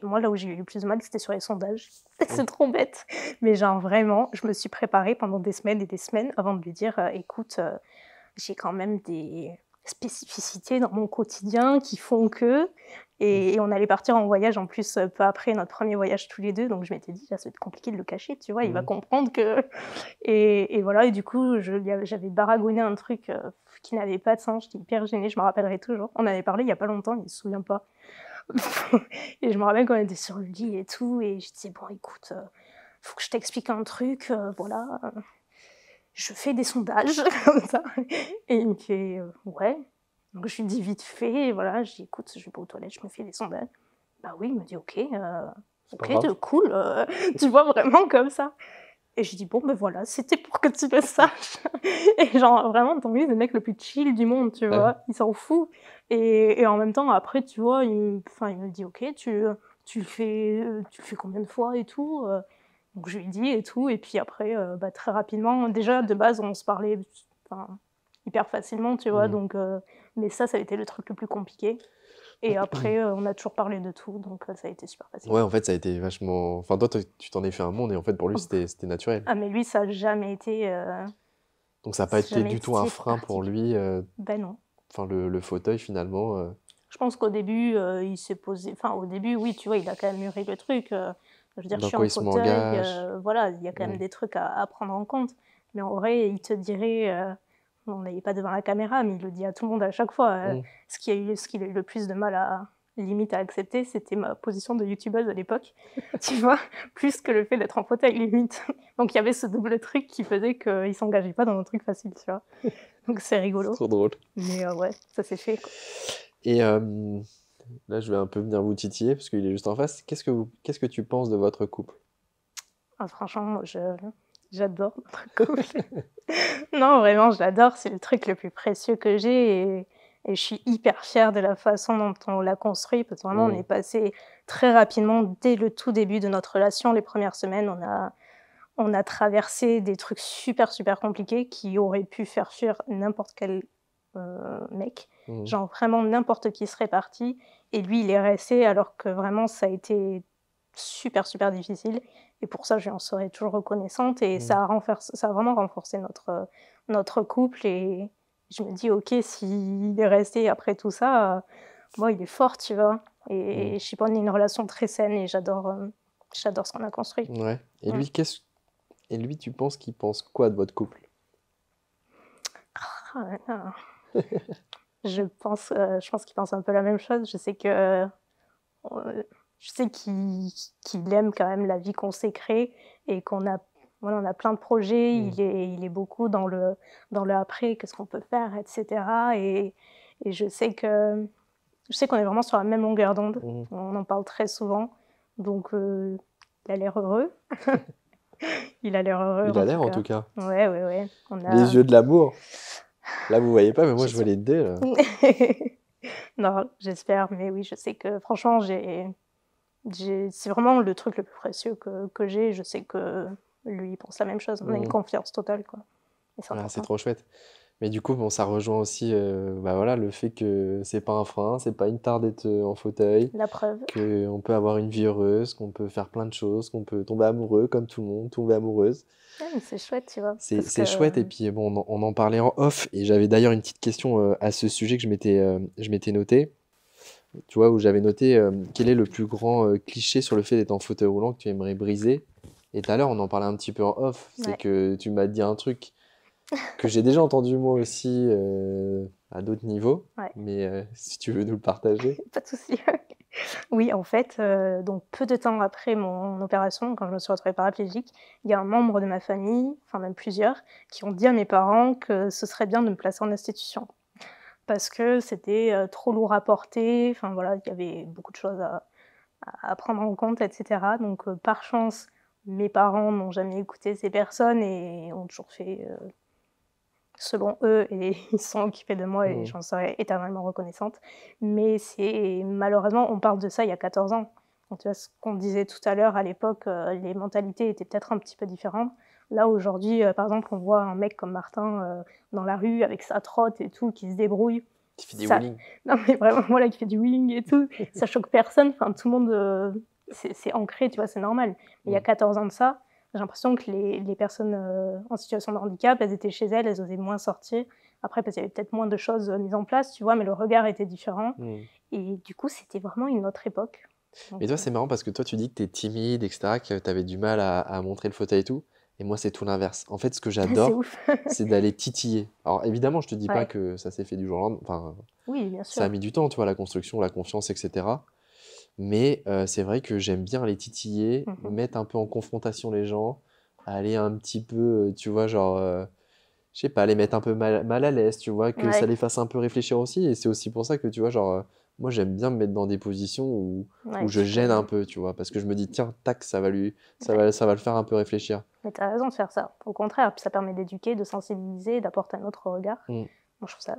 moi, là où j'ai eu le plus de mal, c'était sur les sondages. C'est trop bête, mais genre vraiment, je me suis préparée pendant des semaines et des semaines avant de lui dire, écoute, j'ai quand même des spécificités dans mon quotidien qui font que... Et on allait partir en voyage en plus peu après notre premier voyage tous les deux, donc je m'étais dit, là, ça va être compliqué de le cacher, tu vois, il va comprendre que... Et voilà, et du coup, j'avais baragouiné un truc qui n'avait pas de sens, j'étais hyper gênée, je me rappellerai toujours. On en avait parlé il y a pas longtemps, il se souvient pas. Et je me rappelle quand on était sur le lit et tout, et je disais, bon, écoute, faut que je t'explique un truc, voilà... je fais des sondages, comme ça. Et il me fait, ouais. Donc je lui dis vite fait, voilà, je dis, écoute, je vais pas aux toilettes, je me fais des sondages. Bah oui, il me dit, ok, C'est pas grave. cool, tu vois, vraiment comme ça. Et je dis, bon, ben voilà, c'était pour que tu le saches. Et genre, vraiment, Tanguy, c'est le mec le plus chill du monde, tu Ouais. vois. Il s'en fout. Et en même temps, après, tu vois, il me dit, ok, tu le fais combien de fois et tout. Donc je lui dis et tout. Et puis après, bah, très rapidement, déjà, de base, on se parlait enfin, hyper facilement, tu vois. Mhm. Donc, mais ça a été le truc le plus compliqué. Et après, on a toujours parlé de tout. Donc, ça a été super facile. Ouais, en fait, ça a été vachement. Enfin, toi, tu t'en es fait un monde et en fait, pour lui, c'était naturel. Ah, mais lui, ça n'a jamais été. Donc, ça n'a pas été Jamais du tout un été frein pour particulier. lui. Ben non. Enfin, le fauteuil, finalement. Je pense qu'au début, il s'est posé. Enfin, au début, oui, tu vois, il a quand même mûri le truc. Je veux dire, je Dans suis quoi en il se fauteuil, m'engage. voilà, il y a quand même Mm. des trucs à prendre en compte. Mais en vrai, il te dirait, on n'est pas devant la caméra, mais il le dit à tout le monde à chaque fois. Mm. Ce qu'il a eu le plus de mal limite à accepter, c'était ma position de youtubeuse à l'époque, tu vois, plus que le fait d'être en fauteuil, limite. Donc il y avait ce double truc qui faisait qu'il s'engageait pas dans un truc facile, tu vois. Donc c'est C'est rigolo. trop drôle. Mais ouais, ça s'est fait, quoi. Et là, je vais un peu venir vous titiller parce qu'il est juste en face. Qu'est-ce que tu penses de votre couple? Ah, franchement, j'adore notre couple. Non, vraiment, je l'adore. C'est le truc le plus précieux que j'ai et je suis hyper fière de la façon dont on l'a construit parce que vraiment, on Mm. est passé très rapidement, dès le tout début de notre relation, les premières semaines, on a traversé des trucs super, super compliqués qui auraient pu faire fuir n'importe quel mec. Mm. Genre vraiment n'importe qui serait parti et lui, il est resté alors que vraiment, ça a été super, super difficile. Et pour ça, je lui en serai toujours reconnaissante. Et Mm. ça a vraiment renforcé notre couple. Et je me dis, ok, s'il est resté après tout ça, moi, il est fort, tu vois. Et je sais pas, on a une relation très saine et j'adore ce qu'on a construit. Ouais. Et Mm. lui, tu penses qu'il pense quoi de votre couple? Ah, ouais, ah. Je pense qu'il pense un peu la même chose. Je sais qu'il aime quand même la vie qu'on s'est créée et voilà, on a plein de projets. Mm. Il est beaucoup dans le après, qu'est-ce qu'on peut faire, etc. Et je sais qu'on est vraiment sur la même longueur d'onde. Mm. On en parle très souvent. Donc, il a l'air heureux. Il a l'air heureux, Il a en l'air tout en cas. tout cas. Ouais. Les yeux de l'amour. Là, vous voyez pas, mais moi, je vois les dés, là. Non, j'espère, mais oui, je sais que franchement, c'est vraiment le truc le plus précieux que j'ai. Je sais que lui, il pense la même chose. On a une Mm. confiance totale, quoi. Et c'est Ah, c'est important. trop chouette. Mais du coup, bon, ça rejoint aussi bah voilà, le fait que c'est pas un frein, c'est pas une tare d'être en fauteuil, La preuve. qu'on peut avoir une vie heureuse, qu'on peut faire plein de choses, qu'on peut tomber amoureux comme tout le monde, tomber amoureuse. Ouais, mais c'est chouette, tu vois. C'est Parce c'est chouette. Et que puis, bon, on en parlait en off. Et j'avais d'ailleurs une petite question à ce sujet que je m'étais noté. Tu vois, où j'avais noté quel est le plus grand cliché sur le fait d'être en fauteuil roulant que tu aimerais briser. Et tout à l'heure, on en parlait un petit peu en off. C'est Ouais. que tu m'as dit un truc que j'ai déjà entendu moi aussi à d'autres niveaux. Ouais. Mais si tu veux nous le partager. pas de souci. Oui, en fait, donc peu de temps après mon opération, quand je me suis retrouvée paraplégique, il y a un membre de ma famille, enfin même plusieurs, qui ont dit à mes parents que ce serait bien de me placer en institution. Parce que c'était trop lourd à porter, enfin voilà, il y avait beaucoup de choses à prendre en compte, etc. Donc par chance, mes parents n'ont jamais écouté ces personnes et ont toujours fait selon eux, et ils se sont occupés de moi et Mm. j'en serai éternellement reconnaissante. Mais malheureusement, on parle de ça il y a 14 ans. Donc, tu vois, ce qu'on disait tout à l'heure, à l'époque, les mentalités étaient peut-être un petit peu différentes. Là, aujourd'hui, par exemple, on voit un mec comme Martin dans la rue avec sa trotte et tout, qui se débrouille. Qui fait des Ça- wheeling. Non, mais vraiment, voilà, qui fait du wheeling et tout. Ça choque personne. Enfin, tout le monde, c'est ancré, tu vois, c'est normal. Mais il y a 14 ans de ça, j'ai l'impression que les personnes en situation de handicap, elles étaient chez elles osaient moins sortir. Après, parce qu'il y avait peut-être moins de choses mises en place, tu vois, mais le regard était différent. Mm. Et du coup, c'était vraiment une autre époque. Donc, Mais toi, c'est marrant parce que toi, tu dis que tu es timide, etc., que tu avais du mal à montrer le fauteuil et tout. Et moi, c'est tout l'inverse. En fait, ce que c'est j'adore, ouf. c'est d'aller titiller. Alors, évidemment, je te dis pas Ouais. que ça s'est fait du jour au lendemain. Enfin, Oui, bien ça a sûr. mis du temps, tu vois, la construction, la confiance, etc. Mais c'est vrai que j'aime bien les titiller, Mhm. mettre un peu en confrontation les gens, aller un petit peu, tu vois, genre, je sais pas, les mettre un peu mal à l'aise, tu vois, que ça Ouais. les fasse un peu réfléchir aussi. Et c'est aussi pour ça que, tu vois, genre, moi, j'aime bien me mettre dans des positions où Ouais, je tu gêne un peux. peu, tu vois, parce que je me dis, tiens, tac, Ouais. ça va le faire un peu réfléchir. Mais t'as raison de faire ça. Au contraire, puis ça permet d'éduquer, de sensibiliser, d'apporter un autre regard. Mm. Moi, je trouve ça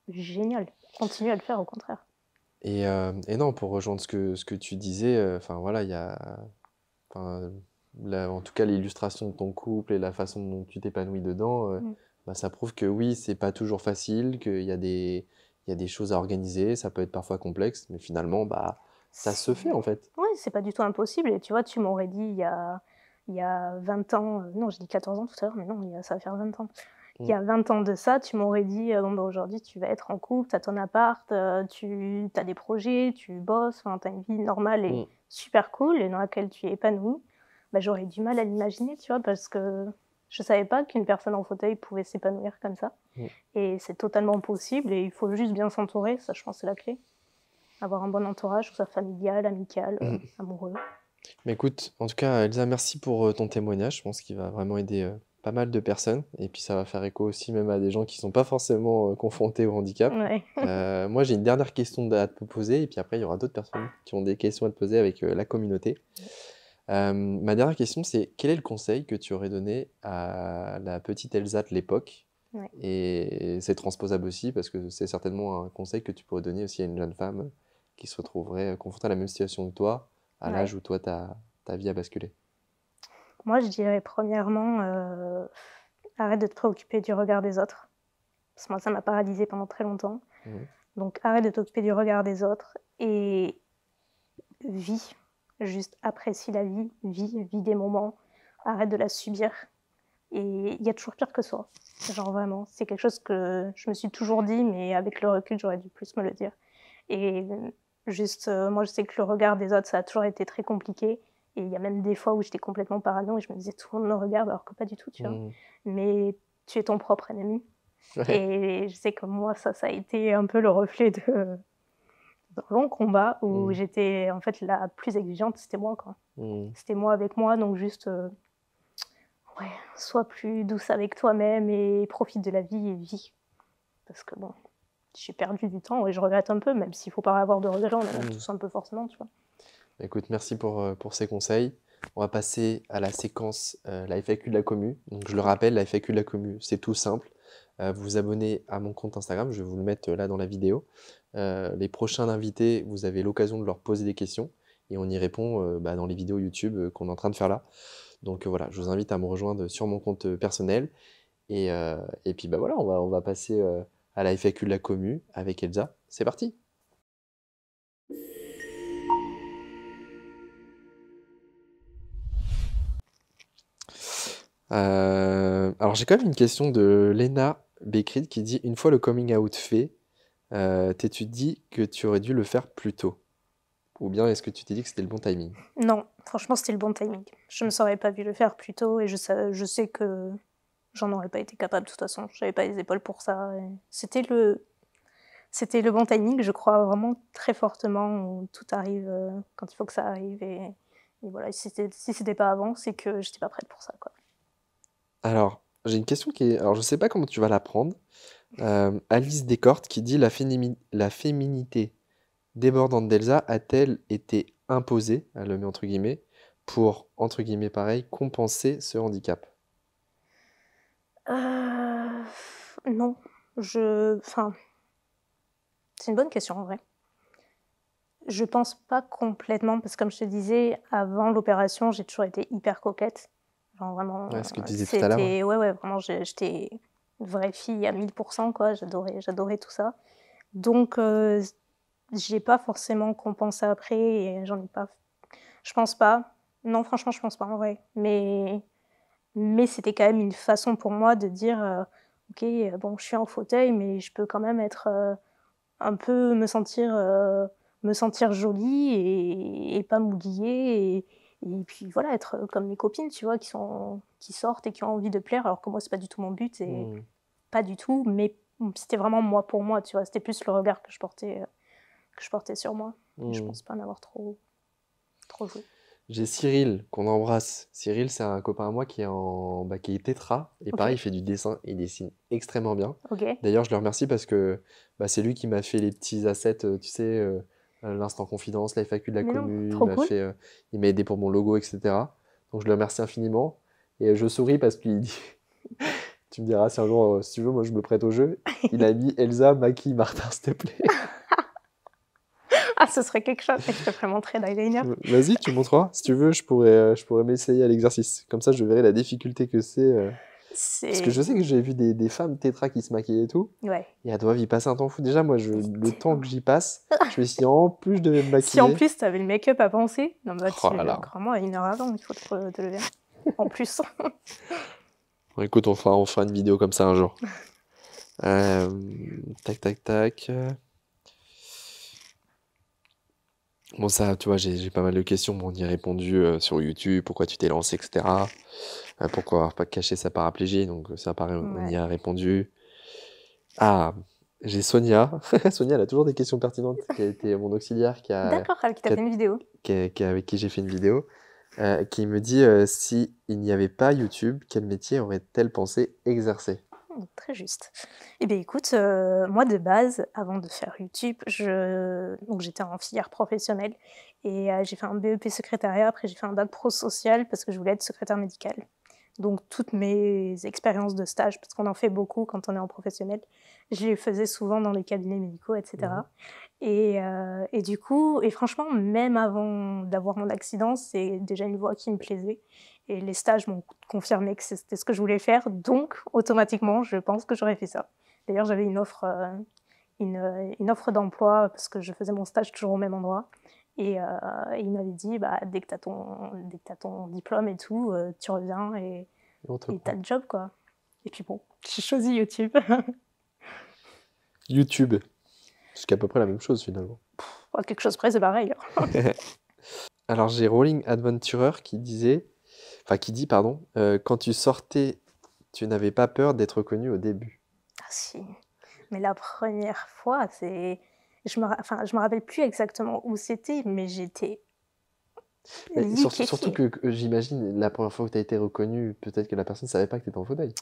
génial. Continue à le faire, au contraire. Et non, pour rejoindre ce que tu disais, enfin voilà, il y a, enfin, en tout cas, l'illustration de ton couple et la façon dont tu t'épanouis dedans, Mm. bah, ça prouve que oui, c'est pas toujours facile, il y a des choses à organiser, ça peut être parfois complexe, mais finalement, bah, ça se fait en fait. Oui, c'est pas du tout impossible. Et tu vois, tu m'aurais dit il y a 20 ans, non, j'ai dit 14 ans tout à l'heure, mais non, ça va faire 20 ans. Il y Mm. a 20 ans de ça, tu m'aurais dit, bon, bah, aujourd'hui, tu vas être en couple, tu as ton appart, tu as des projets, tu bosses, tu as une vie normale et Mm. super cool et dans laquelle tu es épanoui. Bah, j'aurais du mal à l'imaginer, tu vois, parce que je savais pas qu'une personne en fauteuil pouvait s'épanouir comme ça. Mm. Et c'est totalement possible et il faut juste bien s'entourer, ça, je pense, c'est la clé. Avoir un bon entourage, que ce soit familial, amical, Mm. amoureux. Mais écoute, en tout cas, Elsa, merci pour ton témoignage. Je pense qu'il va vraiment aider pas mal de personnes. Et puis ça va faire écho aussi même à des gens qui sont pas forcément confrontés au handicap. Ouais. Moi, j'ai une dernière question à te poser. Et puis après, il y aura d'autres personnes qui ont des questions à te poser avec la communauté. Ma dernière question, c'est quel est le conseil que tu aurais donné à la petite Elsa de l'époque? Ouais. Et c'est transposable aussi parce que c'est certainement un conseil que tu pourrais donner aussi à une jeune femme qui se retrouverait confrontée à la même situation que toi, à l'âge Ouais. où toi, ta vie a basculé. Moi, je dirais premièrement, arrête de te préoccuper du regard des autres. Parce que moi, ça m'a paralysée pendant très longtemps. Mhm. Donc, arrête de t'occuper du regard des autres et vis. Juste apprécie la vie, vis des moments. Arrête de la subir. Et il y a toujours pire que soi. Genre vraiment, c'est quelque chose que je me suis toujours dit, mais avec le recul, j'aurais dû plus me le dire. Et juste, moi, je sais que le regard des autres, ça a toujours été très compliqué. Et il y a même des fois où j'étais complètement parano et je me disais, tout le monde me regarde, alors que pas du tout, tu vois. Mhm. Mais tu es ton propre ennemi. Ouais. Et je sais que moi, ça a été un peu le reflet d'un long combat où Mhm. j'étais, en fait, la plus exigeante, c'était moi, quoi. Mhm. C'était moi avec moi, donc juste, ouais, sois plus douce avec toi-même et profite de la vie et vis. Parce que bon, j'ai perdu du temps et je regrette un peu, même s'il faut pas avoir de regrets, on en a Mhm. tous un peu forcément, tu vois. Écoute, merci pour ces conseils. On va passer à la séquence la FAQ de la commu. Donc, je le rappelle, la FAQ de la commu, c'est tout simple. Vous vous abonnez à mon compte Instagram, je vais vous le mettre là dans la vidéo. Les prochains invités, vous avez l'occasion de leur poser des questions et on y répond bah, dans les vidéos YouTube qu'on est en train de faire là. Donc voilà, je vous invite à me rejoindre sur mon compte personnel. Et puis bah voilà, on va passer à la FAQ de la commu avec Elsa. C'est parti! Alors j'ai quand même une question de Lena Bekrid qui dit une fois le coming out fait, t'es-tu dit que tu aurais dû le faire plus tôt? Ou bien est-ce que tu t'es dit que c'était le bon timing? Non, franchement, c'était le bon timing. Je me serais pas vu le faire plus tôt et je sais que j'en aurais pas été capable de toute façon. J'avais pas les épaules pour ça. C'était le bon timing. Je crois vraiment très fortement où tout arrive quand il faut que ça arrive. Et voilà, si c'était pas avant, c'est que j'étais pas prête pour ça, quoi. Alors, j'ai une question qui est... Alors je sais pas comment tu vas la prendre. Alice Descortes qui dit la féminité débordante d'Elsa a-t-elle été imposée, elle le met entre guillemets, pour, entre guillemets pareil, compenser ce handicap? Euh, non, enfin, c'est une bonne question en vrai. Je pense pas complètement, parce que comme je te disais, avant l'opération, j'ai toujours été hyper coquette. Genre vraiment, Ouais, ce que tu disais tout à l'heure. Ouais. ouais, vraiment, j'étais une vraie fille à 1000%, quoi. J'adorais tout ça. Donc, j'ai pas forcément compensé après et j'en ai pas. Je pense pas. Non, franchement, je pense pas en vrai. Mais c'était quand même une façon pour moi de dire, ok, bon, je suis en fauteuil, mais je peux quand même être un peu me sentir jolie et pas m'oublier et puis voilà, être comme mes copines, tu vois, qui sortent et qui ont envie de plaire, alors que moi, c'est pas du tout mon but, et Hmm, pas du tout, mais c'était vraiment moi pour moi, tu vois, c'était plus le regard que je portais sur moi. Et je hmm. pense pas en avoir trop joué. J'ai Cyril qu'on embrasse. Cyril, c'est un copain à moi qui est tétra. Et Ok, pareil, il fait du dessin et il dessine extrêmement bien. ok. D'ailleurs, je le remercie parce que c'est lui qui m'a fait les petits assets, tu sais, l'instant confidence, la FAQ de la Mais non, commu. trop cool. Il m'a aidé pour mon logo, etc. Donc je le remercie infiniment. Et je souris parce qu'il dit, tu me diras si un jour, si tu veux, moi je me prête au jeu. Il a mis Elsa, Maki, Martin, s'il te plaît. Ah, ce serait quelque chose. Et je te ferais montrer l'eyeliner. Vas-y, tu montreras. Si tu veux, je pourrais m'essayer à l'exercice. Comme ça, je verrai la difficulté que c'est. Parce que C'est... je sais que j'ai vu des femmes tétra qui se maquillent et tout, Ouais. et elles doivent y passer un temps fou. Déjà, moi, le temps Tellement. que j'y passe, je me suis dit, en plus, je devais me Si en maquiller. plus tu avais le make-up à penser, non, bah, Oh là là. crois-moi, à 1 heure avant, il faut te lever. En plus. Bon, écoute, on fera une vidéo comme ça un jour. Euh, tac, tac, tac. Bon, ça, tu vois, j'ai pas mal de questions. Bon, on y a répondu sur YouTube, pourquoi tu t'es lancé, etc. Pourquoi avoir pas caché sa paraplégie. Donc, ça, pareil, on y Ouais. a répondu. Ah, j'ai Sonia. Sonia, elle a toujours des questions pertinentes, qui a été mon auxiliaire, D'accord, avec qui t'as qui a- fait une vidéo. avec qui j'ai fait une vidéo, qui me dit si il n'y avait pas YouTube, quel métier aurait-elle pensé exercer? Très juste. Eh bien, écoute, moi de base, avant de faire YouTube, donc j'étais en filière professionnelle et j'ai fait un BEP secrétariat. Après, j'ai fait un bac pro social parce que je voulais être secrétaire médicale. Donc, toutes mes expériences de stage, parce qu'on en fait beaucoup quand on est en professionnel, je les faisais souvent dans les cabinets médicaux, Mhm. etc. Et du coup, et franchement, même avant d'avoir mon accident, c'est déjà une voie qui me plaisait. Et les stages m'ont confirmé que c'était ce que je voulais faire. Donc, automatiquement, je pense que j'aurais fait ça. D'ailleurs, j'avais une offre d'emploi parce que je faisais mon stage toujours au même endroit. Et il m'avait dit, bah, dès que tu as ton diplôme et tout, tu reviens et On te tu prend. as le job, quoi. Et puis bon, j'ai choisi YouTube. YouTube, c'est qu'à peu près la même chose finalement. Quelque chose près, c'est pareil. Alors j'ai Rolling Adventurer qui dit, pardon, quand tu sortais, tu n'avais pas peur d'être connu au début. Ah si, mais la première fois, je me rappelle plus exactement où c'était, mais j'étais Mais surtout liquéfiée. que j'imagine, la première fois que tu as été reconnu, peut-être que la personne ne savait pas que tu étais en fauteuil.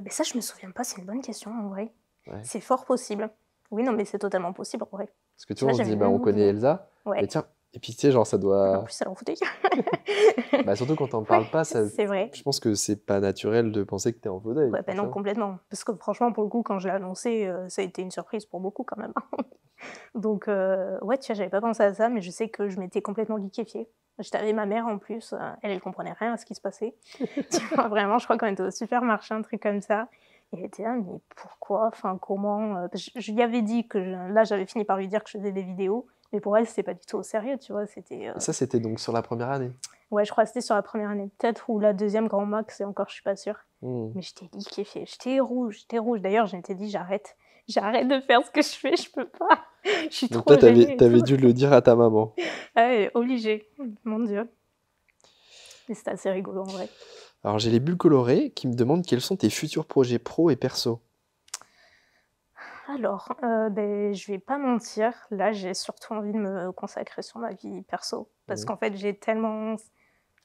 Mais ça, je me souviens pas, c'est une bonne question en vrai. Ouais. C'est fort possible. Oui, non, mais c'est totalement possible en vrai. Parce que tu Tu vois, vois, on se j'avais dit, même on connaît oublié. Elsa, mais Ouais. tiens, et puis tu sais, genre ça En doit... plus, elle est en fauteuil. Surtout quand t'en Ouais, parles pas, c'est vrai. je pense que c'est pas naturel de penser que t'es en fauteuil, Ouais, ben tu non, vois. complètement. Parce que franchement, pour le coup, quand je l'ai annoncé, ça a été une surprise pour beaucoup quand même. Donc, ouais, tu vois, j'avais pas pensé à ça, mais je sais que je m'étais complètement liquéfiée. J'étais avec ma mère en plus, elle comprenait rien à ce qui se passait. Tu vois, vraiment, je crois qu'on était au supermarché, un truc comme ça. Et elle était là, mais pourquoi, enfin, comment je lui avais dit que là, j'avais fini par lui dire que je faisais des vidéos, mais pour elle, c'était pas du tout au sérieux, tu vois. C'était. Et ça, c'était donc sur la première année. Ouais, je crois que c'était sur la première année, peut-être, ou la deuxième grand max, et encore, je suis pas sûre. Hmm. Mais j'étais liquéfiée, j'étais rouge, j'étais rouge. D'ailleurs, je m'étais dit, j'arrête de faire ce que je fais, je peux pas. Je suis Donc trop toi, gênée et t'avais tout. dû le dire à ta maman. Ah ouais, obligée, mon Dieu. Mais c'était assez rigolo en vrai. Alors j'ai les bulles colorées qui me demandent quels sont tes futurs projets pro et perso. Alors, je vais pas mentir, là, j'ai surtout envie de me consacrer sur ma vie perso. Parce Hmm. qu'en fait, j'ai tellement.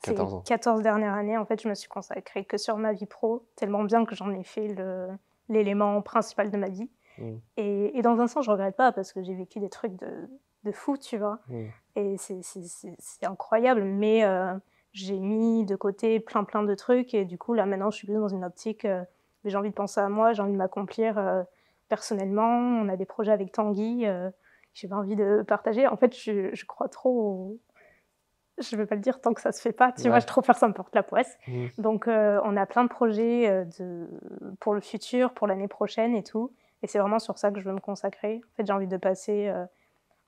Ces 14 ans. 14 dernières années, en fait, je me suis consacrée que sur ma vie pro, tellement bien que j'en ai fait l'élément principal de ma vie. Hmm. Et dans un sens, je regrette pas parce que j'ai vécu des trucs de fou, tu vois. Hmm. Et c'est incroyable, mais j'ai mis de côté plein de trucs. Et du coup, là, maintenant, je suis plus dans une optique, j'ai envie de penser à moi, j'ai envie de m'accomplir personnellement. On a des projets avec Tanguy, j'ai pas envie de partager. En fait, je crois trop. Je ne vais pas le dire tant que ça se fait pas, tu vois, Ouais. je trop peur, ça me porte la poisse. Hmm. Donc, on a plein de projets pour le futur, pour l'année prochaine et tout. Et c'est vraiment sur ça que je veux me consacrer. En fait, j'ai envie de passer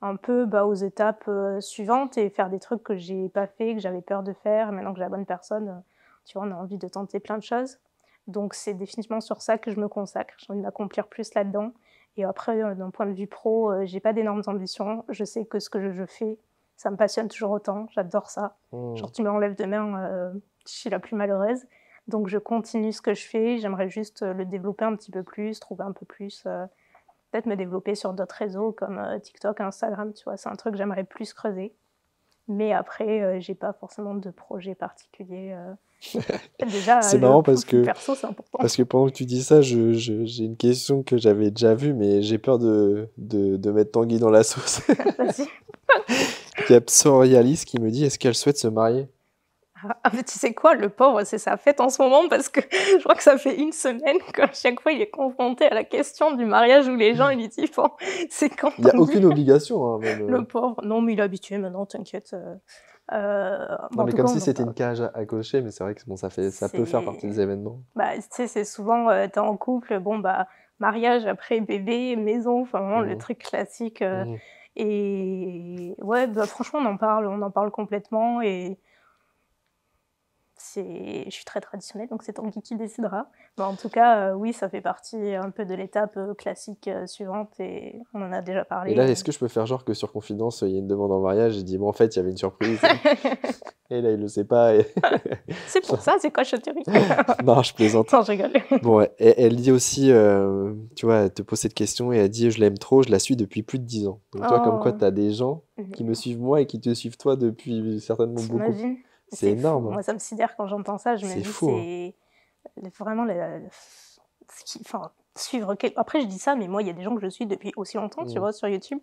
un peu aux étapes suivantes et faire des trucs que j'ai pas fait, que j'avais peur de faire. Maintenant que j'ai la bonne personne, tu vois, on a envie de tenter plein de choses. Donc, c'est définitivement sur ça que je me consacre. J'ai envie de m'accomplir plus là-dedans. Et après, d'un point de vue pro, j'ai pas d'énormes ambitions. Je sais que ce que je fais, ça me passionne toujours autant, j'adore ça. Hmm. Genre, tu me l'enlèves demain, je suis la plus malheureuse. Donc, je continue ce que je fais. J'aimerais juste le développer un petit peu plus, trouver un peu plus. Peut-être me développer sur d'autres réseaux comme TikTok, Instagram, tu vois. C'est un truc que j'aimerais plus creuser. Mais après, j'ai pas forcément de projet particulier. Déjà, C'est le marrant parce que, perso, c'est important. pendant que tu dis ça, j'ai une question que j'avais déjà vue, mais j'ai peur de mettre Tanguy dans la sauce. Vas-y. Il y a Psorialis qui me dit, est-ce qu'elle souhaite se marier? Ah, mais tu sais quoi, le pauvre, c'est sa fête en ce moment parce que je crois que ça fait une semaine qu'à chaque fois il est confronté à la question du mariage où les gens ils lui disent bon, c'est quand Il n'y a Tanguy aucune obligation, hein, même. Le pauvre. Non, mais il est habitué maintenant, t'inquiète. Non, En mais tout comme cas, si on en c'était parle. une cage à cocher, mais c'est vrai que bon, ça peut faire partie C'est des événements. bah, tu sais, c'est souvent, tu en couple, bon, bah, mariage, après bébé, maison, enfin vraiment le Mhm. truc classique. Mhm. Et ouais, bah, franchement, on en parle complètement. Et je suis très traditionnelle, donc c'est Tanguy qui décidera. Mais en tout cas, oui, ça fait partie un peu de l'étape classique suivante et on en a déjà Et parlé. là, est-ce que je peux faire genre que sur Confidence, il y a une demande en mariage, et dit, bon, en fait, il y avait une surprise, et là, il le sait pas, et... C'est pour ça, c'est quoi Châteaurie? Non, je plaisante. Non, je rigole. Bon, ouais, elle dit aussi, tu vois, elle te pose cette question, et elle dit, je l'aime trop, je la suis depuis plus de 10 ans. Donc toi, comme quoi, Oh, tu as des gens qui me mais suivent moi et qui te suivent toi depuis certainement beaucoup. t'imagines? C'est C'est fou. énorme, hein. Moi, ça me sidère quand j'entends ça. Je me C'est dis, fou, hein. c'est vraiment enfin, suivre Après, je dis ça, mais moi, il y a des gens que je suis depuis aussi longtemps, tu Mhm. vois, sur YouTube.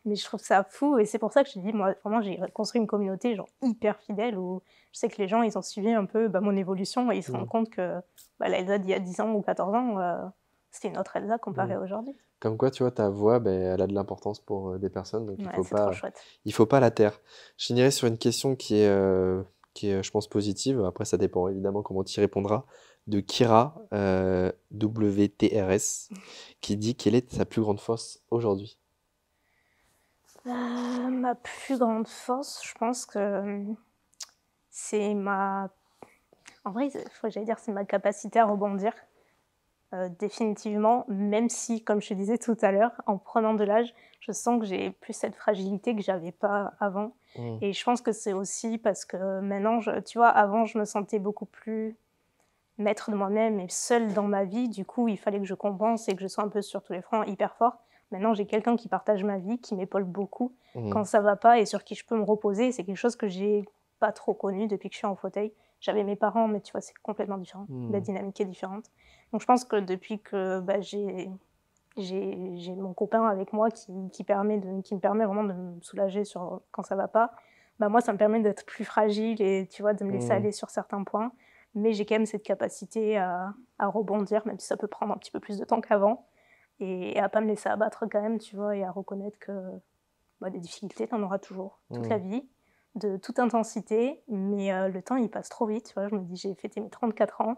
Mais je trouve ça fou. Et c'est pour ça que je te dis, moi, vraiment, j'ai construit une communauté genre hyper fidèle où je sais que les gens, ils ont suivi un peu mon évolution et ils se rendent Mhm. compte que la Elsa d'il y a 10 ans ou 14 ans, c'était une autre Elsa comparée Mhm. à aujourd'hui. Comme quoi, tu vois, ta voix, ben, elle a de l'importance pour des personnes, donc Ouais, c'est trop chouette. il faut pas la taire. Je finirai sur une question qui est, je pense, positive. Après, ça dépend évidemment comment tu y répondras. De Kira, WTRS, qui dit quelle est sa plus grande force aujourd'hui? Ma plus grande force, je pense que c'est ma... En vrai, j'allais dire c'est ma capacité à rebondir, définitivement, même si, comme je te disais tout à l'heure, en prenant de l'âge, je sens que j'ai plus cette fragilité que j'avais pas avant. Mhm. Et je pense que c'est aussi parce que maintenant, tu vois, avant, je me sentais beaucoup plus maître de moi-même et seule dans ma vie. Du coup, il fallait que je compense et que je sois un peu sur tous les fronts hyper fort. Maintenant, j'ai quelqu'un qui partage ma vie, qui m'épaule beaucoup Mhm. quand ça va pas et sur qui je peux me reposer. C'est quelque chose que j'ai pas trop connu depuis que je suis en fauteuil. J'avais mes parents, mais tu vois, c'est complètement différent. La Mhm. dynamique est différente. Donc, je pense que depuis que j'ai mon copain avec moi qui me permet vraiment de me soulager quand ça va pas, bah moi, ça me permet d'être plus fragile et tu vois, de me laisser Mhm. aller sur certains points. Mais j'ai quand même cette capacité à rebondir, même si ça peut prendre un petit peu plus de temps qu'avant, et à pas me laisser abattre quand même, tu vois, et à reconnaître que des difficultés, t'en auras toujours, toute la Mhm. vie, de toute intensité, mais le temps, il passe trop vite, tu vois. Je me dis, j'ai fêté mes 34 ans,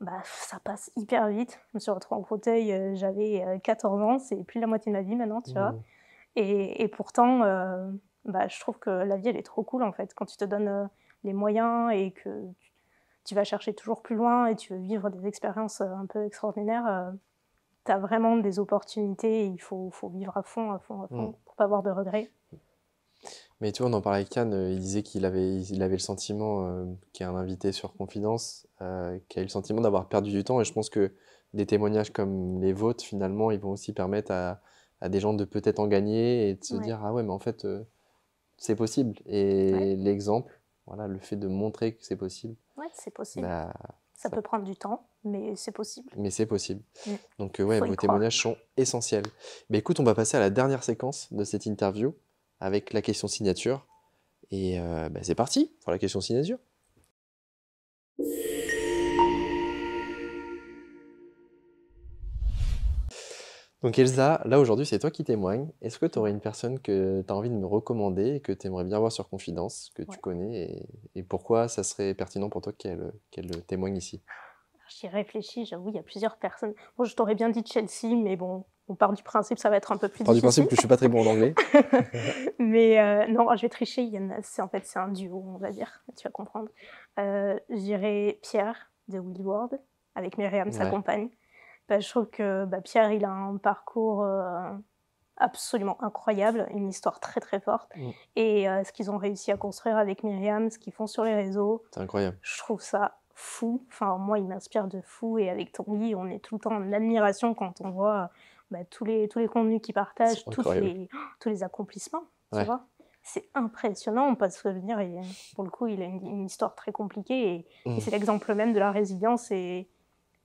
bah, ça passe hyper vite. Je me suis retrouvée en fauteuil, j'avais 14 ans, c'est plus de la moitié de ma vie maintenant, tu vois. Mhm. Et pourtant, je trouve que la vie, elle est trop cool, en fait, quand tu te donnes les moyens et que tu vas chercher toujours plus loin et tu veux vivre des expériences un peu extraordinaires, tu as vraiment des opportunités et il faut vivre à fond, à fond, à Mhm. fond, pour pas avoir de regrets. Mais tu vois, on en parlait avec Yann, il disait il avait le sentiment, qui est un invité sur Confidence, qui a eu le sentiment d'avoir perdu du temps. Et je pense que des témoignages comme les vôtres, finalement, ils vont aussi permettre à des gens de peut-être en gagner et de se Ouais, dire, ah ouais, mais en fait, c'est possible. ouais, Et l'exemple, voilà, le fait de montrer que c'est possible, ouais, c'est possible. bah, Ça peut prendre du temps, mais c'est possible. mais c'est possible. Mm. Donc, Il ouais, faut y vos croire. témoignages sont essentiels. Mais écoute, on va passer à la dernière séquence de cette interview avec la question signature. Et c'est parti pour la question signature. Donc Elsa, là aujourd'hui c'est toi qui témoignes. Est-ce que tu aurais Ouais. une personne que tu as envie de me recommander et que tu aimerais bien voir sur Confidence, que tu Ouais. connais et pourquoi ça serait pertinent pour toi qu'elle témoigne ici? J'y réfléchis, j'avoue, il y a plusieurs personnes. Bon, je t'aurais bien dit Chelsea, mais bon, on part du principe, ça va être un peu plus Part du principe difficile. que je suis pas très bon en anglais. Mais non, je vais tricher, c'est un duo, on va dire, tu vas comprendre. Je dirais Pierre de Willward, avec Myriam, sa Ouais. compagne. Je trouve que Pierre, il a un parcours absolument incroyable, une histoire très très forte. Mm. Et ce qu'ils ont réussi à construire avec Myriam, ce qu'ils font sur les réseaux, C'est incroyable. je trouve ça fou. Enfin, moi, il m'inspire de fou. Et avec Tanguy, on est tout le temps en admiration quand on voit tous les contenus qu'il partage, C'est incroyable. tous les accomplissements, tu Ouais. vois. c'est impressionnant parce que je veux dire, pour le coup, il a une histoire très compliquée et Mm. c'est l'exemple même de la résilience. Et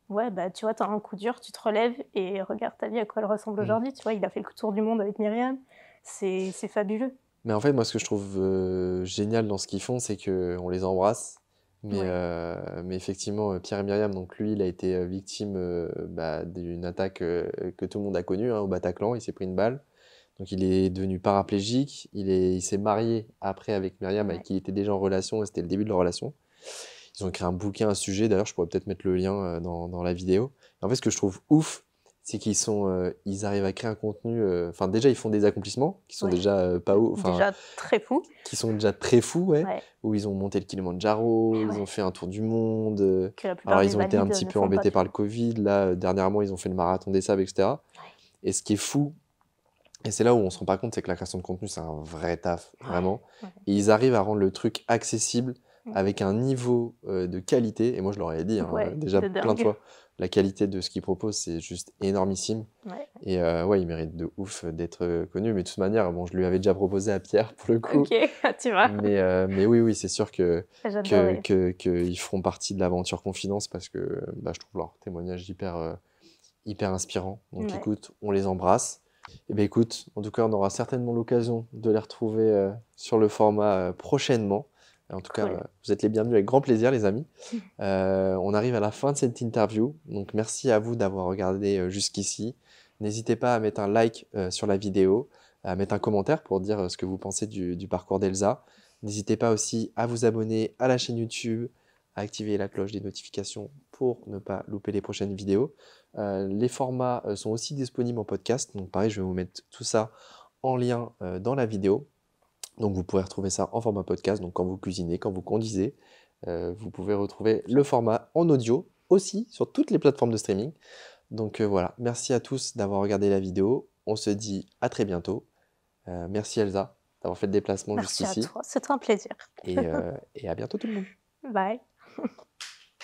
ouais, bah tu vois, t'as un coup dur, tu te relèves et regarde ta vie à quoi elle ressemble Mm. aujourd'hui. Tu vois, il a fait le tour du monde avec Myriam. C'est fabuleux. Mais en fait, moi, ce que je trouve génial dans ce qu'ils font, c'est qu'on les embrasse. Ouais, Mais effectivement, Pierre et Myriam, donc lui, il a été victime d'une attaque que tout le monde a connue, hein, au Bataclan. Il s'est pris une balle. Donc il est devenu paraplégique. Il s'est marié après avec Myriam, avec ouais, qui il était déjà en relation. Et c'était le début de leur relation. Ils ont écrit un bouquin à ce sujet. D'ailleurs, je pourrais peut-être mettre le lien dans la vidéo. Et en fait, ce que je trouve ouf, c'est ils arrivent à créer un contenu. Enfin, déjà, ils font des accomplissements qui sont ouais. déjà pas ouf. Enfin, Déjà très fou. qui sont déjà très fous, ouais, Ouais, où ils ont monté le Kilimandjaro, ils ouais. ont fait un tour du monde. Que la plupart Alors, des ils ont été un valides petit ne peu font pas, embêtés tu par le vois. Covid. Là, dernièrement, ils ont fait le marathon des sables, etc. Ouais, Et ce qui est fou, et c'est là où on se rend pas compte, c'est que la création de contenu, c'est un vrai taf, ouais, vraiment. ouais. Et ils arrivent à rendre le truc accessible Mm. avec un niveau de qualité. Et moi, je leur ai dit, hein, Ouais, déjà de plein de dingue. fois, la qualité de ce qu'ils proposent, c'est juste énormissime. Ouais. Et ouais, ils méritent de ouf d'être connus. Mais de toute manière, bon, je lui avais déjà proposé à Pierre, pour le coup. Ok, tu vois. Mais oui, oui, c'est sûr J'adorais. qu'ils feront partie de l'aventure Confidence parce que bah, je trouve leur témoignage hyper inspirant. Donc Ouais, écoute, on les embrasse. Et bien écoute, en tout cas, on aura certainement l'occasion de les retrouver sur le format prochainement. En tout cas, cool. vous êtes les bienvenus avec grand plaisir, les amis. On arrive à la fin de cette interview. Donc merci à vous d'avoir regardé jusqu'ici. N'hésitez pas à mettre un like sur la vidéo, à mettre un commentaire pour dire ce que vous pensez du parcours d'Elsa. N'hésitez pas aussi à vous abonner à la chaîne YouTube, à activer la cloche des notifications pour ne pas louper les prochaines vidéos. Les formats sont aussi disponibles en podcast. Donc pareil, je vais vous mettre tout ça en lien dans la vidéo. Donc vous pourrez retrouver ça en format podcast. Donc quand vous cuisinez, quand vous conduisez, vous pouvez retrouver le format en audio aussi sur toutes les plateformes de streaming. Donc voilà, merci à tous d'avoir regardé la vidéo. On se dit à très bientôt. Merci Elsa d'avoir fait le déplacement Merci à jusqu'ici. toi, c'était un plaisir. Et à bientôt tout le monde. Bye.